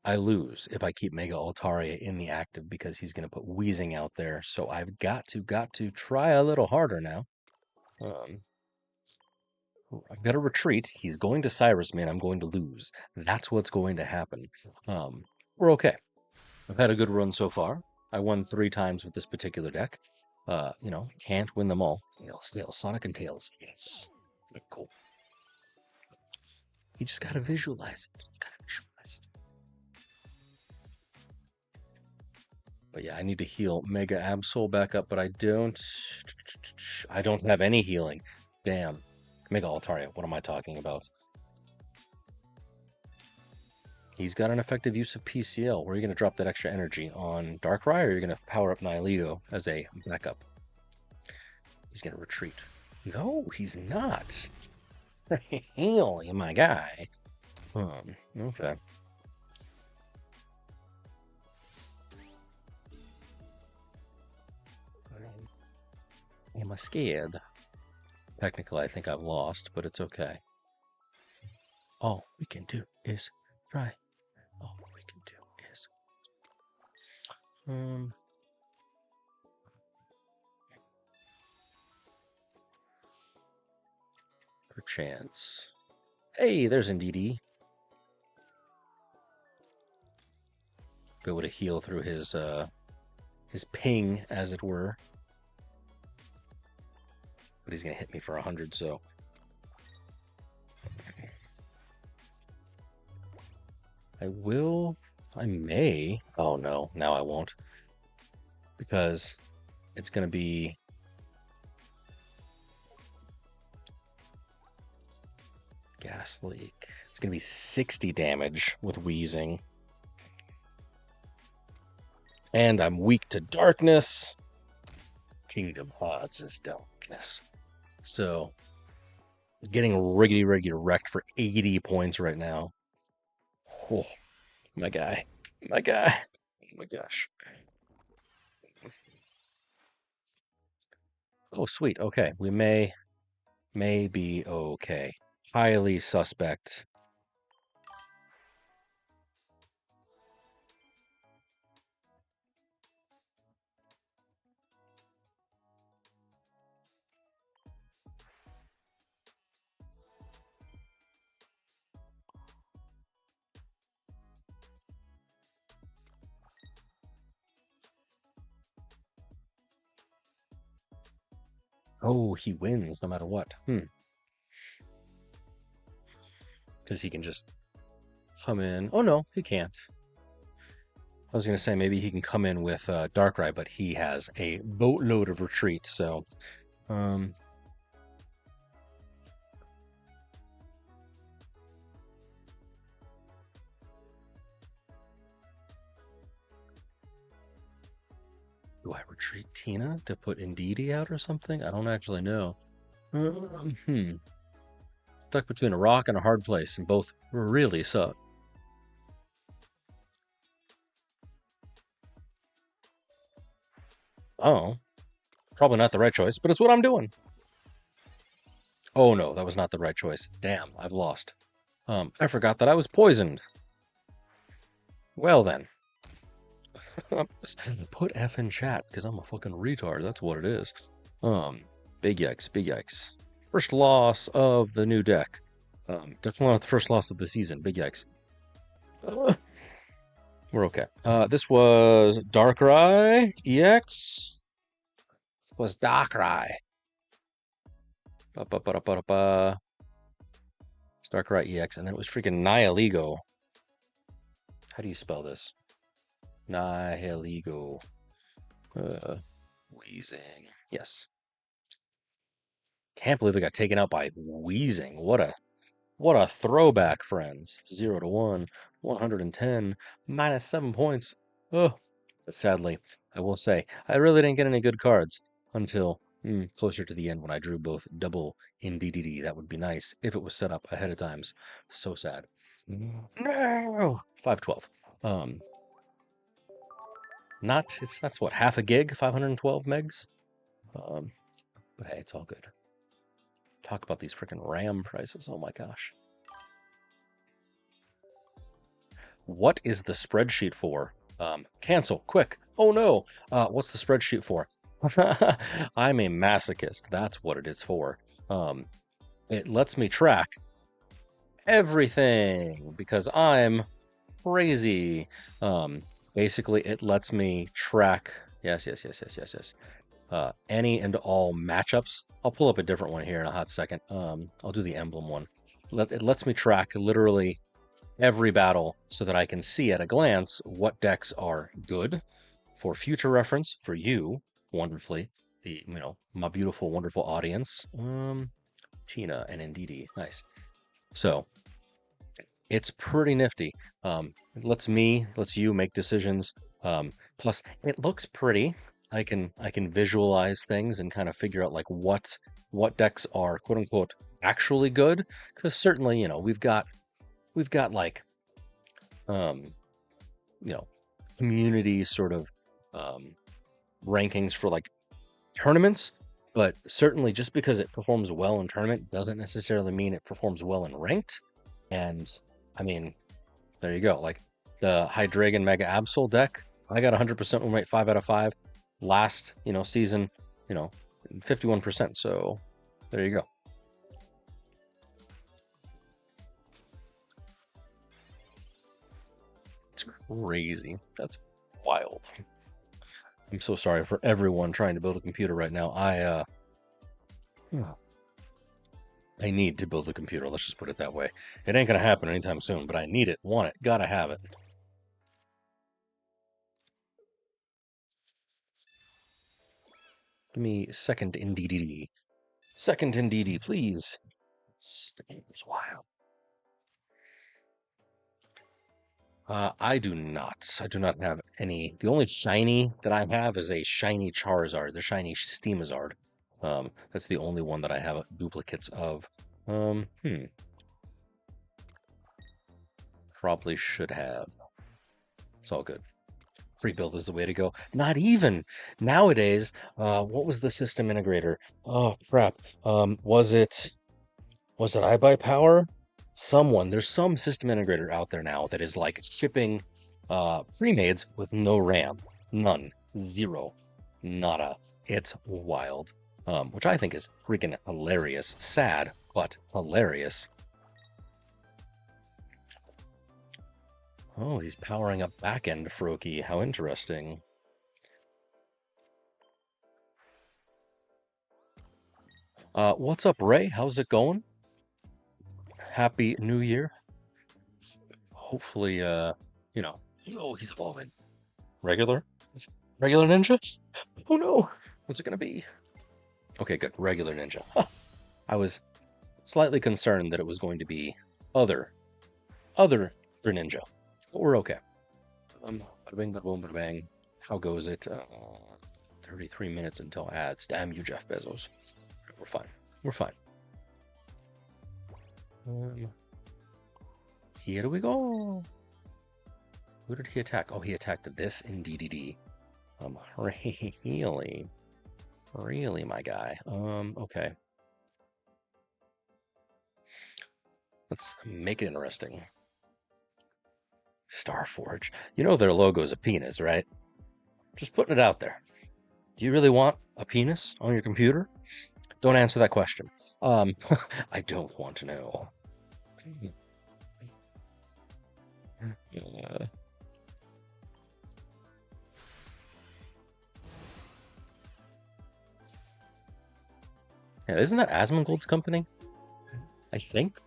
I lose if I keep Mega Altaria in the active because he's going to put Wheezing out there. So I've got to try a little harder now. I've got to retreat. He's going to Cyrus, man. I'm going to lose. That's what's going to happen. We're okay. I've had a good run so far. I won 3 times with this particular deck. Can't win them all. Tails, Sonic and Tails. Yes. Cool. You just gotta visualize it. But yeah, I need to heal Mega Absol back up, but I don't have any healing. Damn. Mega Altaria, what am I talking about? He's got an effective use of PCL. Where are you going to drop that extra energy? On Darkrai, or are you going to power up Nihilego as a backup? He's going to retreat. No, he's not. Hell, my guy. Okay. Am I scared? Technically, I think I've lost, but it's okay. All we can do is try. All we can do is... Perchance. Hey, there's Indeedee. Be able to heal through his ping, as it were. But he's going to hit me for 100, so... I may... Oh no, now I won't. Because it's going to be... Gas Leak. It's going to be 60 damage with Wheezing. And I'm weak to darkness. Kingdom Hearts is darkness. So, getting riggedy wrecked for 80 points right now. Oh, my guy. My guy. Oh my gosh. Oh, sweet. Okay. We may be okay. Highly suspect. Oh, he wins no matter what. Because he can just come in. Oh, no, he can't. I was going to say maybe he can come in with Darkrai, but he has a boatload of retreat, so... Do I retreat Tina to put Indeedee out or something? I don't actually know. Stuck between a rock and a hard place, and both really suck. Oh, probably not the right choice, but it's what I'm doing. Oh no, that was not the right choice. Damn, I've lost. I forgot that I was poisoned. Well then. Put F in chat, because I'm a fucking retard. That's what it is. Big yikes, big yikes. First loss of the new deck. Definitely not the first loss of the season. Big yikes. We're okay. This was Darkrai EX. Was Darkrai. Darkrai EX, and then it was freaking Nihilego. How do you spell this? Nihilego. Wheezing. Yes. Can't believe I got taken out by Wheezing. What a throwback, friends. 0 to 1, 110, -7 points. Oh, But sadly, I will say, I really didn't get any good cards until closer to the end when I drew both double in DDD. That would be nice if it was set up ahead of times. So sad. No! 512. Um, that's what, half a gig, 512 megs? Um, but hey, it's all good. Talk about these freaking RAM prices. Oh my gosh. What is the spreadsheet for? Cancel, quick. Oh no. What's the spreadsheet for? I'm a masochist. That's what it is for. Um, it lets me track everything because I'm crazy. Um, Basically, it lets me track. Yes. Any and all matchups. I'll pull up a different one here in a hot second. I'll do the emblem one. It lets me track literally every battle so that I can see at a glance what decks are good for future reference for you, wonderfully, my beautiful, wonderful audience. Tina and Ndidi, nice. So it's pretty nifty. It lets you make decisions. Plus, it looks pretty. I can visualize things and kind of figure out like what decks are quote unquote actually good. Because certainly, we've got like um, you know community sort of um, rankings for like tournaments, but certainly just because it performs well in tournament doesn't necessarily mean it performs well in ranked. And I mean, there you go. Like the Hydreigon Mega Absol deck, I got 100% win rate, 5 out of 5. Last, season, you know, 51%. So there you go. It's crazy. That's wild. I'm so sorry for everyone trying to build a computer right now. I need to build a computer. Let's just put it that way. It ain't gonna happen anytime soon, but I need it, want it, gotta have it. Give me second in DDD. Second in DD, please. The game is wild. I do not. I do not have any. The only shiny that I have is a shiny Charizard, the shiny Steamazard. That's the only one that I have duplicates of. Um, hmm. Probably should have. It's all good. Free build is the way to go. Not even nowadays. What was the system integrator? Oh crap. Was it iBuyPower? There's some system integrator out there now that is like shipping pre-mades with no RAM. None. Zero. Nada. It's wild. Which I think is freaking hilarious. Sad, but hilarious. Oh, he's powering up back-end Froakie. How interesting. What's up, Ray? How's it going? Happy New Year. Hopefully, oh, he's evolving. Regular? Regular ninja? Oh no! What's it gonna be? Okay, good. Regular ninja. I was slightly concerned that it was going to be other ninja. But we're okay. Bada bing, bada boom, bada bang. How goes it? 33 minutes until ads. Damn you, Jeff Bezos. We're fine. We're fine. Here we go. Who did he attack? Oh, he attacked this in DDD. Really? Really, my guy. Okay. Let's make it interesting. Starforge. You know their logo's a penis, right? Just putting it out there. Do you really want a penis on your computer? Don't answer that question. I don't want to know. Yeah, isn't that Asmongold's company? I think.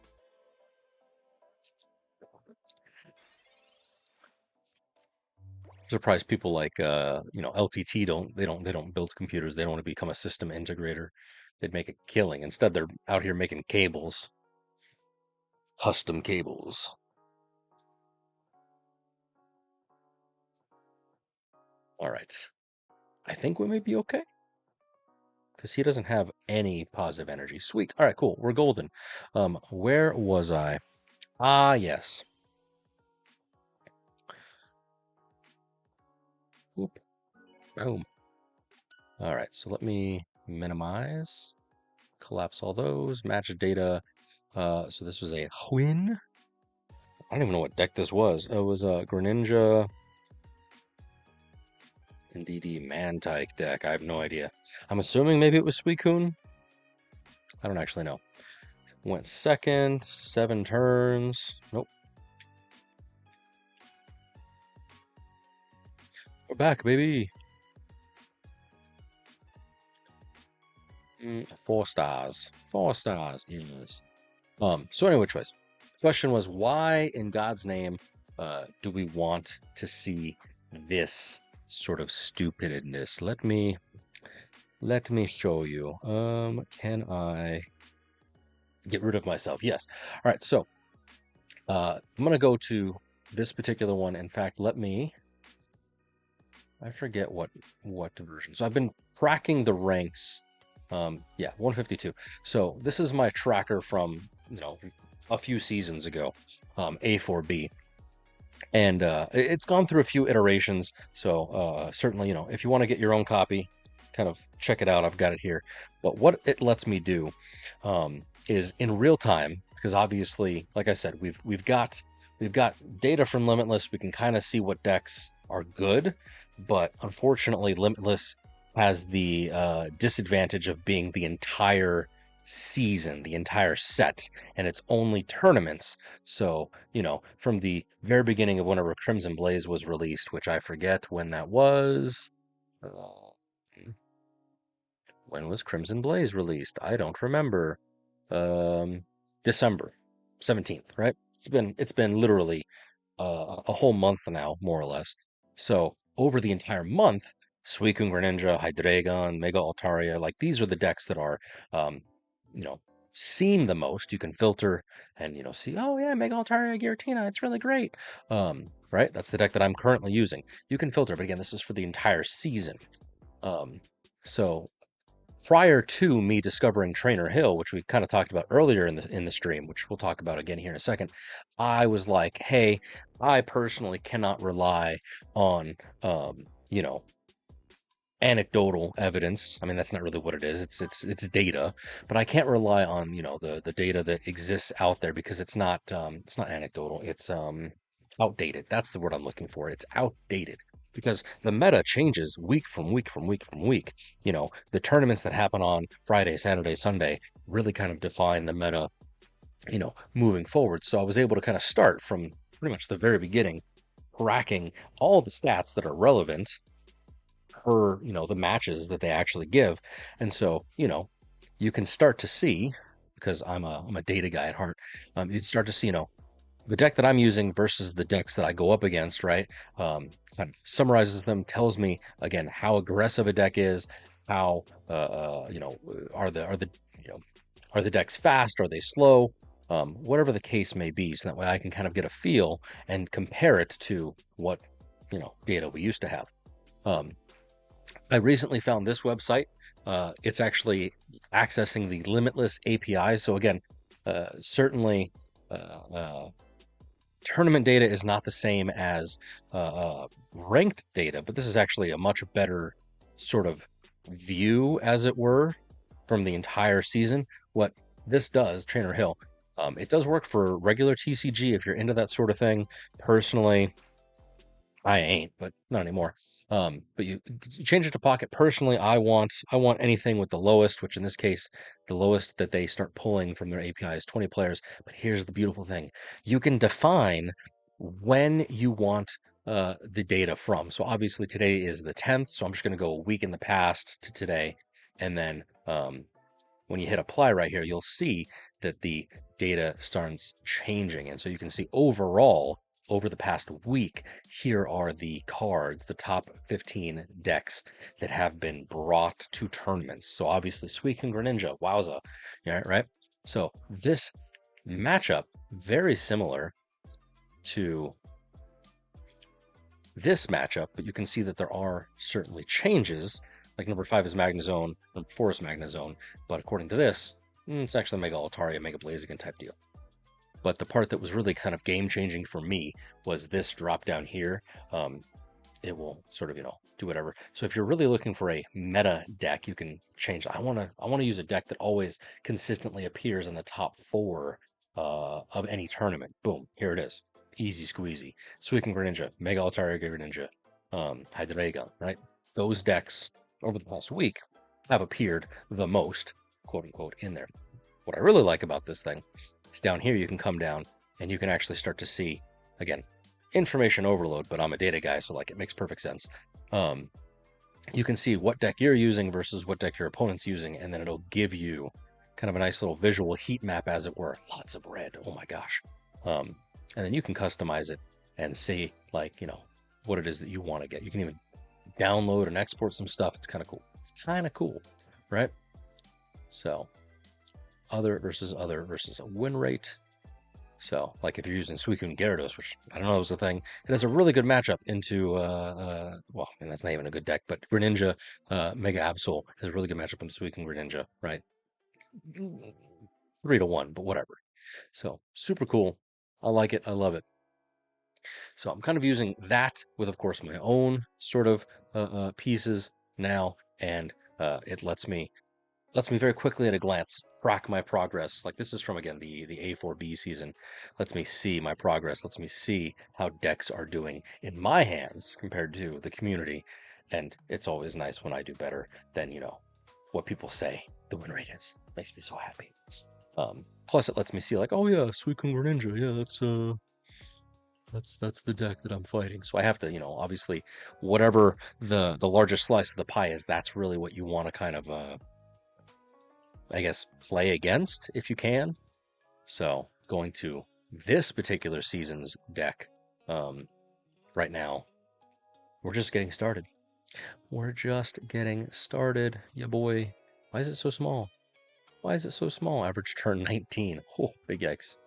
I'm surprised people like LTT don't build computers. They don't want to become a system integrator. They'd make a killing. Instead, they're out here making cables, custom cables. All right. I think we may be okay. Because he doesn't have any positive energy. Sweet. All right, cool. We're golden. Where was I? Ah, yes. Whoop. Boom. All right, so let me minimize, collapse all those, match data. So this was a Hwin. I don't even know what deck this was. It was a Greninja and DD Mantike deck. I have no idea. I'm assuming maybe it was Suicune. I don't actually know. Went second, 7 turns. Nope. We're back, baby. 4 stars. 4 stars. Yes. So anyway, choice. Question was, why in God's name do we want to see this sort of stupidness? Let me show you. Can I get rid of myself? Yes. All right, so I'm gonna go to this particular one. In fact, I forget what version. So I've been tracking the ranks. Yeah, 152. So this is my tracker from, a few seasons ago, A4B. And it's gone through a few iterations. So certainly, if you want to get your own copy, kind of check it out. I've got it here. But what it lets me do is in real time, because obviously, like I said, we've got data from Limitless. We can kind of see what decks are good, but unfortunately, Limitless has the disadvantage of being the entire season, the entire set, and it's only tournaments. So, from the very beginning of whenever Crimson Blaze was released, which I forget when that was. Uh, when was Crimson Blaze released? I don't remember. Um, December 17th, right? It's been literally a whole month now, more or less. So over the entire month, Suicune Greninja, Hydreigon, Mega Altaria, like these are the decks that are, um, you know, seen the most. You can filter and see, oh yeah, Mega Altaria Giratina, it's really great. Right? That's the deck that I'm currently using. You can filter, but again, this is for the entire season. Um, so prior to me discovering Trainer Hill, which we kind of talked about earlier in the stream, which we'll talk about again here in a second, I was like, hey, I personally cannot rely on anecdotal evidence. I mean, that's not really what it is. It's data, but I can't rely on the data that exists out there because it's not anecdotal. It's outdated. That's the word I'm looking for. It's outdated because the meta changes week from week from week from week. The tournaments that happen on Friday, Saturday, Sunday really kind of define the meta, moving forward. So I was able to kind of start from pretty much the very beginning, tracking all the stats that are relevant per the matches that they actually give. And so you can start to see, because I'm a data guy at heart, you start to see the deck that I'm using versus the decks that I go up against, right? Kind of summarizes them, tells me again how aggressive a deck is, how you know are the decks fast, are they slow, whatever the case may be, so that way I can kind of get a feel and compare it to what data we used to have. I recently found this website. It's actually accessing the Limitless API. So again, certainly tournament data is not the same as ranked data, but this is actually a much better sort of view, as it were, from the entire season. What this does, Trainer Hill, it does work for regular TCG if you're into that sort of thing. Personally, I ain't, but not anymore. But you change it to pocket. Personally, I want anything with the lowest, which in this case, the lowest that they start pulling from their API is 20 players. But here's the beautiful thing: you can define when you want the data from. So obviously today is the 10th, so I'm just going to go a week in the past to today, and then when you hit apply right here, you'll see that the data starts changing. And so you can see overall, over the past week, here are the cards, the top 15 decks that have been brought to tournaments. So obviously, Suicune Greninja, wowza, yeah, right? So this matchup, very similar to this matchup, but you can see that there are certainly changes. Like number 5 is Magnezone, number 4 is Magnezone, but according to this, it's actually Mega Altaria, Mega Blaziken type deal. But the part that was really kind of game-changing for me was this drop down here. It will sort of, do whatever. So if you're really looking for a meta deck, you can change. I want to use a deck that always consistently appears in the top 4 of any tournament. Boom, here it is. Easy squeezy. Suicune Greninja, Mega Altaria Greninja, Hydreigon, right? Those decks over the past week have appeared the most, quote unquote, in there. What I really like about this thing is down here you can come down and you can actually start to see, again, information overload, but I'm a data guy, so like it makes perfect sense. You can see what deck you're using versus what deck your opponent's using, and then it'll give you kind of a nice little visual heat map, as it were. Lots of red, oh my gosh. And then you can customize it and see, like, what it is that you want to get. You can even download and export some stuff. It's kind of cool. It's kind of cool, right? So other versus a win rate. So, like, if you're using Suicune Gyarados, which I don't know was the thing, it has a really good matchup into, well, and that's not even a good deck, but Greninja, Mega Absol has a really good matchup into Suicune Greninja, right? 3-1, but whatever. So, super cool. I like it. I love it. So I'm kind of using that with, of course, my own sort of pieces now, and it lets me very quickly at a glance track my progress. Like, this is from, again, the A4B season. Lets me see my progress, lets me see how decks are doing in my hands compared to the community. And it's always nice when I do better than, what people say the win rate is. Makes me so happy. Plus it lets me see, like, oh yeah, Suicune Greninja, yeah, that's the deck that I'm fighting. So I have to, obviously, whatever the largest slice of the pie is, that's really what you want to kind of I guess, play against if you can. So going to this particular season's deck, right now, we're just getting started. We're just getting started, yeah boy. Why is it so small? Why is it so small? Average turn 19. Oh, big yikes.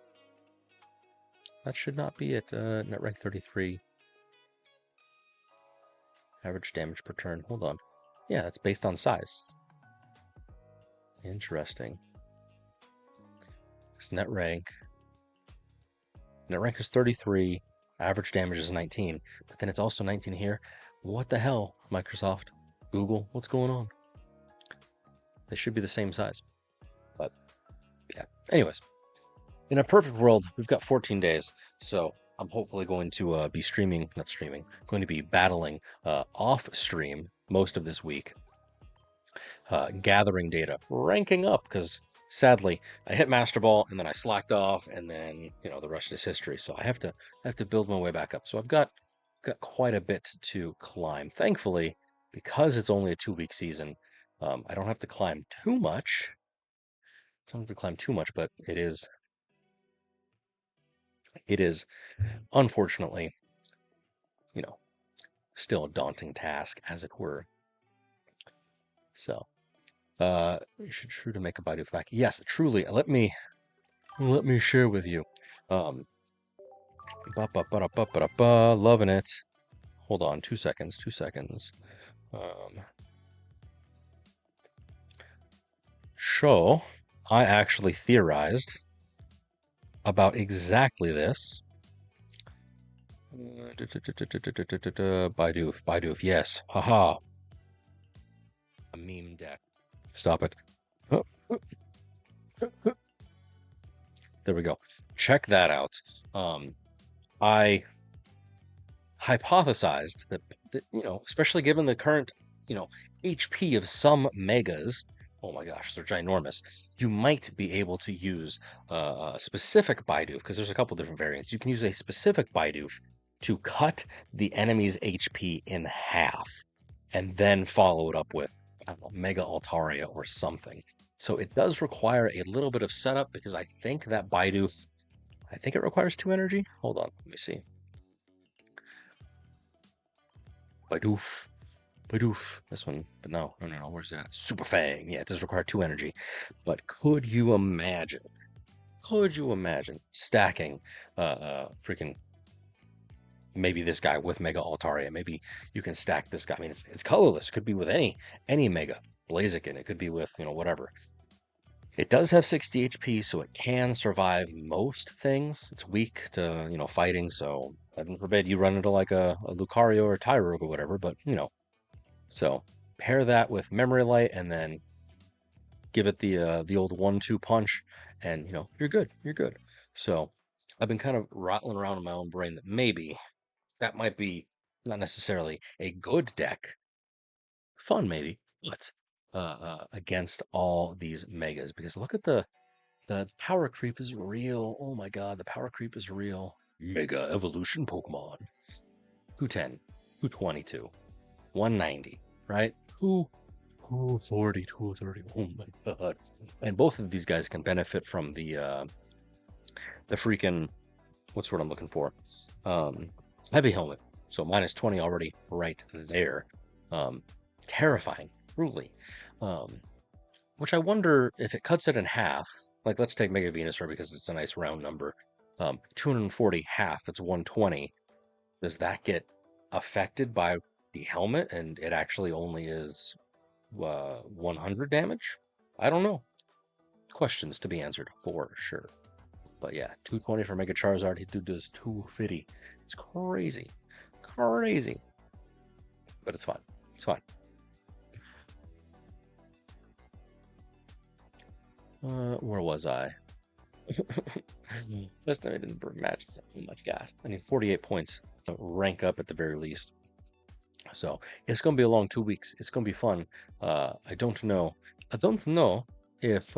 That should not be it. Net rank 33. Average damage per turn. Hold on. Yeah, that's based on size. Interesting. It's net rank. Net rank is 33. Average damage is 19. But then it's also 19 here. What the hell, Microsoft? Google? What's going on? They should be the same size. But, yeah. Anyways. In a perfect world, we've got 14 days. So I'm hopefully going to be going to be battling off stream most of this week. Gathering data, ranking up, because sadly I hit Master Ball and then I slacked off, and then the rest is history. So I have to build my way back up. So I've got quite a bit to climb. Thankfully, because it's only a 2-week season, I don't have to climb too much. But it is unfortunately, still a daunting task, as it were. So. You should true to make a Baidu back. Yes, truly. Let me share with you. Loving it. Hold on, 2 seconds. 2 seconds. So, I actually theorized about exactly this. Baidu, yes. Haha. A meme deck. Stop it. There we go. Check that out. I hypothesized that, especially given the current, HP of some megas, oh my gosh, they're ginormous, you might be able to use a specific Baidu, because there's a couple different variants. You can use a specific Baidu to cut the enemy's HP in half, and then follow it up with, I don't know, Mega Altaria or something. So it does require a little bit of setup, because I think that Baidu, it requires 2 energy. Hold on, let me see. Baidu. This one, but no, where's that? Super Fang. Yeah, it does require 2 energy. But could you imagine stacking freaking maybe this guy with Mega Altaria. Maybe you can stack this guy. I mean, it's colorless. It could be with any Mega Blaziken. It could be with whatever. It does have 60 HP, so it can survive most things. It's weak to fighting, so heaven forbid you run into like a Lucario or Tyrogue or whatever. But so pair that with Memory Light and then give it the old 1-2 punch, and you're good. You're good. So I've been kind of rattling around in my own brain that maybe that might be not necessarily a good deck, fun maybe, but against all these megas, because look at the power creep is real. Oh my god, the power creep is real. Mega evolution Pokemon. 210, 222, 190, right? 240, 230. Oh my god. And both of these guys can benefit from the freaking, what's what I'm looking for? Um, heavy helmet. So minus 20 already right there. Um, terrifying, truly. Um, which I wonder if it cuts it in half. Like, let's take Mega Venusaur because it's a nice round number. 240 half, that's 120. Does that get affected by the helmet and it actually only is 100 damage? I don't know. Questions to be answered for sure. But yeah, 220 for Mega Charizard. He does 250. It's crazy. Crazy. But it's fine. It's fine. Where was I? Last time I didn't burn matches. Oh my god. I need 48 points to rank up at the very least. So it's gonna be a long 2 weeks. It's gonna be fun. I don't know. I don't know if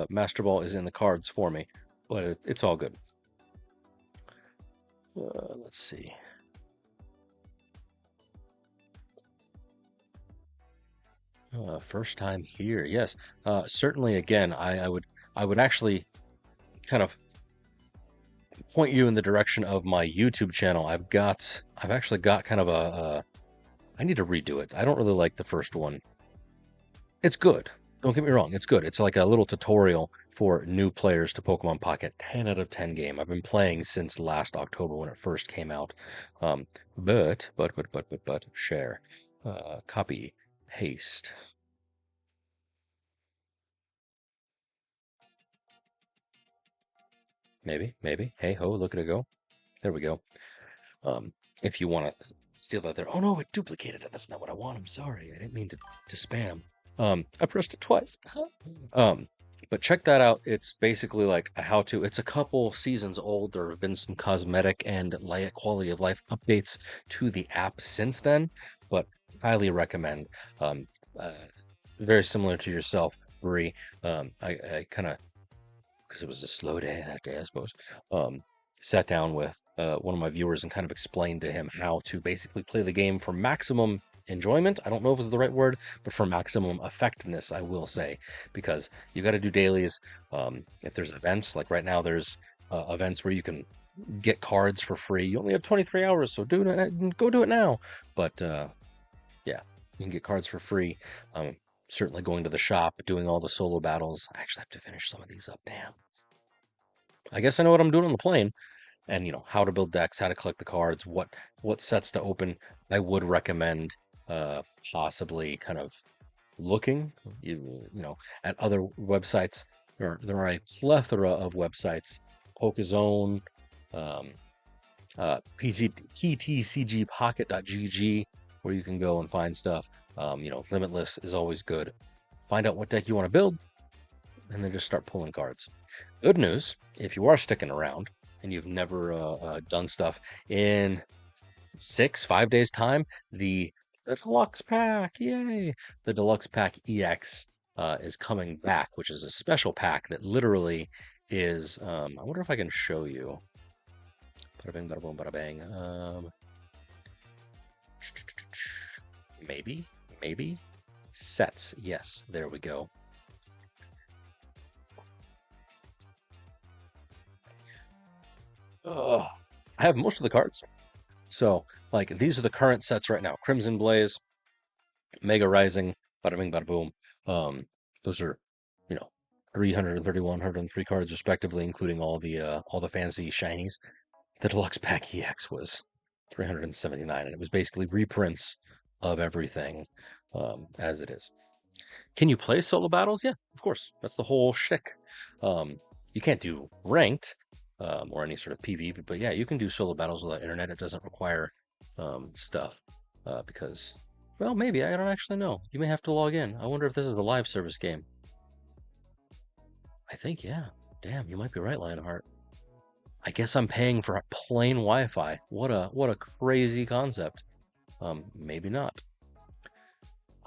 Master Ball is in the cards for me, but it's all good. Let's see. First time here. Yes. Certainly. Again, I would actually kind of point you in the direction of my YouTube channel. I've actually got kind of I need to redo it. I don't really like the first one. It's good. Don't get me wrong, it's good. It's like a little tutorial for new players to Pokemon Pocket. 10 out of 10 game. I've been playing since last October when it first came out. But share, copy, paste. Maybe. Hey ho, look at it go. There we go. If you want to steal that there. Oh no, it duplicated it. That's not what I want. I'm sorry. I didn't mean to spam. I pressed it twice. um, but check that out. It's basically like a how-to. It's a couple seasons old. There have been some cosmetic and quality of life updates to the app since then, but highly recommend. Um, uh, very similar to yourself, Bree. I kind of, because it was a slow day that day, I suppose. Sat down with one of my viewers and kind of explained to him how to basically play the game for maximum enjoyment. I don't know if it's the right word, but for maximum effectiveness, I will say, because you got to do dailies. If there's events, like right now, there's events where you can get cards for free. You only have 23 hours, so go do it now. But yeah, you can get cards for free. Certainly going to the shop, doing all the solo battles. I actually have to finish some of these up. Damn. I guess I know what I'm doing on the plane, and how to build decks, how to collect the cards, what sets to open. I would recommend possibly kind of looking at other websites. There are a plethora of websites, Pokezone, um, PTCGpocket.gg, where you can go and find stuff. Limitless is always good. Find out what deck you want to build, and then just start pulling cards. Good news, if you are sticking around and you've never done stuff in 5 days time, the deluxe pack, yay! The deluxe pack EX is coming back, which is a special pack that literally is. I wonder if I can show you. Bada bing, bada boom, bada bang. Maybe sets. Yes, there we go. I have most of the cards. So, like, these are the current sets right now. Crimson Blaze, Mega Rising, bada bing, bada boom. Those are, 331, 103 cards respectively, including all the fancy shinies. The deluxe pack EX was 379, and it was basically reprints of everything as it is. Can you play solo battles? Yeah, of course. That's the whole shtick. You can't do ranked or any sort of PvP, but yeah, you can do solo battles without internet. It doesn't require stuff because, well, maybe I don't actually know. You may have to log in. I wonder if this is a live service game. I think yeah. Damn, you might be right, Lionheart. I guess I'm paying for plain Wi-Fi. What a crazy concept. Maybe not.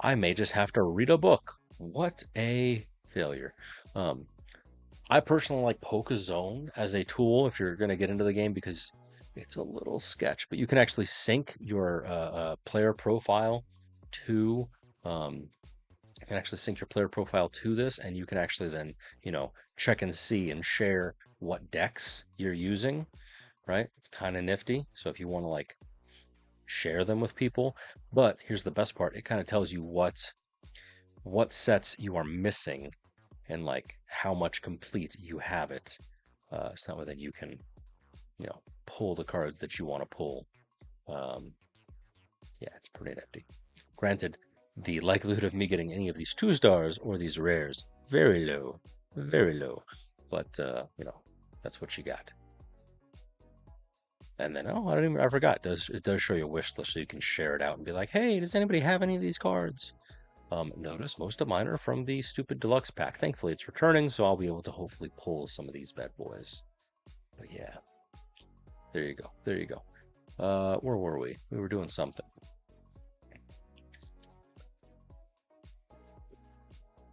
I may just have to read a book. What a failure. I personally like PokeZone as a tool if you're going to get into the game because it's a little sketch, but you can actually sync your player profile to you can actually sync your player profile to this, and you can actually then check and see and share what decks you're using. Right? It's kind of nifty. So if you want to like share them with people, but here's the best part: it kind of tells you what sets you are missing and like how much complete you have it. So that way then you can, pull the cards that you want to pull. Yeah, it's pretty nifty. Granted, the likelihood of me getting any of these 2 stars or these rares, very low, very low. But, that's what you got. And then, I forgot. It does show you a wish list so you can share it out and be like, hey, does anybody have any of these cards? Notice most of mine are from the stupid deluxe pack. Thankfully, it's returning, so I'll be able to hopefully pull some of these bad boys. But yeah, there you go. There you go. Where were we? We were doing something.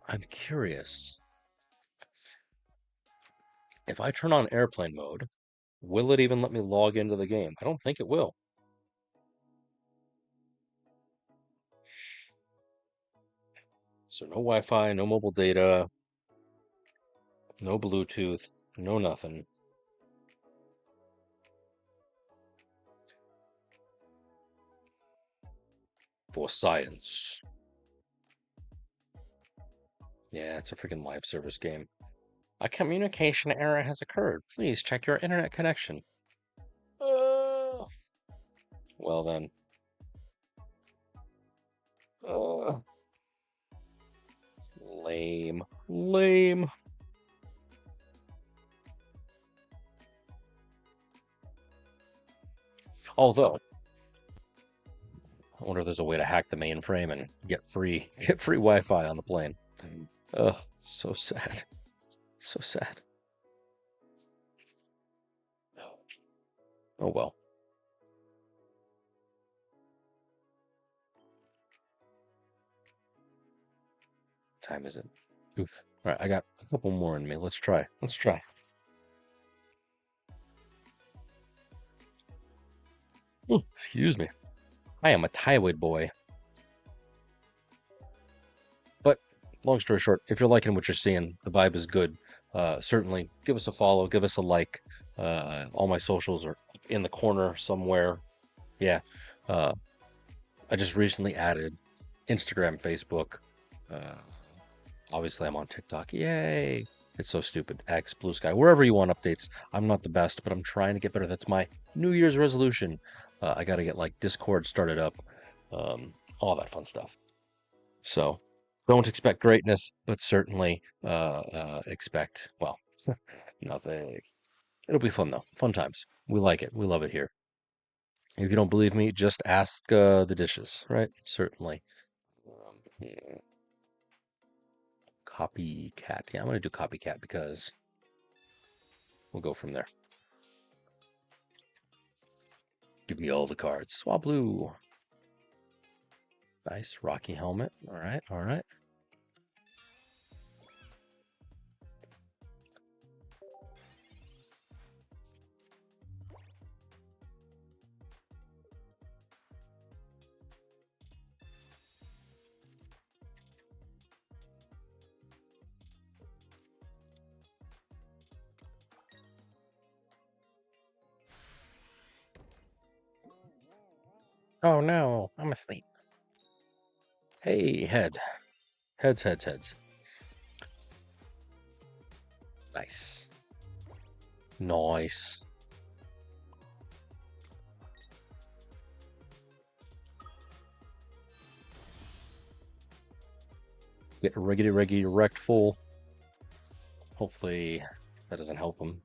I'm curious. If I turn on airplane mode, will it even let me log into the game? I don't think it will. So no Wi-Fi, no mobile data, no Bluetooth, no nothing. For science. Yeah, it's a freaking live service game. A communication error has occurred. Please check your internet connection. Well then. Lame. Lame. Although, I wonder if there's a way to hack the mainframe and get free Wi-Fi on the plane. Ugh, so sad. So sad. Oh well. Time is it? Oof. All right, I got a couple more in me. Let's try. Let's try. Ooh, excuse me. I am a thyroid boy. But long story short, if you're liking what you're seeing, the vibe is good. Certainly give us a follow, give us a like. All my socials are in the corner somewhere. Yeah. Uh, I just recently added Instagram, Facebook. Uh, Obviously, I'm on TikTok. Yay! It's so stupid. X, Blue Sky, wherever you want updates. I'm not the best, but I'm trying to get better. That's my New Year's resolution. I got to get like Discord started up, all that fun stuff. So don't expect greatness, but certainly expect, well, nothing. It'll be fun though. Fun times. We like it. We love it here. If you don't believe me, just ask the dishes, right? Certainly. Copycat. Yeah, I'm going to do copycat because we'll go from there. Give me all the cards. Swablu. Nice. Rocky helmet. All right. All right. Oh no, I'm asleep. Hey, head. Heads, heads, heads. Nice. Nice. get reggy wrecked full. Hopefully that doesn't help him.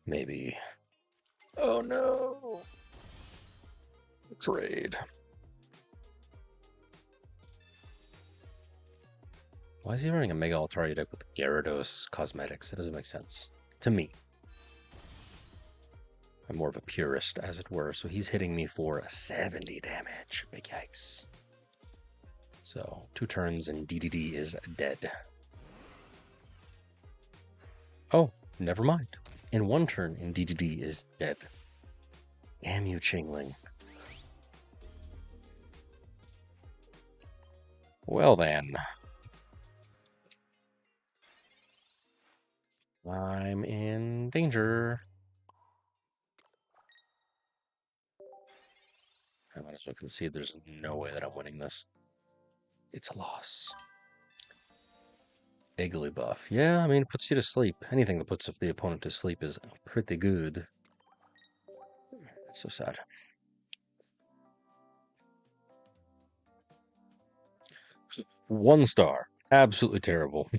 Maybe. Oh no! Trade. Why is he running a Mega Altaria deck with Gyarados Cosmetics? It doesn't make sense. To me. I'm more of a purist, as it were, so he's hitting me for 70 damage. Big yikes. So, 2 turns and DDD is dead. Oh, never mind. In 1 turn, and DDD is dead. Damn you, Chingling. Well then. I'm in danger. I might as well concede there's no way that I'm winning this. It's a loss. Eggly buff. Yeah, I mean, it puts you to sleep. Anything that puts the opponent to sleep is pretty good. It's so sad. One star. Absolutely terrible.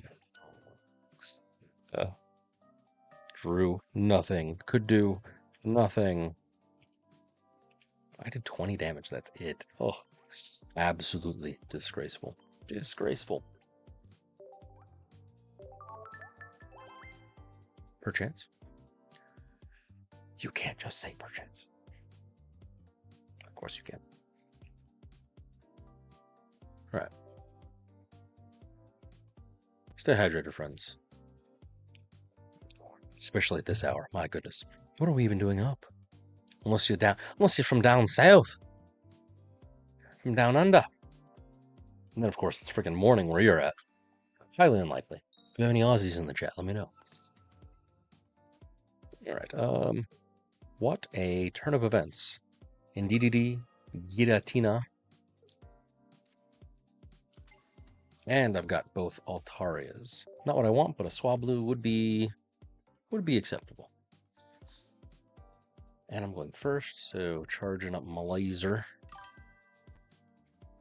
Drew nothing. Could do nothing. I did 20 damage. That's it. Oh, absolutely disgraceful. Disgraceful. Perchance? You can't just say perchance. Of course you can. All right. Stay hydrated, friends. Especially at this hour. My goodness. What are we even doing up? Unless you're from down south. From down under. And then, of course, it's freaking morning where you're at. Highly unlikely. If you have any Aussies in the chat, let me know. All right. What a turn of events. In DDD, Giratina. And I've got both Altarias. Not what I want, but a Swablu would be acceptable. And I'm going first, so charging up my laser.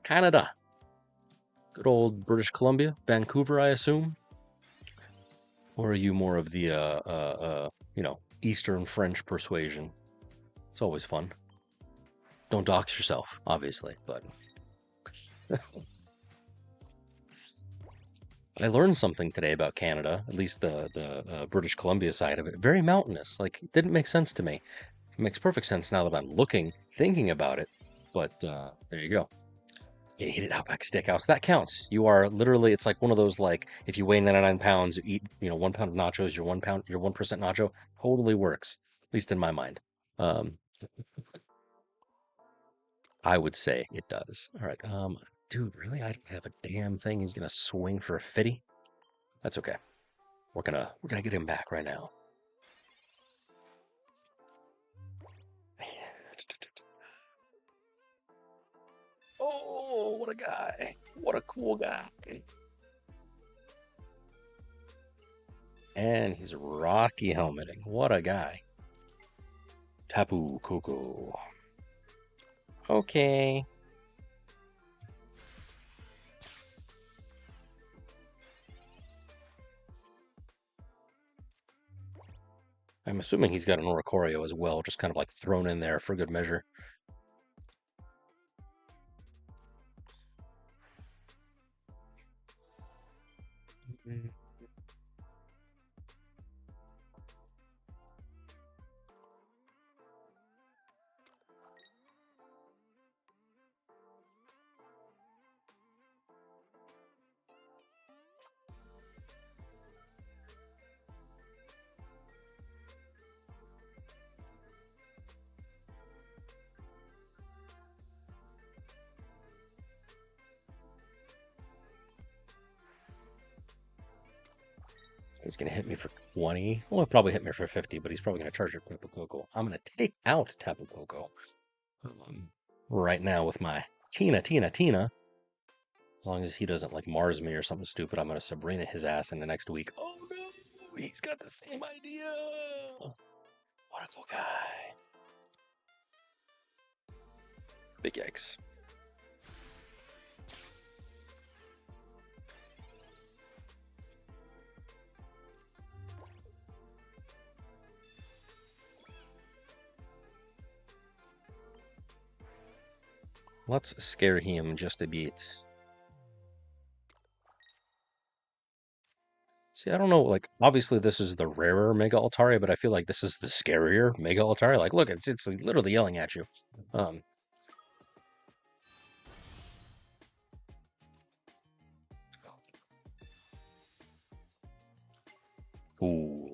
Canada. Good old British Columbia. Vancouver, I assume. Or are you more of the, Eastern French persuasion? It's always fun. Don't dox yourself, obviously, but... I learned something today about Canada, at least the British Columbia side of it. Very mountainous. Like, it didn't make sense to me. It makes perfect sense now that I'm thinking about it. But there you go. You hit it Outback Steakhouse. That counts. You are literally, it's like one of those, like, if you weigh 99 pounds, you eat, 1 pound of nachos, you're 1%, you're 1% nacho. Totally works, at least in my mind. I would say it does. All right. Dude, really? I don't have a damn thing. He's gonna swing for a 50. That's okay. We're gonna get him back right now. Oh, what a guy. What a cool guy. And he's Rocky helmeting. What a guy. Tapu Koko. Okay. I'm assuming he's got an Oricorio as well, just kind of like thrown in there for good measure. He's going to hit me for 20. Well, he'll probably hit me for 50, but he's probably going to charge at Tapu Koko. I'm going to take out Tapu Koko right now with my Tina. As long as he doesn't like Mars me or something stupid, I'm gonna Sabrina his ass in the next week. Oh no, he's got the same idea. What a cool guy. Big yikes. Let's scare him just a bit. See, I don't know, like, obviously this is the rarer Mega Altari, but I feel like this is the scarier Mega Altari. Like, look, it's literally yelling at you. Ooh.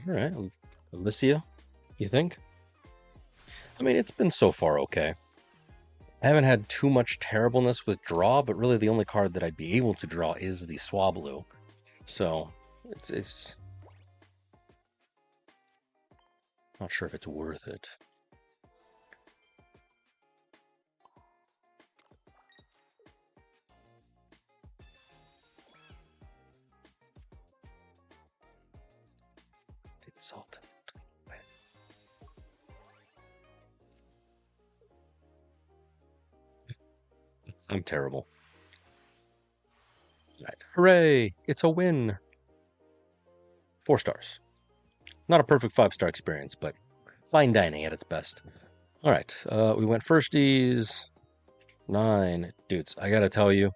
All right, Alicia, you think? I mean, it's been so far okay. I haven't had too much terribleness with draw, but really the only card that I'd be able to draw is the Swablu. So it's not sure if it's worth it. Salt. I'm terrible. Right. Hooray! It's a win. 4 stars. Not a perfect 5-star experience, but fine dining at its best. All right. We went firsties. 9 dudes. I gotta tell you,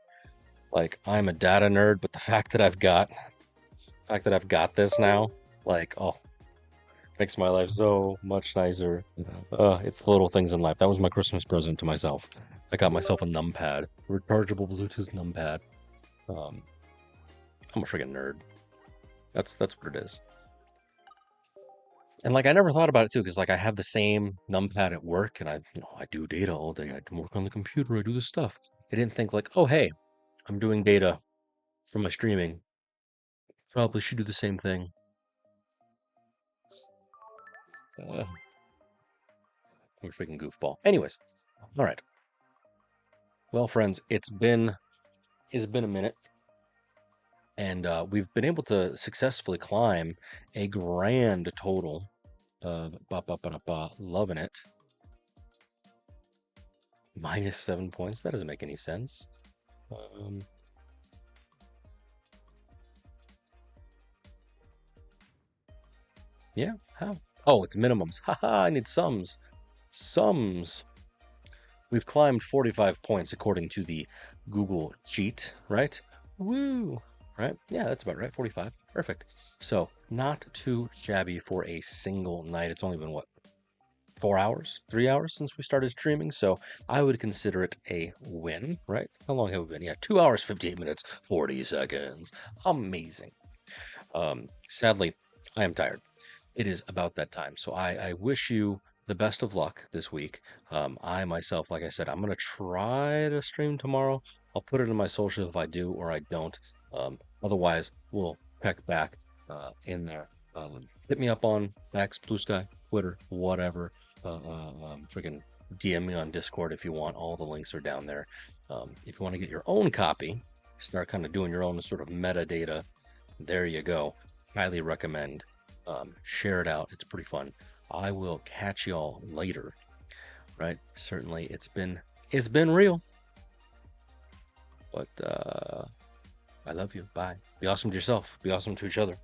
like, I'm a data nerd, but the fact that I've got this now, like, oh, makes my life so much nicer. It's the little things in life. That was my Christmas present to myself. I got myself a numpad, rechargeable Bluetooth numpad. I'm a freaking nerd. That's what it is. And like I never thought about it too, because like I have the same numpad at work, and I do data all day. I work on the computer. I do this stuff. I didn't think like, oh hey, I'm doing data for my streaming. Probably should do the same thing. I'm a freaking goofball. Anyways, all right. Well, friends, it's been a minute, and we've been able to successfully climb a grand total of loving it. -7 points. That doesn't make any sense. Yeah, how? Oh, it's minimums. Haha, I need sums. Sums. We've climbed 45 points according to the Google Cheat, right? Woo! Right? Yeah, that's about right. 45. Perfect. So, not too shabby for a single night. It's only been, what, 4 hours? 3 hours since we started streaming? So, I would consider it a win, right? How long have we been? Yeah, 2 hours, 58 minutes, 40 seconds. Amazing. Sadly, I am tired. It is about that time. So I wish you the best of luck this week. I myself, like I said, I'm going to try to stream tomorrow. I'll put it in my socials if I do or I don't. Otherwise, we'll check back in there. Hit me up on X, Blue Sky, Twitter, whatever. Freaking DM me on Discord if you want. All the links are down there. If you want to get your own copy, start kind of doing your own sort of metadata, there you go. Highly recommend. Share it out. It's pretty fun. I will catch y'all later. Right? Certainly, it's been real. But I love you. Bye. Be awesome to yourself. Be awesome to each other.